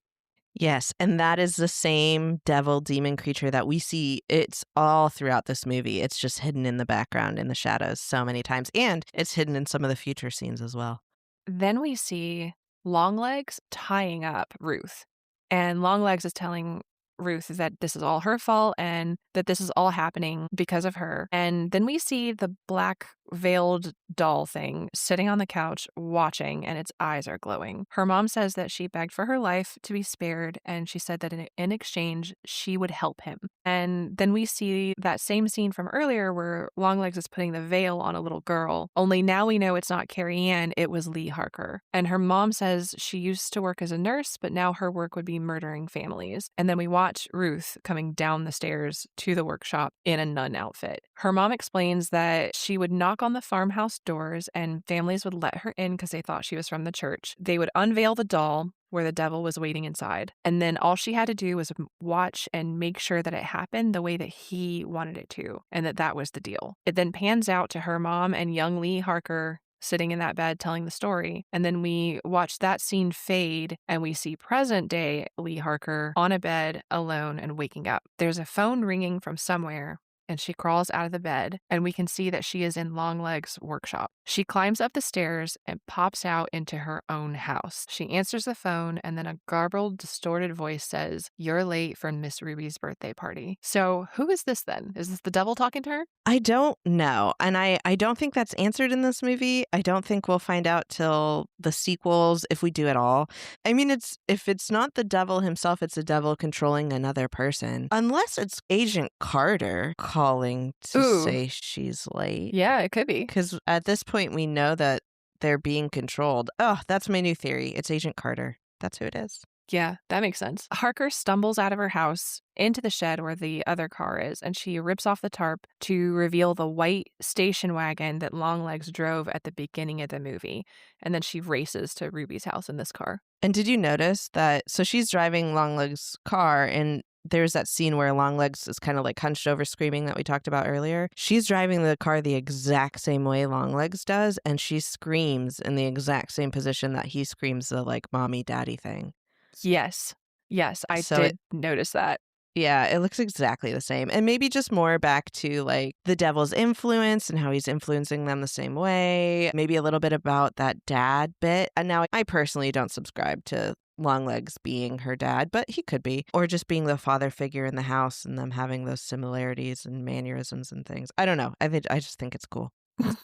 Yes, and that is the same devil demon creature that we see. It's all throughout this movie. It's just hidden in the background in the shadows so many times, and it's hidden in some of the future scenes as well. Then we see Longlegs tying up Ruth, and Longlegs is telling Ruth that this is all her fault and that this is all happening because of her. And then we see the black veiled doll thing sitting on the couch watching, and its eyes are glowing. Her mom says that she begged for her life to be spared, and she said that in exchange she would help him. And then we see that same scene from earlier where Longlegs is putting the veil on a little girl, only now we know it's not Carrie Ann, it was Lee Harker. And her mom says she used to work as a nurse, but now her work would be murdering families. And then we watch Ruth coming down the stairs to the workshop in a nun outfit. Her mom explains that she would knock on the farmhouse doors and families would let her in because they thought she was from the church. They would unveil the doll where the devil was waiting inside. And then all she had to do was watch and make sure that it happened the way that he wanted it to, and that was the deal. It then pans out to her mom and young Lee Harker sitting in that bed telling the story. And then we watch that scene fade and we see present day Lee Harker on a bed alone and waking up. There's a phone ringing from somewhere. And she crawls out of the bed, and we can see that she is in Longlegs' workshop. She climbs up the stairs and pops out into her own house. She answers the phone, and then a garbled, distorted voice says, "You're late for Miss Ruby's birthday party." So who is this then? Is this the devil talking to her? I don't know. And I don't think that's answered in this movie. I don't think we'll find out till the sequels, if we do at all. I mean, if it's not the devil himself, it's the devil controlling another person. Unless it's Agent Carter calling to say she's late. Yeah, it could be. Because at this point, we know that they're being controlled. Oh, that's my new theory. It's Agent Carter. That's who it is. Yeah, that makes sense. Harker stumbles out of her house into the shed where the other car is, and she rips off the tarp to reveal the white station wagon that Longlegs drove at the beginning of the movie. And then she races to Ruby's house in this car. And did you notice that? So she's driving Longlegs' car, and there's that scene where Longlegs is kind of like hunched over screaming that we talked about earlier. She's driving the car the exact same way Longlegs does, and she screams in the exact same position that he screams the like mommy daddy thing. Yes, I did notice that. Yeah, it looks exactly the same. And maybe just more back to like the devil's influence and how he's influencing them the same way. Maybe a little bit about that dad bit. And now I personally don't subscribe to Longlegs being her dad, but he could be. Or just being the father figure in the house and them having those similarities and mannerisms and things. I don't know. I just think it's cool.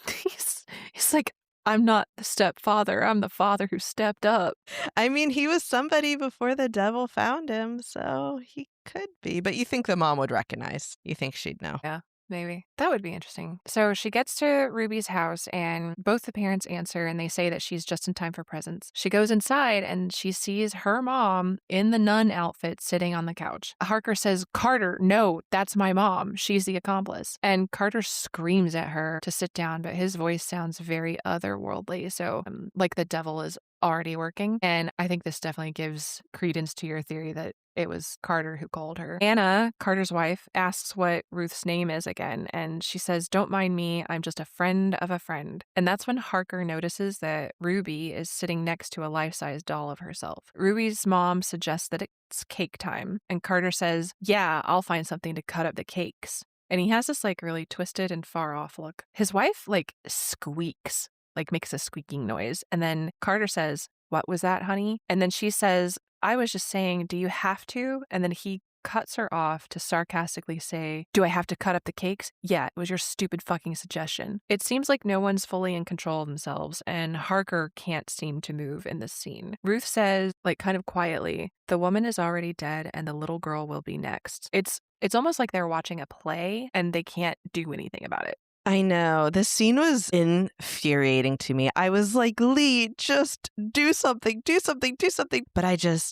He's like, I'm not the stepfather. I'm the father who stepped up. I mean, he was somebody before the devil found him, so he could be. But you think the mom would recognize. You think she'd know. Yeah, maybe. That would be interesting. So she gets to Ruby's house, and both the parents answer, and they say that she's just in time for presents. She goes inside, and she sees her mom in the nun outfit sitting on the couch. Harker says, "Carter, no, that's my mom. She's the accomplice." And Carter screams at her to sit down, but his voice sounds very otherworldly. So like the devil is already working. And I think this definitely gives credence to your theory that it was Carter who called her. Anna, Carter's wife, asks what Ruth's name is again, and she says, "Don't mind me, I'm just a friend of a friend." And that's when Harker notices that Ruby is sitting next to a life-size doll of herself. Ruby's mom suggests that it's cake time, and Carter says, "Yeah, I'll find something to cut up the cakes." And he has this like really twisted and far off look. His wife like squeaks, like makes a squeaking noise. And then Carter says, "What was that, honey?" And then she says, "I was just saying, do you have to?" And then he cuts her off to sarcastically say, "Do I have to cut up the cakes? Yeah, it was your stupid fucking suggestion." It seems like no one's fully in control of themselves, and Harker can't seem to move in this scene. Ruth says, like kind of quietly, "The woman is already dead and the little girl will be next." It's almost like they're watching a play and they can't do anything about it. I know. This scene was infuriating to me. I was like, Lee, just do something, do something, do something. But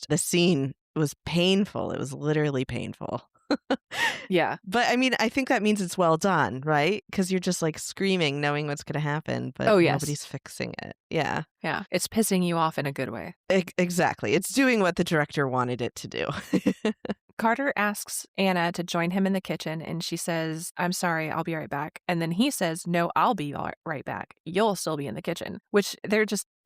the scene was painful. It was literally painful. Yeah. But I mean, I think that means it's well done, right? Because you're just like screaming, knowing what's going to happen, but nobody's fixing it. Yeah. Yeah. It's pissing you off in a good way. Exactly. It's doing what the director wanted it to do. Carter asks Anna to join him in the kitchen, and she says, "I'm sorry, I'll be right back." And then he says, "No, I'll be right back. You'll still be in the kitchen," which they're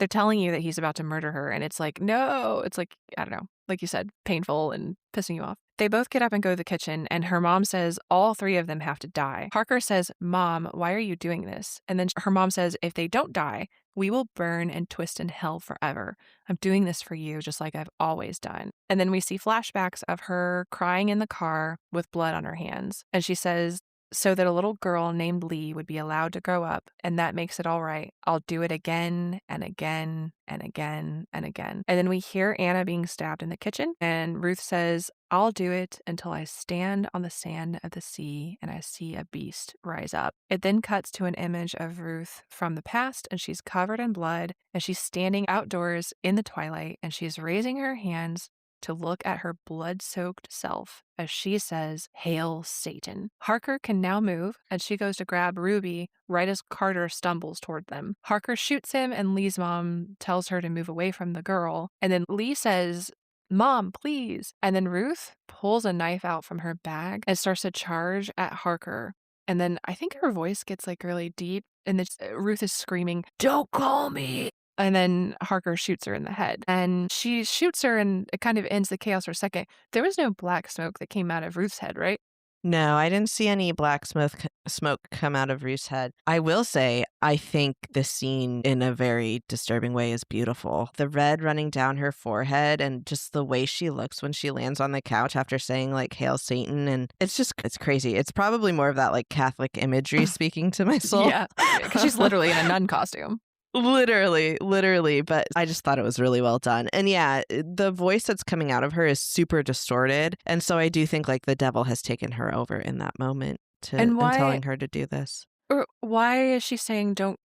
telling you that he's about to murder her. And it's like, no, it's like, I don't know, like you said, painful and pissing you off. They both get up and go to the kitchen, and her mom says all three of them have to die. Harker says, "Mom, why are you doing this?" And then her mom says, "If they don't die, we will burn and twist in hell forever. I'm doing this for you, just like I've always done." And then we see flashbacks of her crying in the car with blood on her hands. And she says, "So that a little girl named Lee would be allowed to grow up, and that makes it all right. I'll do it again and again and again and again." And then we hear Anna being stabbed in the kitchen, and Ruth says, "I'll do it until I stand on the sand of the sea and I see a beast rise up." It then cuts to an image of Ruth from the past, and she's covered in blood, and she's standing outdoors in the twilight, and she's raising her hands to look at her blood-soaked self as she says, "Hail Satan." Harker can now move, and she goes to grab Ruby right as Carter stumbles toward them. Harker shoots him, and Lee's mom tells her to move away from the girl. And then Lee says, "Mom, please." And then Ruth pulls a knife out from her bag and starts to charge at Harker. And then I think her voice gets like really deep, and Ruth is screaming, "Don't call me." And then Harker shoots her in the head. And she shoots her, and it kind of ends the chaos for a second. There was no black smoke that came out of Ruth's head, right? No, I didn't see any black smoke come out of Ruth's head. I will say, I think this scene in a very disturbing way is beautiful. The red running down her forehead and just the way she looks when she lands on the couch after saying like, "Hail Satan." And it's crazy. It's probably more of that like Catholic imagery speaking to my soul. Yeah, because she's literally in a nun costume. Literally, but I just thought it was really well done. And yeah, the voice that's coming out of her is super distorted. And so I do think like the devil has taken her over in that moment and telling her to do this. Or why is she saying don't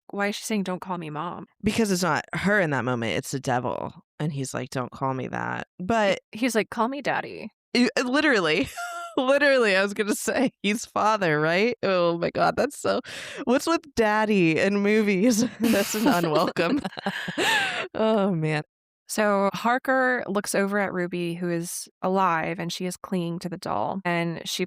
call me mom? Because it's not her in that moment, it's the devil. And he's like, "Don't call me that." But he's like, "Call me daddy." Literally. Literally, I was going to say he's father, right? Oh my God, that's so... What's with daddy in movies? That's an unwelcome. Oh, man. So Harker looks over at Ruby, who is alive, and she is clinging to the doll. And she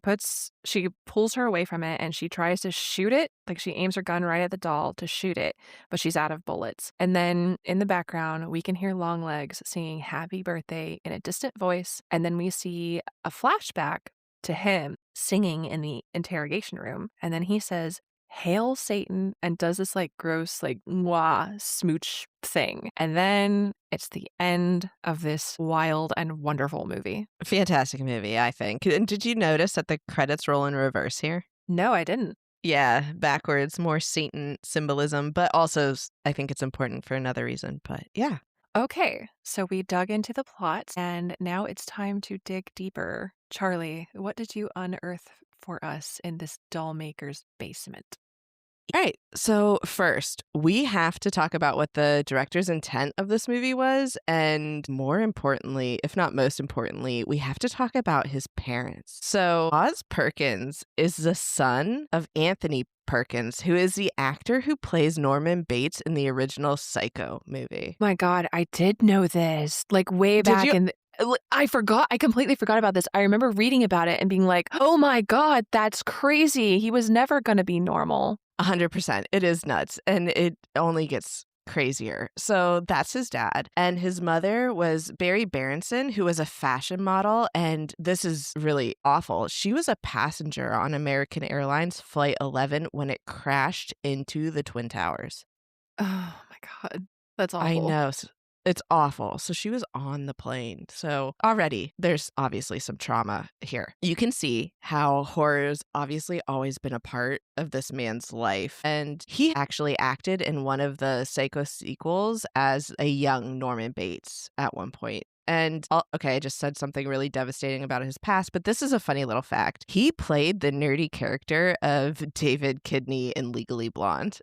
pulls her away from it, and she tries to shoot it. Like she aims her gun right at the doll to shoot it, but she's out of bullets. And then in the background, we can hear Longlegs singing "Happy Birthday" in a distant voice. And then we see a flashback to him singing in the interrogation room. And then he says, "Hail Satan," and does this like gross, like mwah smooch thing. And then it's the end of this wild and wonderful movie. Fantastic movie, I think. And did you notice that the credits roll in reverse here? No, I didn't. Yeah, backwards, more Satan symbolism, but also I think it's important for another reason. But yeah. Okay, so we dug into the plot, and now it's time to dig deeper. Charlie, what did you unearth for us in this doll maker's basement? All right, so first, we have to talk about what the director's intent of this movie was, and more importantly, if not most importantly, we have to talk about his parents. So Oz Perkins is the son of Anthony Perkins, who is the actor who plays Norman Bates in the original Psycho movie. My God, I did know this, like way back in I completely forgot about this. I remember reading about it and being like, "Oh my God, that's crazy. He was never going to be normal." 100%. It is nuts. And it only gets crazier. So that's his dad. And his mother was Barry Berenson, who was a fashion model. And this is really awful. She was a passenger on American Airlines Flight 11 when it crashed into the Twin Towers. Oh my God. That's awful. I know. It's awful. So she was on the plane. So already there's obviously some trauma here. You can see how horror's obviously always been a part of this man's life. And he actually acted in one of the Psycho sequels as a young Norman Bates at one point. And okay, I just said something really devastating about his past, but this is a funny little fact. He played the nerdy character of David Kidney in Legally Blonde.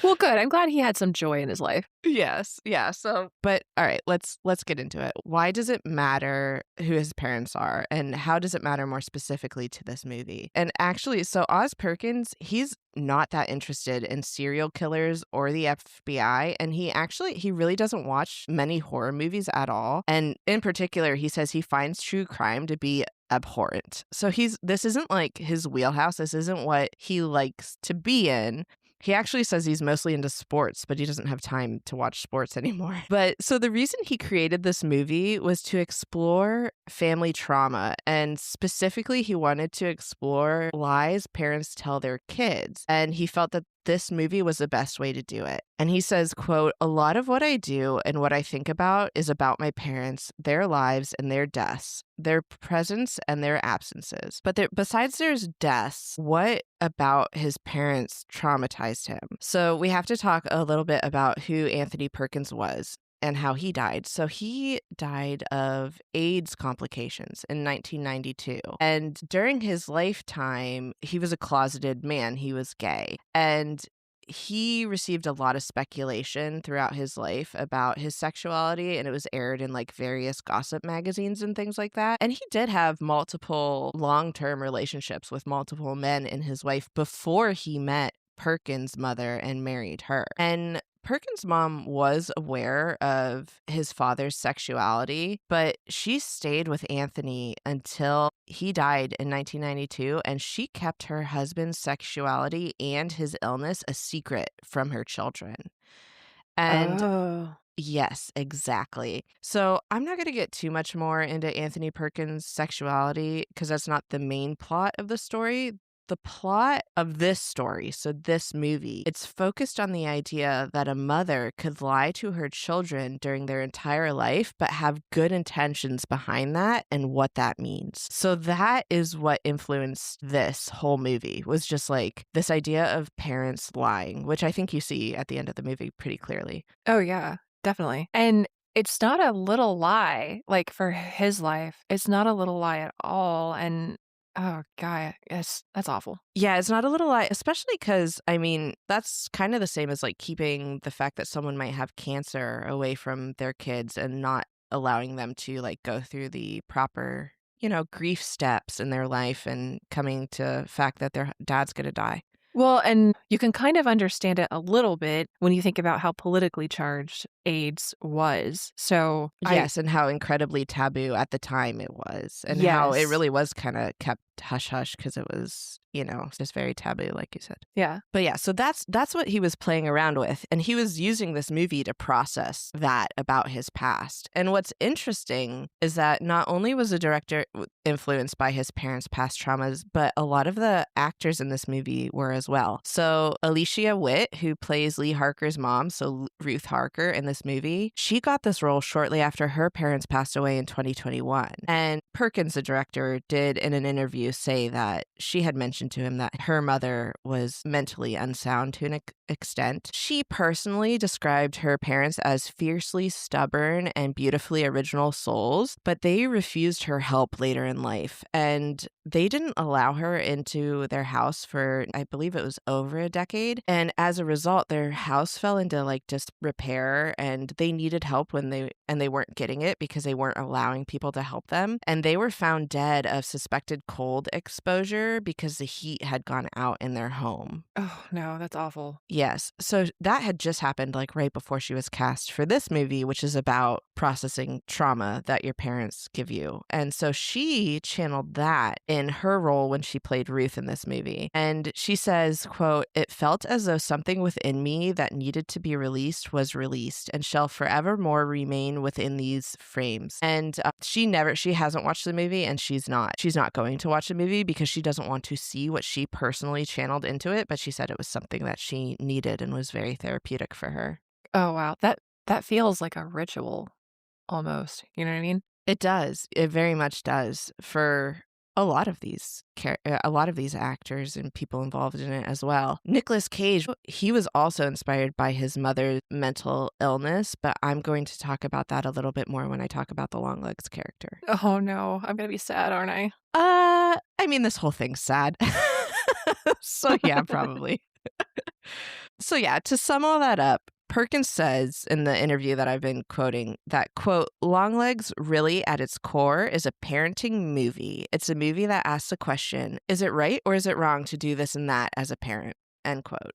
Well, good. I'm glad he had some joy in his life. Yes. Yeah. So, but all right, let's get into it. Why does it matter who his parents are, and how does it matter more specifically to this movie? And actually, so Oz Perkins, he's not that interested in serial killers or the FBI, and he really doesn't watch many horror movies at all. And in particular, he says he finds true crime to be abhorrent. So this isn't like his wheelhouse. This isn't what he likes to be in. He actually says he's mostly into sports, but he doesn't have time to watch sports anymore. But so the reason he created this movie was to explore family trauma. And specifically, he wanted to explore lies parents tell their kids. And he felt that this movie was the best way to do it. And he says, quote, "A lot of what I do and what I think about is about my parents, their lives and their deaths, their presence and their absences. But besides there's deaths, what about his parents traumatized him?" So we have to talk a little bit about who Anthony Perkins was and how he died. So he died of AIDS complications in 1992. And during his lifetime, he was a closeted man. He was gay. And he received a lot of speculation throughout his life about his sexuality, and it was aired in like various gossip magazines and things like that. And he did have multiple long-term relationships with multiple men in his life before he met Perkins' mother and married her. And Perkins' mom was aware of his father's sexuality, but she stayed with Anthony until he died in 1992, and she kept her husband's sexuality and his illness a secret from her children. And Oh. yes, exactly. So I'm not going to get too much more into Anthony Perkins' sexuality because that's not the main plot of the story. The plot of this story, so this movie, it's focused on the idea that a mother could lie to her children during their entire life, but have good intentions behind that and what that means. So that is what influenced this whole movie, was just like this idea of parents lying, which I think you see at the end of the movie pretty clearly. Oh, yeah, definitely. And it's not a little lie, like for his life. It's not a little lie at all. And oh, God, that's awful. Yeah, it's not a little lie, especially because, I mean, that's kind of the same as like keeping the fact that someone might have cancer away from their kids and not allowing them to like go through the proper, grief steps in their life and coming to the fact that their dad's going to die. Well, and you can kind of understand it a little bit when you think about how politically charged AIDS was. So yes, and how incredibly taboo at the time it was, and how it really was kind of kept hush-hush because it was, just very taboo, like you said. Yeah. But yeah, so that's what he was playing around with, and he was using this movie to process that about his past. And what's interesting is that not only was the director influenced by his parents' past traumas, but a lot of the actors in this movie were as well. So Alicia Witt, who plays Lee Harker's mom, so Ruth Harker in this movie, she got this role shortly after her parents passed away in 2021. And Perkins, the director, did in an interview say that she had mentioned to him that her mother was mentally unsound to an extent. She personally described her parents as fiercely stubborn and beautifully original souls, but they refused her help later in life. And they didn't allow her into their house for, I believe it was over a decade. And as a result, their house fell into like disrepair, and they needed help when they weren't getting it because they weren't allowing people to help them. And they were found dead of suspected cold exposure because the heat had gone out in their home. Oh, no, that's awful. Yes. So that had just happened like right before she was cast for this movie, which is about processing trauma that your parents give you. And so she channeled that in her role when she played Ruth in this movie. And she says, quote, "It felt as though something within me that needed to be released was released and shall forevermore remain within these frames." And she hasn't watched the movie, and she's not going to watch the movie because she doesn't want to see what she personally channeled into it. But she said it was something that she needed and was very therapeutic for her. Oh, wow. That feels like a ritual almost. You know what I mean? It does. It very much does for a lot of these actors and people involved in it as well. Nicolas Cage, he was also inspired by his mother's mental illness, but I'm going to talk about that a little bit more when I talk about the Longlegs character. Oh, no. I'm going to be sad, aren't I? I mean, this whole thing's sad. So yeah, probably. So yeah, to sum all that up, Perkins says in the interview that I've been quoting that, quote, "Longlegs really at its core is a parenting movie. It's a movie that asks the question, is it right or is it wrong to do this and that as a parent?" End quote.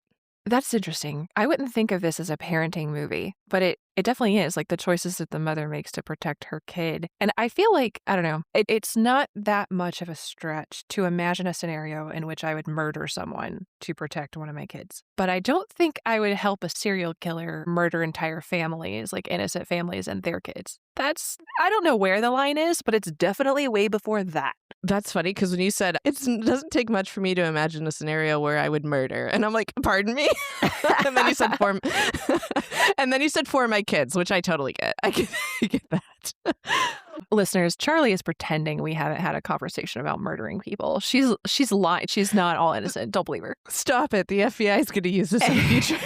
That's interesting. I wouldn't think of this as a parenting movie, but it definitely is, like the choices that the mother makes to protect her kid. And I feel like, I don't know, it's not that much of a stretch to imagine a scenario in which I would murder someone to protect one of my kids. But I don't think I would help a serial killer murder entire families, like innocent families and their kids. I don't know where the line is, but it's definitely way before that. That's funny because when you said it doesn't take much for me to imagine a scenario where I would murder, and I'm like, pardon me? And then you said for my kids, which I totally get. I get that. Listeners, Charlie is pretending we haven't had a conversation about murdering people. She's lying. She's not all innocent. Don't believe her. Stop it. The FBI is going to use this in the future.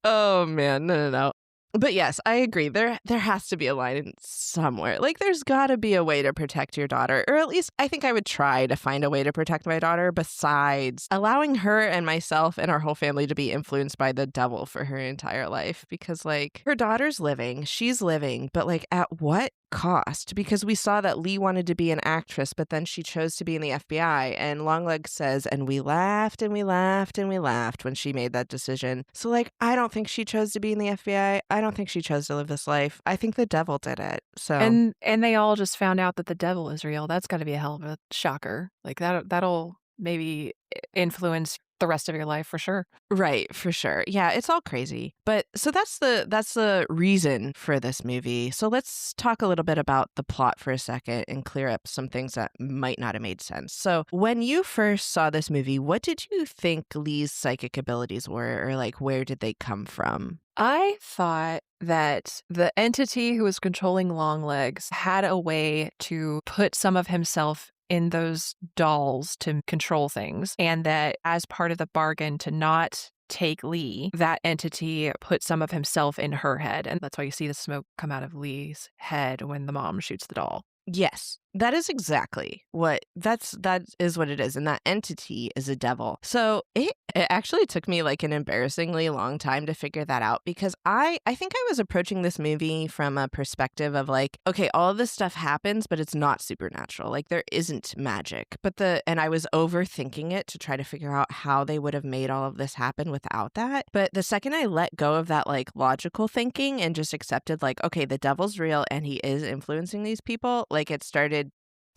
Oh, man. No. But yes, I agree. There has to be a line somewhere. Like, there's got to be a way to protect your daughter, or at least I think I would try to find a way to protect my daughter besides allowing her and myself and our whole family to be influenced by the devil for her entire life. Because, like, her daughter's living, she's living, but, like, at what cost? Because we saw that Lee wanted to be an actress, but then she chose to be in the FBI. And Longlegs says, and we laughed and we laughed and we laughed when she made that decision. So, like, I don't think she chose to be in the FBI. I don't think she chose to live this life. I think the devil did it. So, And they all just found out that the devil is real. That's got to be a hell of a shocker. Like that'll maybe influence the rest of your life for sure. right, for sure. Yeah, it's all crazy. But so that's the reason for this movie. So let's talk a little bit about the plot for a second and clear up some things that might not have made sense. So when you first saw this movie, what did you think Lee's psychic abilities were, or like where did they come from? I thought that the entity who was controlling Longlegs had a way to put some of himself in those dolls to control things, and that as part of the bargain to not take Lee, that entity put some of himself in her head, and that's why you see the smoke come out of Lee's head when the mom shoots the doll. Yes, that is exactly that is what it is. And that entity is a devil. So it actually took me like an embarrassingly long time to figure that out because I think I was approaching this movie from a perspective of like, okay, all of this stuff happens, but it's not supernatural. Like there isn't magic. And I was overthinking it to try to figure out how they would have made all of this happen without that. But the second I let go of that like logical thinking and just accepted like, okay, the devil's real and he is influencing these people, like it started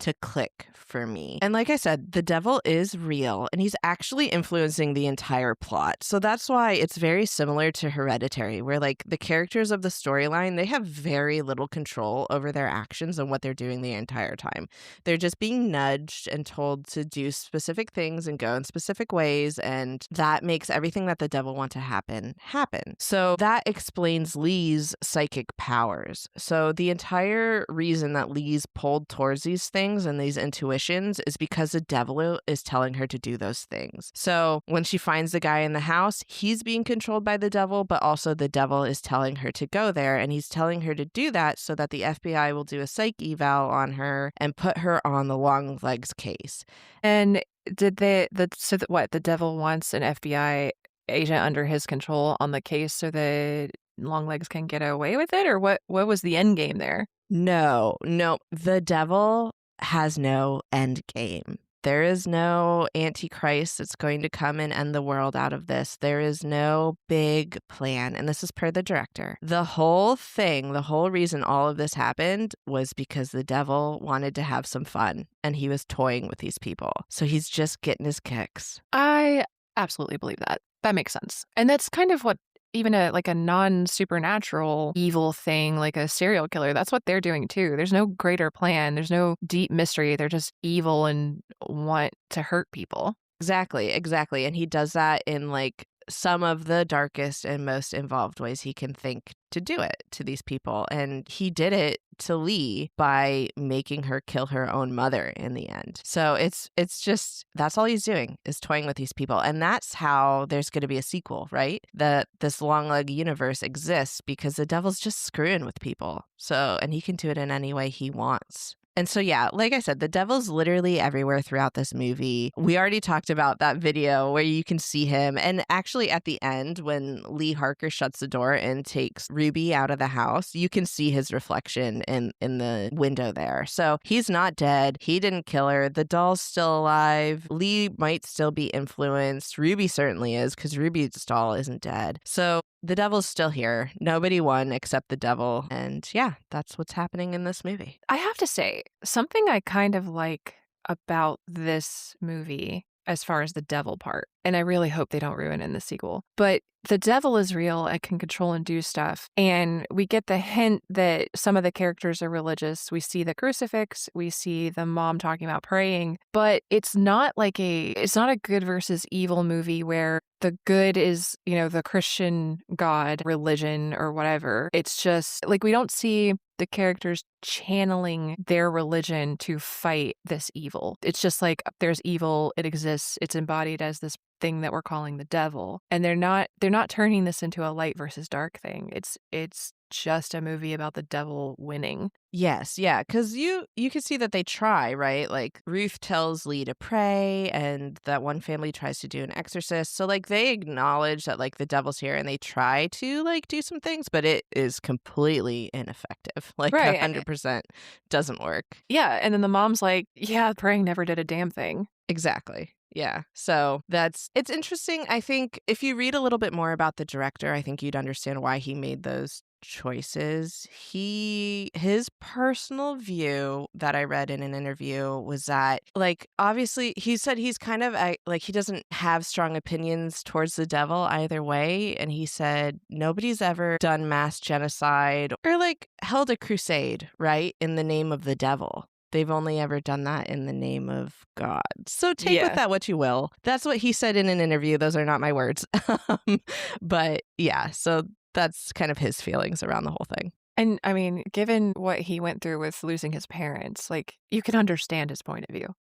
to click for me. And like I said, the devil is real and he's actually influencing the entire plot. So that's why it's very similar to Hereditary, where like the characters of the storyline, they have very little control over their actions and what they're doing the entire time. They're just being nudged and told to do specific things and go in specific ways. And that makes everything that the devil wants to happen. So that explains Lee's psychic powers. So the entire reason that Lee's pulled towards these things and these intuitions is because the devil is telling her to do those things. So when she finds the guy in the house, he's being controlled by the devil, but also the devil is telling her to go there. And he's telling her to do that so that the FBI will do a psych eval on her and put her on the Longlegs case. And did the devil wants an FBI agent under his control on the case so that Longlegs can get away with it? Or what was the end game there? No, the devil has no end game. There is no antichrist that's going to come and end the world out of this. There is no big plan. And this is per the director. The whole thing, the whole reason all of this happened was because the devil wanted to have some fun and he was toying with these people. So he's just getting his kicks. I absolutely believe that. That makes sense. And that's kind of what even a non-supernatural evil thing, like a serial killer, that's what they're doing too. There's no greater plan. There's no deep mystery. They're just evil and want to hurt people. Exactly. And he does that in like some of the darkest and most involved ways he can think to do it to these people. And he did it to Lee by making her kill her own mother in the end. So it's just, that's all he's doing is toying with these people. And that's how there's going to be a sequel, right? That this Longleg universe exists because the devil's just screwing with people. So, and he can do it in any way he wants. And so, yeah, like I said, the devil's literally everywhere throughout this movie. We already talked about that video where you can see him. And actually at the end, when Lee Harker shuts the door and takes Ruby out of the house, you can see his reflection in the window there. So he's not dead. He didn't kill her. The doll's still alive. Lee might still be influenced. Ruby certainly is because Ruby's doll isn't dead. So the devil's still here. Nobody won except the devil. And yeah, that's what's happening in this movie. I have to say, something I kind of like about this movie as far as the devil part, and I really hope they don't ruin it in the sequel, but the devil is real and can control and do stuff. And we get the hint that some of the characters are religious. We see the crucifix, we see the mom talking about praying, but it's not a good versus evil movie where the good is, the Christian God, religion, or whatever. It's just like we don't see the characters channeling their religion to fight this evil. It's just like there's evil, it exists, it's embodied as this thing that we're calling the devil. And they're not turning this into a light versus dark thing. It's just a movie about the devil winning. Yes, yeah, because you can see that they try, right? Like Ruth tells Lee to pray, and that one family tries to do an exorcist. So like they acknowledge that like the devil's here, and they try to like do some things, but it is completely ineffective. Like Right. 100% doesn't work. Yeah, and then the mom's like, yeah, praying never did a damn thing. Exactly. Yeah. So it's interesting. I think if you read a little bit more about the director, I think you'd understand why he made those choices. His personal view that I read in an interview was that like obviously he said he's kind of like he doesn't have strong opinions towards the devil either way, and he said nobody's ever done mass genocide or like held a crusade, right, in the name of the devil. They've only ever done that in the name of God. So take with that what you will. That's what he said in an interview. Those are not my words. But yeah, so that's kind of his feelings around the whole thing. And I mean, given what he went through with losing his parents, like you can understand his point of view.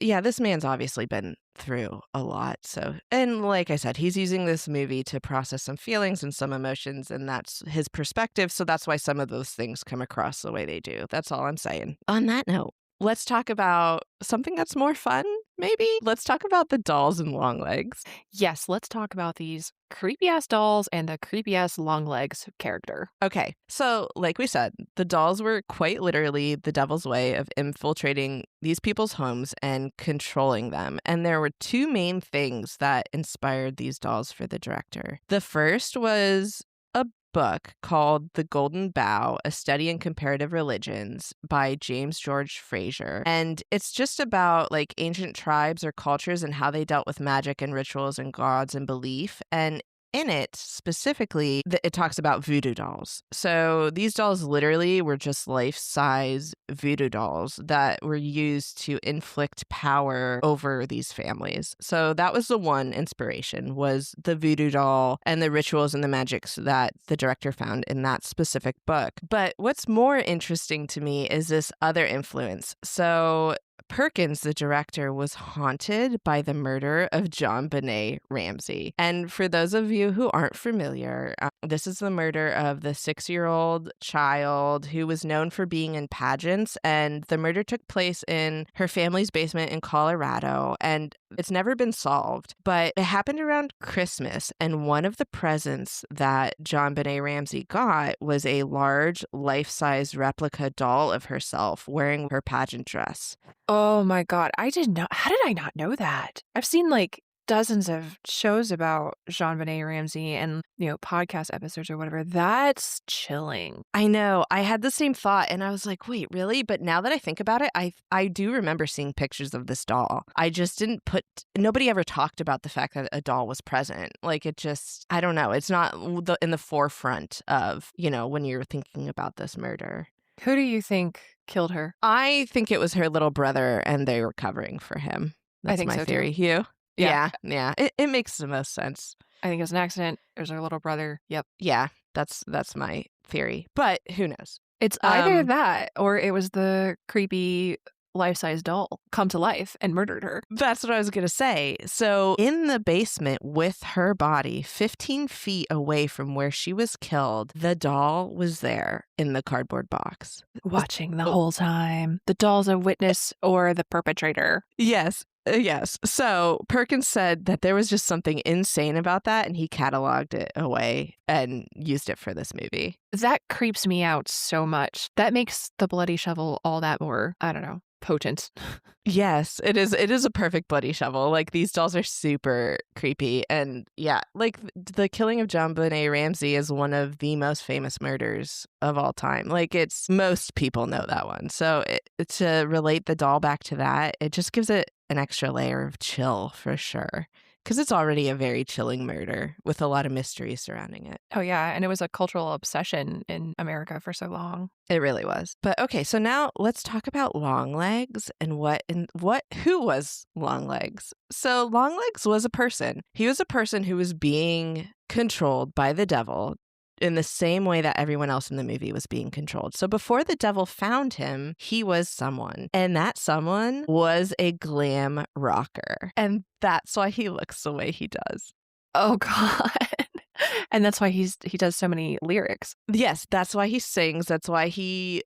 Yeah, this man's obviously been through a lot. So, and like I said, he's using this movie to process some feelings and some emotions, and that's his perspective. So that's why some of those things come across the way they do. That's all I'm saying. On that note, let's talk about something that's more fun, maybe? Let's talk about the dolls in Longlegs. Yes, let's talk about these creepy-ass dolls and the creepy-ass Longlegs character. Okay, so like we said, the dolls were quite literally the devil's way of infiltrating these people's homes and controlling them. And there were two main things that inspired these dolls for the director. The first was a book called The Golden Bough, A Study in Comparative Religions by James George Fraser. And it's just about like ancient tribes or cultures and how they dealt with magic and rituals and gods and belief. And in it, specifically, it talks about voodoo dolls. So these dolls literally were just life-size voodoo dolls that were used to inflict power over these families. So that was the one inspiration, was the voodoo doll and the rituals and the magics that the director found in that specific book. But what's more interesting to me is this other influence. So Perkins, the director, was haunted by the murder of JonBenet Ramsey. And for those of you who aren't familiar, this is the murder of the 6-year-old child who was known for being in pageants. And the murder took place in her family's basement in Colorado. And it's never been solved. But it happened around Christmas. And one of the presents that JonBenet Ramsey got was a large, life-size replica doll of herself wearing her pageant dress. Oh my God. How did I not know that? I've seen like dozens of shows about JonBenet Ramsey and, podcast episodes or whatever. That's chilling. I know. I had the same thought and I was like, wait, really? But now that I think about it, I do remember seeing pictures of this doll. I just didn't nobody ever talked about the fact that a doll was present. Like it just, I don't know. It's not in the forefront of, when you're thinking about this murder. Who do you think killed her? I think it was her little brother and they were covering for him. That's I think my so theory. too. You? Yeah. Yeah. It makes the most sense. I think it was an accident. It was her little brother. Yep. Yeah, that's my theory. But who knows? It's either that or it was the creepy life-size doll come to life and murdered her. That's what I was going to say. So in the basement with her body, 15 feet away from where she was killed, the doll was there in the cardboard box. Watching the whole time. The doll's a witness or the perpetrator. Yes. Yes. So Perkins said that there was just something insane about that, and he cataloged it away and used it for this movie. That creeps me out so much. That makes the bloody shovel all that more, I don't know, potent. Yes, it is. It is a perfect bloody shovel. Like these dolls are super creepy. And yeah, like the killing of JonBenet Ramsey is one of the most famous murders of all time. Like most people know that one. So to relate the doll back to that, it just gives it an extra layer of chill for sure. Because it's already a very chilling murder with a lot of mystery surrounding it. Oh, yeah. And it was a cultural obsession in America for so long. It really was. But okay, so now let's talk about Longlegs and who was Longlegs. So Longlegs was a person. He was a person who was being controlled by the devil in the same way that everyone else in the movie was being controlled. So before the devil found him, he was someone. And that someone was a glam rocker. And that's why he looks the way he does. Oh, God. And that's why he does so many lyrics. Yes, that's why he sings. That's why he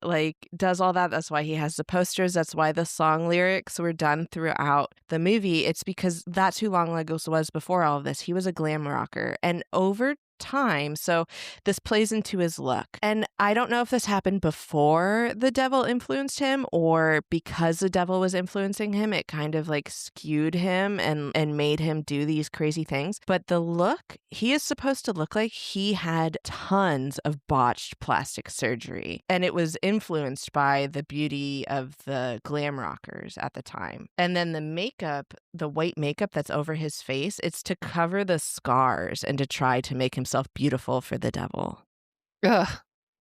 does all that. That's why he has the posters. That's why the song lyrics were done throughout the movie. It's because that's who Longlegs was before all of this. He was a glam rocker. And over time, so this plays into his look. And I don't know if this happened before the devil influenced him or because the devil was influencing him, it kind of skewed him and made him do these crazy things. But the look, he is supposed to look like he had tons of botched plastic surgery. And it was influenced by the beauty of the glam rockers at the time. And then the makeup, the white makeup that's over his face, it's to cover the scars and to try to make himself beautiful for the devil. Ugh,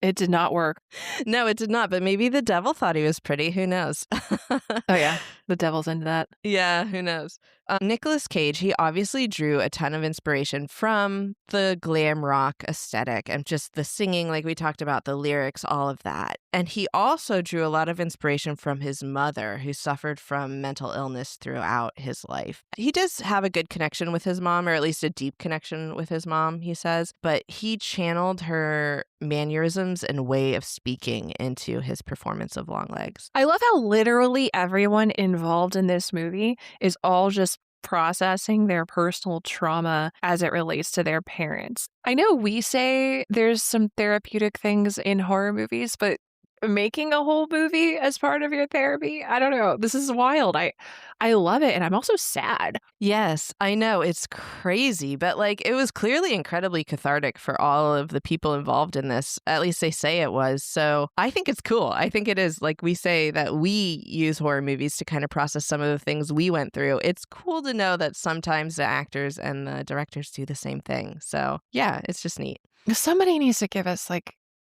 it did not work. No, it did not. But maybe the devil thought he was pretty. Who knows? Oh, yeah. The devil's into that. Yeah, who knows? Nicolas Cage, he obviously drew a ton of inspiration from the glam rock aesthetic and just the singing, like we talked about, the lyrics, all of that. And he also drew a lot of inspiration from his mother, who suffered from mental illness throughout his life. He does have a good connection with his mom, or at least a deep connection with his mom, he says, but he channeled her mannerisms and way of speaking into his performance of Longlegs. I love how literally everyone involved in this movie is all just processing their personal trauma as it relates to their parents. I know we say there's some therapeutic things in horror movies, but making a whole movie as part of your therapy, I don't know. This is wild. I love it. And I'm also sad. Yes, I know. It's crazy. But it was clearly incredibly cathartic for all of the people involved in this. At least they say it was. So I think it's cool. I think it is. We say that we use horror movies to kind of process some of the things we went through. It's cool to know that sometimes the actors and the directors do the same thing. So yeah, it's just neat. Somebody needs to give us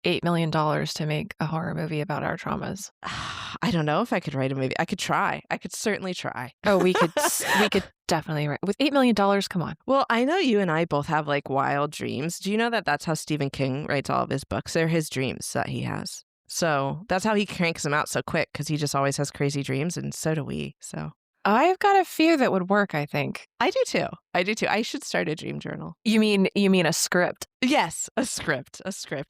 $8 million to make a horror movie about our traumas. I don't know if I could write a movie. I could try. I could certainly try. Oh, we could definitely write. With $8 million, come on. Well, I know you and I both have wild dreams. Do you know that that's how Stephen King writes all of his books? They're his dreams that he has. So that's how he cranks them out so quick, because he just always has crazy dreams, and so do we. So I've got a few that would work, I think. I do too. I should start a dream journal. You mean a script? Yes, a script.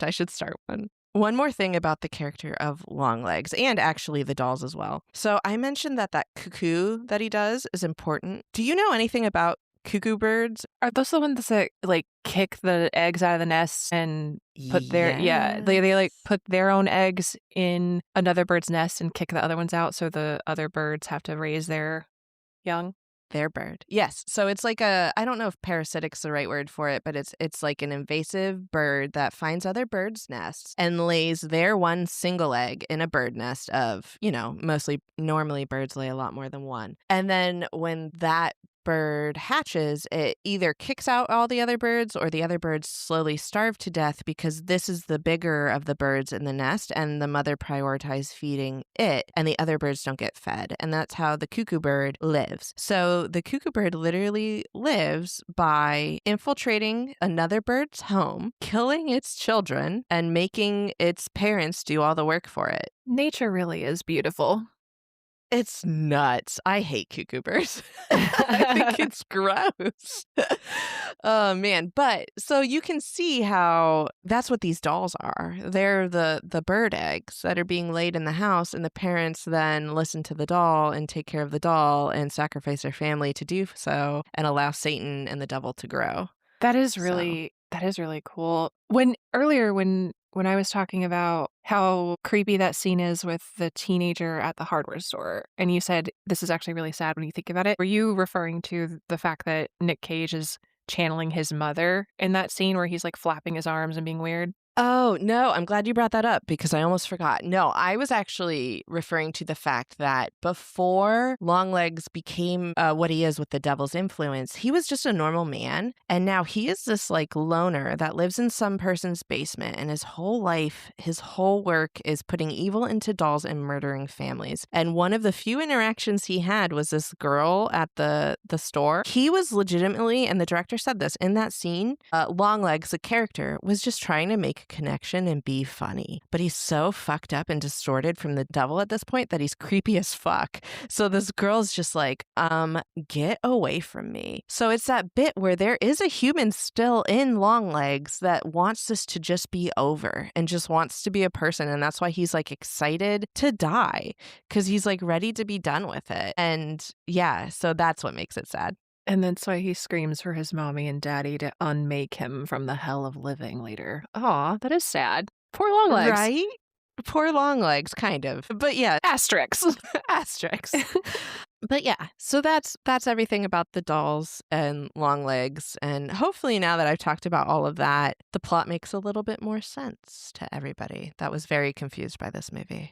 I should start one. One more thing about the character of Longlegs, and actually the dolls as well. So I mentioned that cuckoo that he does is important. Do you know anything about cuckoo birds? Are those the ones that kick the eggs out of the nest and put their they put their own eggs in another bird's nest and kick the other ones out, so the other birds have to raise their young? Their bird. Yes. So it's I don't know if parasitic's the right word for it, but it's an invasive bird that finds other birds' nests and lays their one single egg in a bird nest of, normally birds lay a lot more than one. And then when that bird hatches, it either kicks out all the other birds or the other birds slowly starve to death, because this is the bigger of the birds in the nest and the mother prioritizes feeding it and the other birds don't get fed. And that's how the cuckoo bird lives. So the cuckoo bird literally lives by infiltrating another bird's home, killing its children, and making its parents do all the work for it. Nature really is beautiful. It's nuts. I hate cuckoo birds. I think it's gross. Oh, man. But so you can see how that's what these dolls are. They're the bird eggs that are being laid in the house, and the parents then listen to the doll and take care of the doll and sacrifice their family to do so and allow Satan and the devil to grow. That is really cool. When I was talking about how creepy that scene is with the teenager at the hardware store, and you said this is actually really sad when you think about it, were you referring to the fact that Nick Cage is channeling his mother in that scene where he's flapping his arms and being weird? Oh, no, I'm glad you brought that up because I almost forgot. No, I was actually referring to the fact that before Longlegs became what he is with the devil's influence, he was just a normal man. And now he is this like loner that lives in some person's basement. And his whole life, his whole work is putting evil into dolls and murdering families. And one of the few interactions he had was this girl at the store. He was legitimately, and the director said this in that scene, Longlegs, the character, was just trying to make connection and be funny, but he's so fucked up and distorted from the devil at this point that he's creepy as fuck. So this girl's just like, get away from me. So it's that bit where there is a human still in Longlegs that wants this to just be over and just wants to be a person, and that's why he's like excited to die because he's like ready to be done with it. And yeah, so that's what makes it sad. And that's why he screams for his mommy and daddy to unmake him from the hell of living later. Aw, that is sad. Poor Longlegs. Right? Poor Longlegs, kind of. But yeah, Asterix. asterisks. But yeah, so that's everything about the dolls and Longlegs. And hopefully now that I've talked about all of that, the plot makes a little bit more sense to everybody that was very confused by this movie.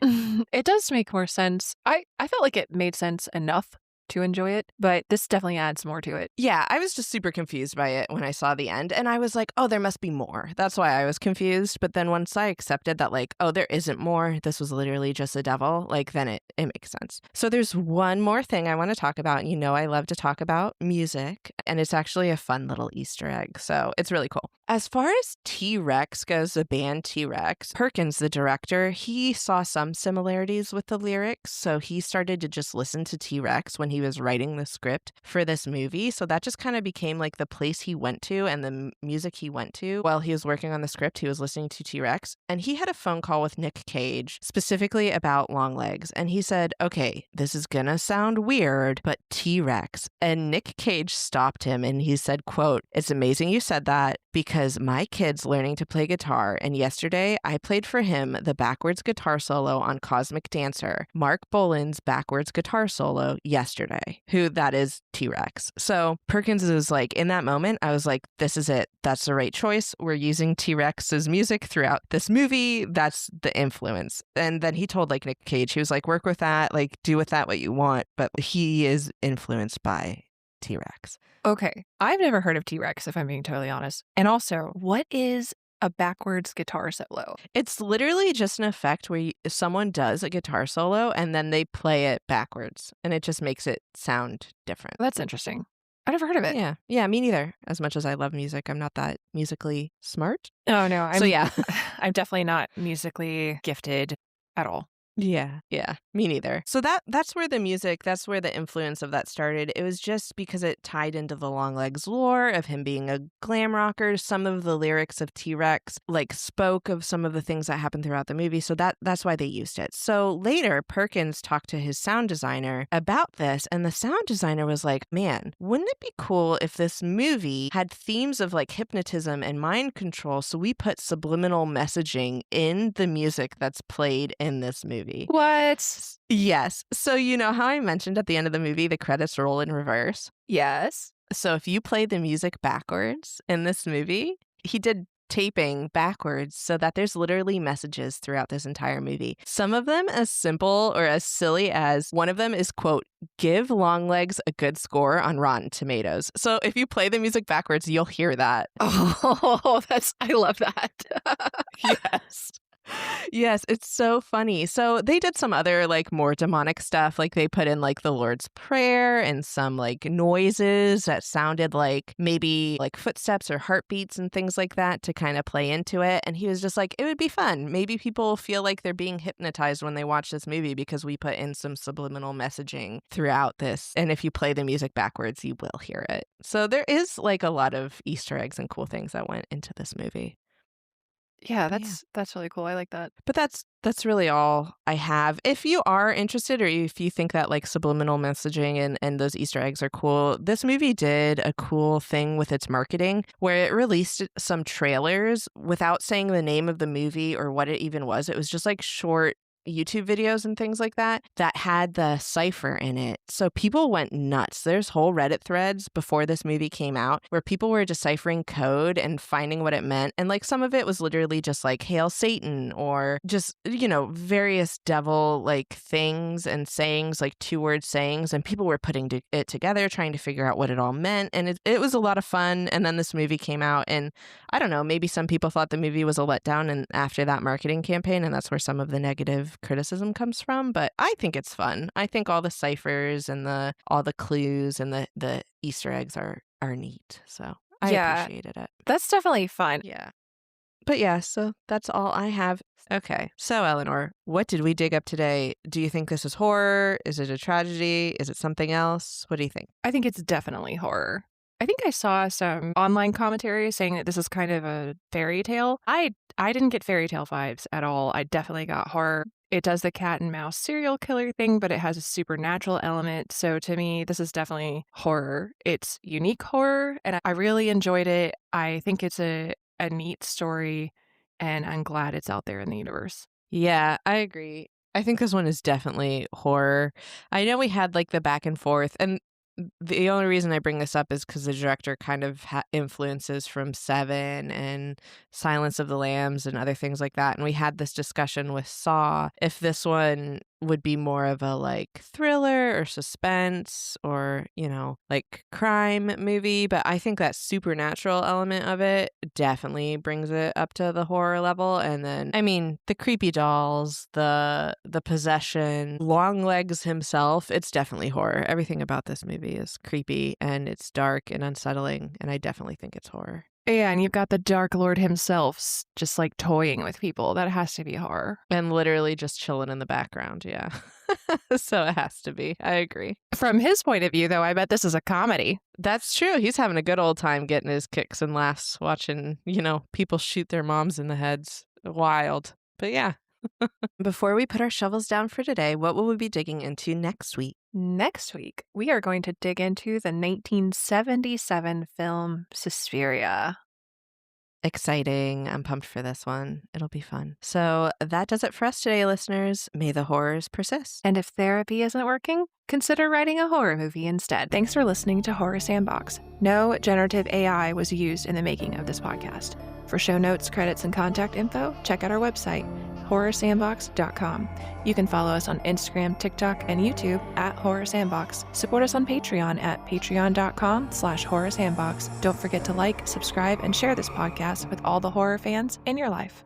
It does make more sense. I felt like it made sense enough to enjoy it, but this definitely adds more to it. Yeah, I was just super confused by it when I saw the end, and I was like, oh, there must be more. That's why I was confused. But then once I accepted that, like, oh, there isn't more, this was literally just the devil, like, then it makes sense. So there's one more thing I want to talk about. You know, I love to talk about music, and it's actually a fun little Easter egg, so it's really cool. As far as T-Rex goes, the band T-Rex, Perkins, the director, he saw some similarities with the lyrics, so he started to just listen to T-Rex when he was writing the script for this movie. So that just kind of became like the place he went to and the music he went to while he was working on the script. He was listening to T-Rex, and he had a phone call with Nick Cage specifically about Longlegs, and he said, okay, this is gonna sound weird, but T-Rex. And Nick Cage stopped him and he said, quote, it's amazing you said that because my kid's learning to play guitar, and yesterday I played for him the backwards guitar solo on Cosmic Dancer, Mark Bolan's backwards guitar solo yesterday, who that is T-Rex. So Perkins is like, in that moment, I was like, this is it. That's the right choice. We're using T-Rex's music throughout this movie. That's the influence. And then he told like Nick Cage, he was like, work with that, like do with that what you want, but he is influenced by T-Rex. Okay, I've never heard of T-Rex, if I'm being totally honest. And also, what is a backwards guitar solo? It's literally just an effect where someone does a guitar solo and then they play it backwards, and it just makes it sound different. That's interesting. I never heard of it. Yeah, me neither. As much as I love music, I'm not that musically smart. Oh, no. So yeah. I'm definitely not musically gifted at all. Yeah, me neither. So that's where the music, that's where the influence of that started. It was just because it tied into the Longlegs lore of him being a glam rocker. Some of the lyrics of T-Rex like spoke of some of the things that happened throughout the movie. So that's why they used it. So later, Perkins talked to his sound designer about this, and the sound designer was like, man, wouldn't it be cool if this movie had themes of like hypnotism and mind control? So we put subliminal messaging in the music that's played in this movie. What? Yes. So you know how I mentioned at the end of the movie, the credits roll in reverse? Yes. So if you play the music backwards in this movie, he did taping backwards so that there's literally messages throughout this entire movie. Some of them as simple or as silly as one of them is, quote, give Longlegs a good score on Rotten Tomatoes. So if you play the music backwards, you'll hear that. Oh, I love that. Yes. Yes, it's so funny. So they did some other like more demonic stuff. Like they put in like the Lord's Prayer and some like noises that sounded like maybe like footsteps or heartbeats and things like that to kind of play into it. And he was just like, it would be fun. Maybe people feel like they're being hypnotized when they watch this movie because we put in some subliminal messaging throughout this. And if you play the music backwards, you will hear it. So there is like a lot of Easter eggs and cool things that went into this movie. Yeah, that's really cool. I like that. But that's really all I have. If you are interested, or if you think that like subliminal messaging and those Easter eggs are cool, this movie did a cool thing with its marketing where it released some trailers without saying the name of the movie or what it even was. It was just like short YouTube videos and things like that had the cipher in it. So people went nuts. There's whole Reddit threads before this movie came out where people were deciphering code and finding what it meant. And like some of it was literally just like Hail Satan or just, various devil like things and sayings, like 2-word sayings. And people were putting it together, trying to figure out what it all meant. And it was a lot of fun. And then this movie came out, and I don't know, maybe some people thought the movie was a letdown and after that marketing campaign, and that's where some of the negative criticism comes from. But I think it's fun. I think all the ciphers and all the clues and the Easter eggs are neat. So I appreciated it. That's definitely fun. Yeah. But yeah, so that's all I have. Okay. So Eleanor, what did we dig up today? Do you think this is horror? Is it a tragedy? Is it something else? What do you think? I think it's definitely horror. I think I saw some online commentary saying that this is kind of a fairy tale. I didn't get fairy tale vibes at all. I definitely got horror. It does the cat and mouse serial killer thing, but it has a supernatural element. So to me, this is definitely horror. It's unique horror, and I really enjoyed it. I think it's a neat story, and I'm glad it's out there in the universe. Yeah, I agree. I think this one is definitely horror. I know we had like the back and forth, and the only reason I bring this up is because the director kind of influences from Seven and Silence of the Lambs and other things like that. And we had this discussion with Saw, if this one would be more of a like thriller or suspense or, like crime movie. But I think that supernatural element of it definitely brings it up to the horror level. And then, I mean, the creepy dolls, the possession, Longlegs himself, it's definitely horror. Everything about this movie is creepy and it's dark and unsettling. And I definitely think it's horror. Yeah, and you've got the Dark Lord himself just like toying with people. That has to be horror. And literally just chilling in the background, yeah. So it has to be. I agree. From his point of view, though, I bet this is a comedy. That's true. He's having a good old time getting his kicks and laughs watching, people shoot their moms in the heads. Wild. But yeah. Before we put our shovels down for today, what will we be digging into next week? Next week, we are going to dig into the 1977 film Suspiria. Exciting. I'm pumped for this one. It'll be fun. So that does it for us today, listeners. May the horrors persist. And if therapy isn't working, consider writing a horror movie instead. Thanks for listening to Horror Sandbox. No generative AI was used in the making of this podcast. For show notes, credits, and contact info, check out our website, horrorsandbox.com. You can follow us on Instagram, TikTok, and YouTube at Horror Sandbox. Support us on Patreon at patreon.com/horrorsandbox. Don't forget to like, subscribe, and share this podcast with all the horror fans in your life.